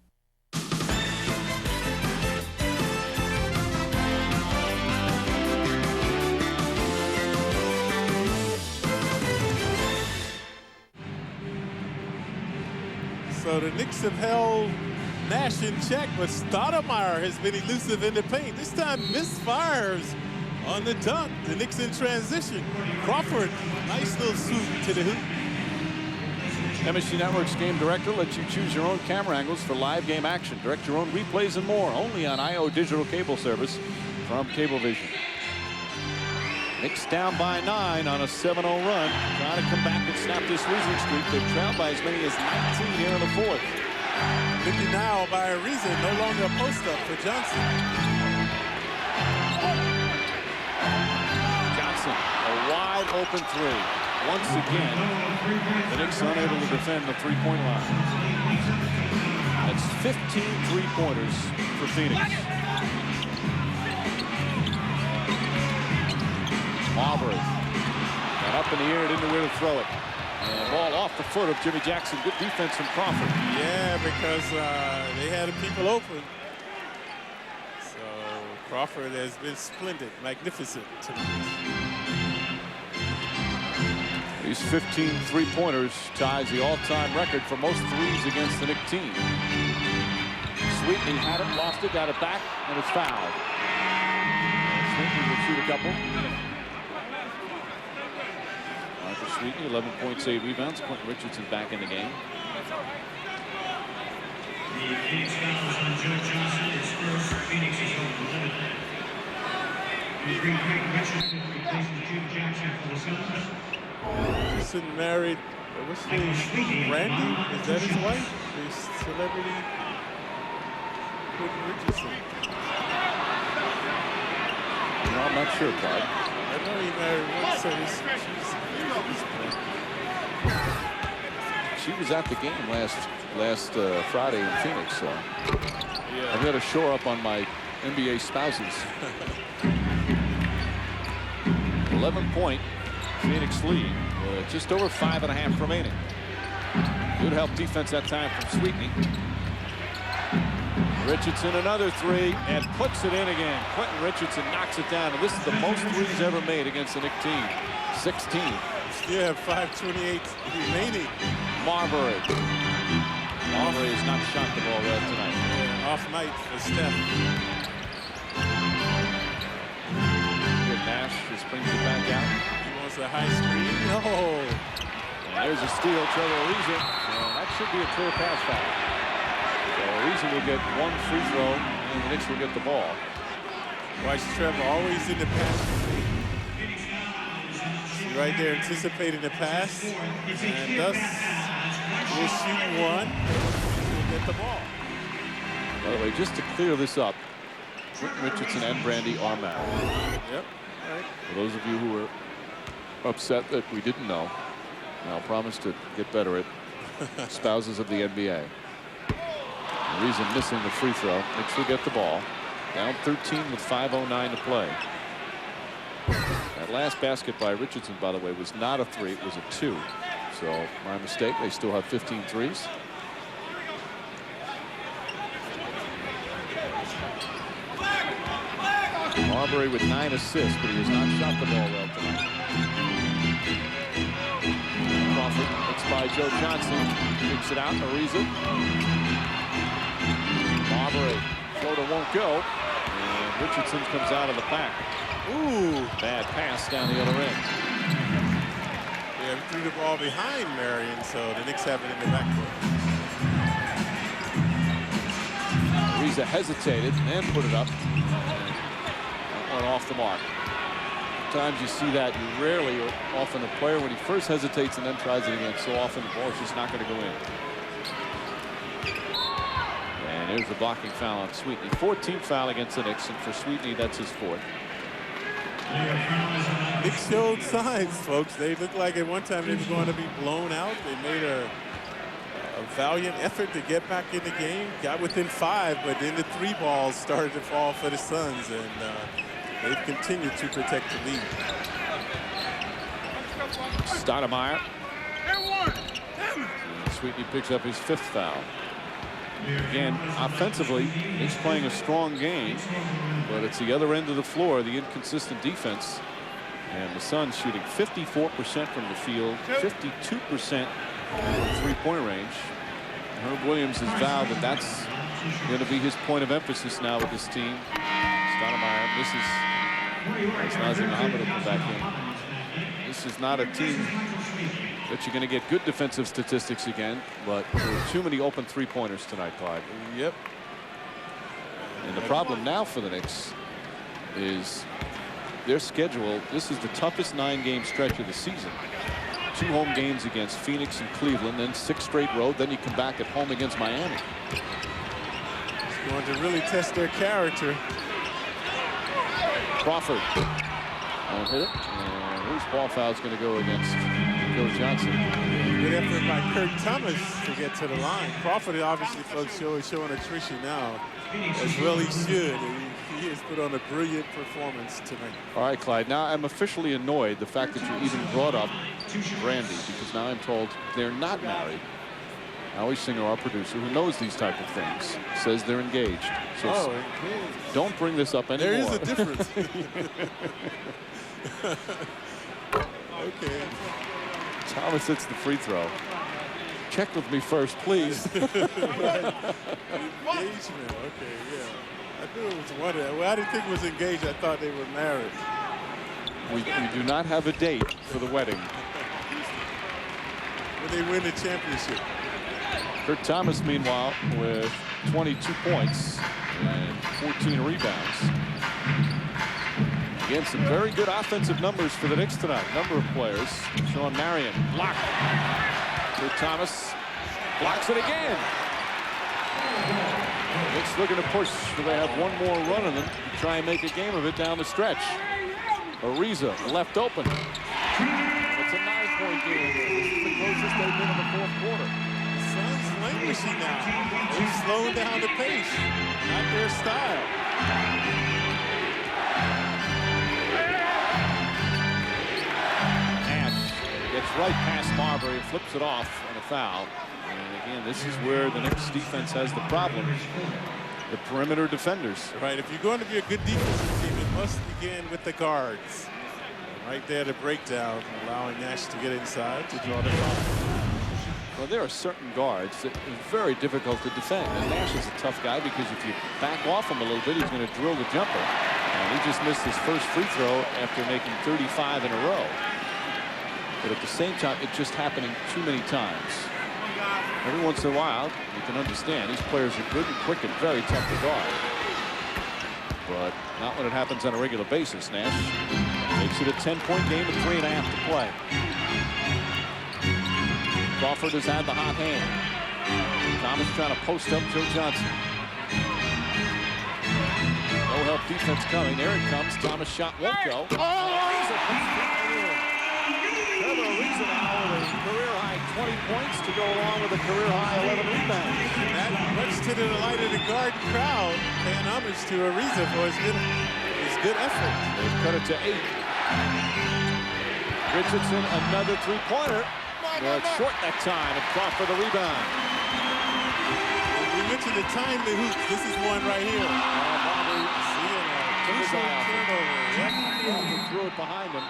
So the Knicks have held Nash in check, but Stoudemire has been elusive in the paint. This time misfires on the dunk. The Knicks in transition. Crawford, nice little swoop to the hoop. MSG Network's game director lets you choose your own camera angles for live game action. Direct your own replays and more, only on IO Digital Cable Service from Cablevision. Knicks down by 9 on a 7-0 run. Trying to come back and snap this losing streak. They've trailed by as many as 19 here in the fourth. Good denial by Ariza, no longer a post-up for Johnson. Johnson, a wide open three. Once again, the Knicks unable to defend the three-point line. That's 15 three-pointers for Phoenix. Marbury got up in the air, didn't know where to throw it. And ball off the foot of Jimmy Jackson. Good defense from Crawford. Yeah, because they had people open. So Crawford has been splendid, magnificent tonight. These 15 three-pointers ties the all-time record for most threes against the Knicks team. Sweetney had it, lost it, got it back, and it's fouled. Sweetney will shoot a couple. Sweetney, 11 points, 8 rebounds. Quentin Richardson back in the game. The Phoenix foul is on Joe Johnson. His first. Phoenix is on 11. We bring Quentin Richardson replacing Jim Jackson for the Suns. Richardson married, what's his name? Randy? Is that his wife? The celebrity Quentin Richardson. No, I'm not sure, Clyde. I know he married one, so she was at the game last Friday in Phoenix, so yeah. I've got to shore up on my NBA spouses. 11-point Phoenix lead, just over 5.5 remaining. Good help defense that time from Sweetney. Richardson another three and puts it in again. Quentin Richardson knocks it down, and this is the most threes ever made against the Knicks team. 16. Still have 5:28 remaining. Marbury. Marbury has not shot the ball well tonight. Yeah, off night for Steph. Good Nash just brings it back out. He wants a high screen. No. And there's a steal, Trevor Ariza. That should be a clear pass foul. So Ariza will get one free throw, and the Knicks will get the ball. Watch Trevor always in the pass. Right there, anticipating the pass, and thus we'll shoot one. We'll get the ball. By the way, just to clear this up, Quentin Richardson and Brandy are married. Yep. Right. For those of you who were upset that we didn't know, I'll promise to get better at spouses of the NBA. The reason missing the free throw. Knicks will get the ball. Down 13 with 5:09 to play. That last basket by Richardson, by the way, was not a three. It was a 2. So my mistake. They still have 15 threes. Marbury with 9 assists, but he has not shot the ball well tonight. Crawford, it's by Joe Johnson. Kicks it out. Ariza. Marbury. Floater won't go. And Richardson comes out of the pack. Ooh, bad pass down the other end. Yeah, we threw the ball behind Marion, so the Knicks have it in the backcourt. Ariza hesitated and then put it up. That went off the mark. Sometimes you see that. You rarely, or often, a player when he first hesitates and then tries it again. So often the ball's just not going to go in. And there's the blocking foul on Sweetney. 14th foul against the Knicks, and for Sweetney, that's his 4th. Knicks showed signs, folks. They looked like at one time they were going to be blown out. They made a valiant effort to get back in the game. Got within 5, but then the 3 balls started to fall for the Suns, and they've continued to protect the lead. Stoudemire. Sweetney picks up his 5th foul. Again, offensively, he's playing a strong game, but it's the other end of the floor, the inconsistent defense. And the Suns shooting 54% from the field, 52% from three-point range. Herb Williams has vowed that that's going to be his point of emphasis now with this team. Stoudemire misses. Nazi Muhammad will come back in. This is not a team that you're going to get good defensive statistics again, but there were too many open three-pointers tonight, Clyde. Yep. And the problem now for the Knicks is their schedule. This is the toughest 9-game stretch of the season. 2 home games against Phoenix and Cleveland, then 6 straight road, then you come back at home against Miami. It's going to really test their character. Crawford won't hit it, and whose ball foul is going to go against Joe Johnson? Good effort by Kurt Thomas to get to the line. Crawford obviously, folks, showing attrition now, as well he should. He has put on a brilliant performance tonight. All right, Clyde. Now I'm officially annoyed the fact that you even brought up Brandy, because now I'm told they're not married. Howie Singer, our producer, who knows these type of things, says they're engaged. So don't bring this up anymore. There is a difference. Okay. Thomas hits the free throw. Check with me first, please. Right. Engagement. Okay, yeah. I knew it was one. Well, I didn't think it was engaged. I thought they were married. We do not have a date for the wedding. When they win the championship. Kurt Thomas, meanwhile, with 22 points and 14 rebounds. Again, some very good offensive numbers for the Knicks tonight. Number of players. Sean Marion blocked. Kurt Thomas blocks it again. Knicks looking to push, so they have one more run in them to try and make a game of it down the stretch. Ariza left open. It's a 9-point game. This is the closest they've been in the 4th quarter. The Suns languishing now. They've slowed down the pace. Not their style. Gets right past Marbury and flips it off on a foul. And again, this is where the Knicks defense has the problem. The perimeter defenders. Right, if you're going to be a good defensive team, it must begin with the guards. Right there, the breakdown, allowing Nash to get inside to draw the foul. Well, there are certain guards that are very difficult to defend. And Nash is a tough guy because if you back off him a little bit, he's going to drill the jumper. And he just missed his first free throw after making 35 in a row. But at the same time, it's just happening too many times. Every once in a while, you can understand these players are good and quick and very tough to guard. But not when it happens on a regular basis. Nash makes it a 10-point game with 3.5 to play. Crawford has had the hot hand. Thomas trying to post up Joe Johnson. No help defense coming. There it comes. Thomas shot won't go. Trevor Ariza now with a career-high 20 points to go along with a career-high 11 rebounds. That much to the delight of the Garden crowd, paying homage to Ariza for his good effort. They've cut it to 8. Richardson, another three-pointer. Well, it's short that time, and Crawford the rebound. We mentioned the time they hoop. This is one right here. Turnover. Threw it behind him.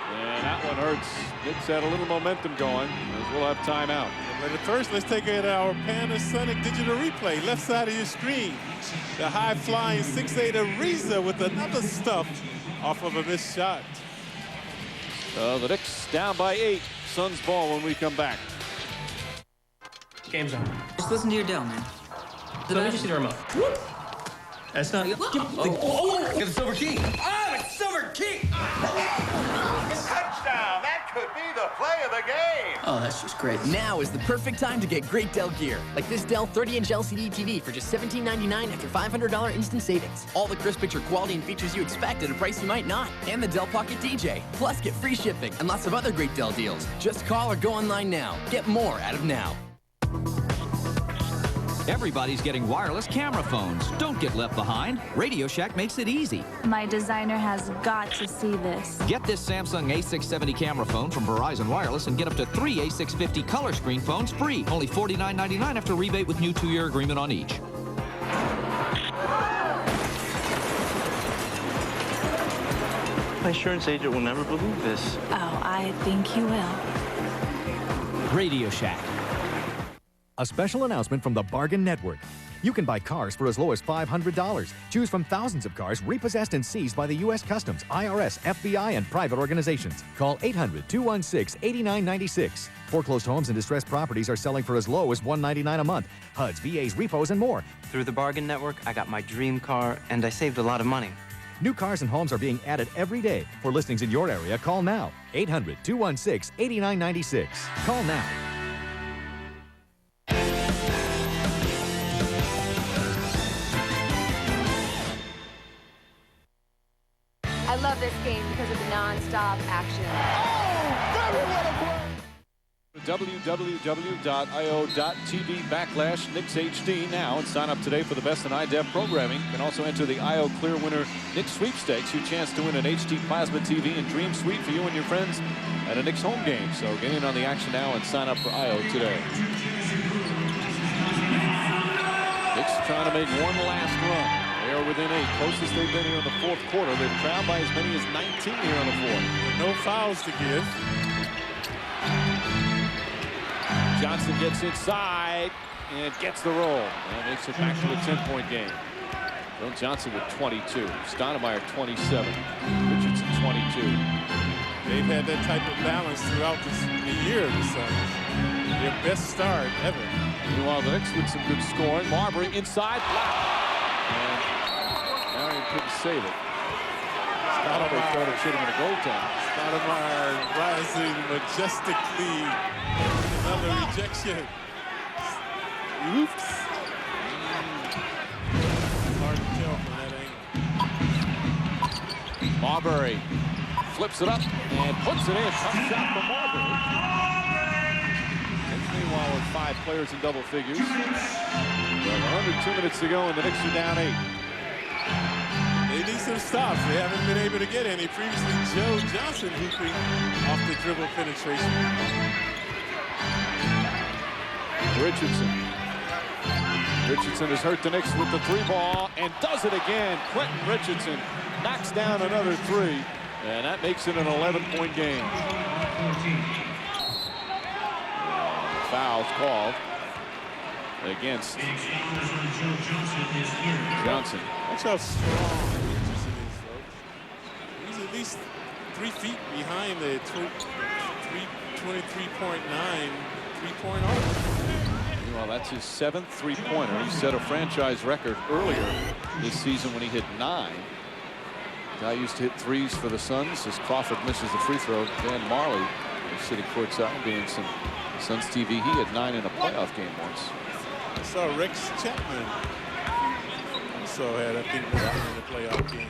And that one hurts. Gets that a little momentum going as we'll have timeout. But at first, let's take it our Panasonic digital replay. Left side of your screen. The high-flying 6'8" Ariza with another stuff off of a missed shot. The Knicks down by 8. Suns ball when we come back. Game's on. Just listen to your Dell, man. Let me just see the remote. That's not. Give the silver key. Oh, it's silver key! Touchdown! That could be the play of the game! Oh, that's just great. Now is the perfect time to get great Dell gear, like this Dell 30-inch LCD TV for just $17.99 after $500 instant savings. All the crisp picture quality and features you expect at a price you might not. And the Dell Pocket DJ. Plus, get free shipping and lots of other great Dell deals. Just call or go online now. Get more out of now. Everybody's getting wireless camera phones. Don't get left behind. Radio Shack makes it easy. My designer has got to see this. Get this Samsung A670 camera phone from Verizon Wireless and get up to 3 A650 color screen phones free. Only $49.99 after rebate with new 2-year agreement on each. My insurance agent will never believe this. Oh, I think he will. Radio Shack. A special announcement from the Bargain Network. You can buy cars for as low as $500. Choose from thousands of cars repossessed and seized by the U.S. Customs, IRS, FBI, and private organizations. Call 800-216-8996. Foreclosed homes and distressed properties are selling for as low as $199 a month. HUDs, VAs, repos, and more. Through the Bargain Network, I got my dream car, and I saved a lot of money. New cars and homes are being added every day. For listings in your area, call now. 800-216-8996. Call now. I love this game because of the non-stop action. www.io.tv/KnicksHD now and sign up today for the best in high-def programming. You can also enter the IO Clear Winner Knicks Sweepstakes. Your chance to win an HD Plasma TV and Dream Suite for you and your friends at a Knicks home game. So get in on the action now and sign up for IO today. Knicks trying to make one last run. They are within 8, closest they've been here in the fourth quarter. They've trailed by as many as 19 here in the fourth. No fouls to give. Johnson gets inside and gets the roll. And makes it back to a 10-point game. Bill Johnson with 22. Stoudemire 27. Richardson 22. They've had that type of balance throughout the year, the Suns. Their best start ever. Meanwhile, the Knicks with some good scoring. Marbury inside. Blocked. And Marion couldn't save it. Stoudemire started shooting in a goaltender. Stoudemire rising majestically. Another rejection. Oops. Hard to tell from that angle. Marbury flips it up and puts it in. Tough shot from Marbury. And meanwhile, with 5 players in double figures. Under 2 minutes to go, and the Knicks are down 8. They need some stops. They haven't been able to get any. Previously, Joe Johnson hooping off the dribble penetration. Richardson has hurt the Knicks with the 3-ball and does it again. Quentin Richardson knocks down another 3, and that makes it an 11-point game. Foul's called against Johnson. Watch how strong Richardson is, folks. He's at least 3 feet behind the 23.9 three-point arc. Well, that's his 7th three-pointer. He set a franchise record earlier this season when he hit 9. Guy used to hit 3s for the Suns as Crawford misses the free throw. Dan Marley is sitting courtside being some Suns TV. He had 9 in a playoff game once. I saw Rex Chapman also had, I think, 9 in the playoff game.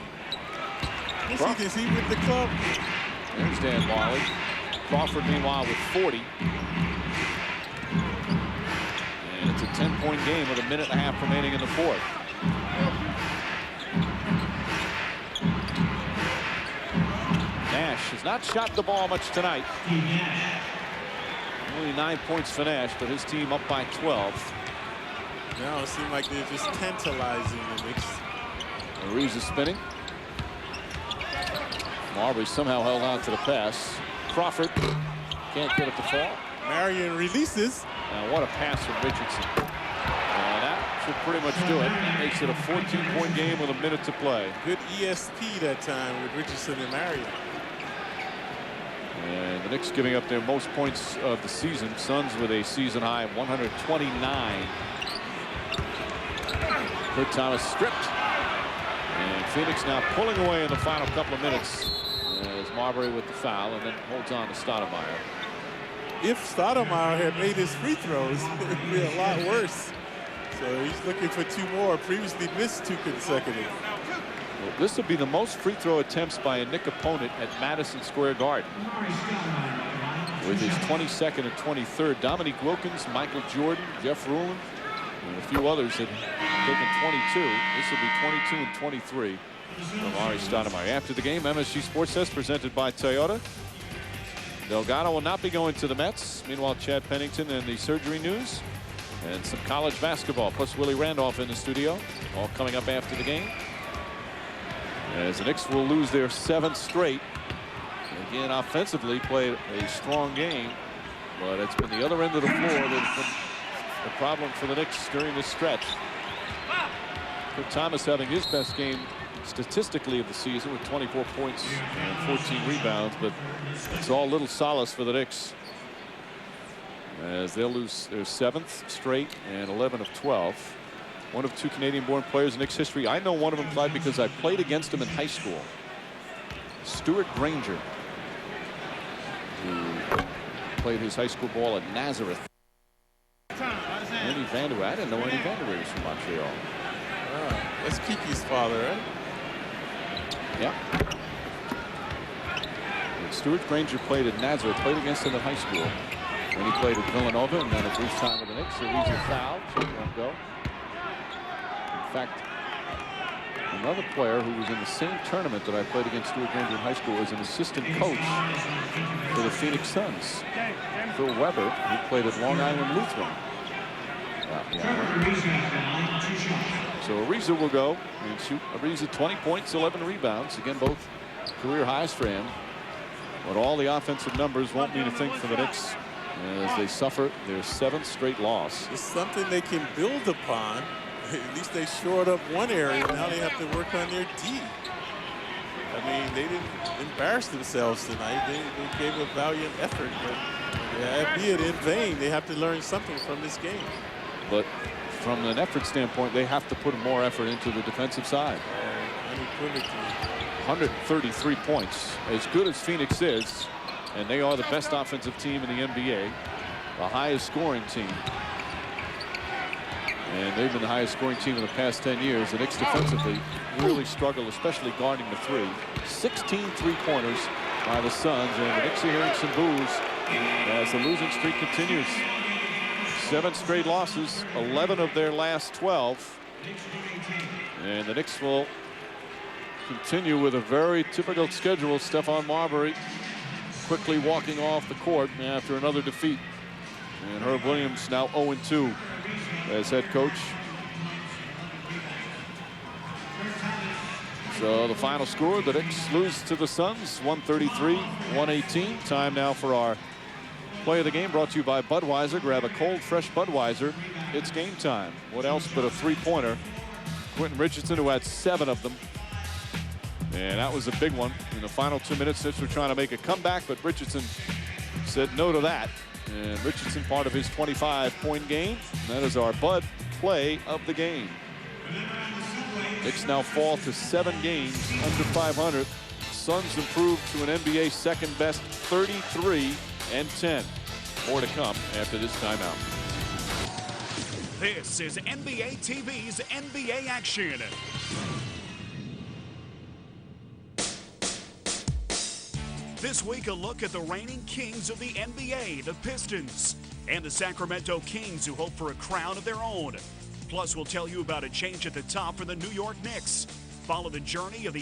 Is he with the club? There's Dan Marley. Crawford, meanwhile, with 40. And it's a 10-point game with 1.5 minutes remaining in the fourth. Nash has not shot the ball much tonight. Only 9 points for Nash, but his team up by 12. Now it seems like they're just tantalizing the Knicks. Reeves is spinning. Marbury somehow held on to the pass. Crawford can't get it to fall. Marion releases. Now what a pass from Richardson. And that should pretty much do it. That makes it a 14-point game with 1 minute to play. Good ESP that time with Richardson and Marion. And the Knicks giving up their most points of the season. Suns with a season high of 129. Clint Thomas stripped. And Phoenix now pulling away in the final couple of minutes as Marbury with the foul and then holds on to Stoudemire. If Stoudemire had made his free throws, it would be a lot worse. So he's looking for 2 more. Previously missed 2 consecutive. Well, this would be the most free throw attempts by a Knick opponent at Madison Square Garden. With his 22nd and 23rd, Dominique Wilkins, Michael Jordan, Jeff Ruland, and a few others had taken 22. This will be 22 and 23 from Ari Stoudemire. After the game, MSG Sports Desk presented by Toyota. Delgado will not be going to the Mets. Meanwhile, Chad Pennington and the surgery news. And some college basketball, plus Willie Randolph in the studio. All coming up after the game. As the Knicks will lose their 7th straight. Again, offensively played a strong game. But it's been the other end of the floor that's been the problem for the Knicks during this stretch. Clint Thomas having his best game statistically of the season with 24 points and 14 rebounds, but it's all little solace for the Knicks as they'll lose their 7th straight and 11 of 12. One of 2 Canadian-born players in Knicks history. I know one of them, Clyde, because I played against him in high school. Stuart Granger, who played his high school ball at Nazareth. Ernie Vanderweer. I didn't know Ernie Vanderweer was from Montreal. That's Kiki's father, right? Yeah. And Stuart Granger played at Nazareth, played against him in high school. Then he played at Villanova and then a brief time with the Knicks. So he's a foul. So he won't go. In fact, another player who was in the same tournament that I played against Stuart Granger in high school was an assistant coach for the Phoenix Suns. Phil Weber, who played at Long Island Lutheran. So Ariza will go and shoot. Ariza 20 points, 11 rebounds. Again, both career highs for him. But all the offensive numbers won't mean a thing for the Knicks as they suffer their 7th straight loss. It's something they can build upon. At least they shored up one area. Now they have to work on their D. I mean, they didn't embarrass themselves tonight. They gave a valiant effort, but be it in vain, they have to learn something from this game. But from an effort standpoint, they have to put more effort into the defensive side. 133 points. As good as Phoenix is, and they are the best offensive team in the NBA, the highest scoring team. And they've been the highest scoring team in the past 10 years. The Knicks defensively really struggle, especially guarding the 3. 16 3-pointers by the Suns, and the Knicks are hearing some boos as the losing streak continues. 7 straight losses, 11 of their last 12. And the Knicks will continue with a very typical schedule. Stephon Marbury quickly walking off the court after another defeat. And Herb Williams now 0-2 as head coach. So the final score, the Knicks lose to the Suns, 133-118. Time now for our play of the game, brought to you by Budweiser. Grab a cold, fresh Budweiser. It's game time. What else but a 3-pointer? Quentin Richardson, who had 7 of them. And that was a big one. In the final 2 minutes, Knicks were trying to make a comeback, but Richardson said no to that. And Richardson part of his 25-point game. That is our Bud play of the game. Knicks now fall to 7 games under 500. Suns improved to an NBA second best 33-10. More to come after this timeout. This is NBA TV's NBA Action. This week, a look at the reigning kings of the NBA, the Pistons, and the Sacramento Kings, who hope for a crown of their own. Plus, we'll tell you about a change at the top for the New York Knicks. Follow the journey of the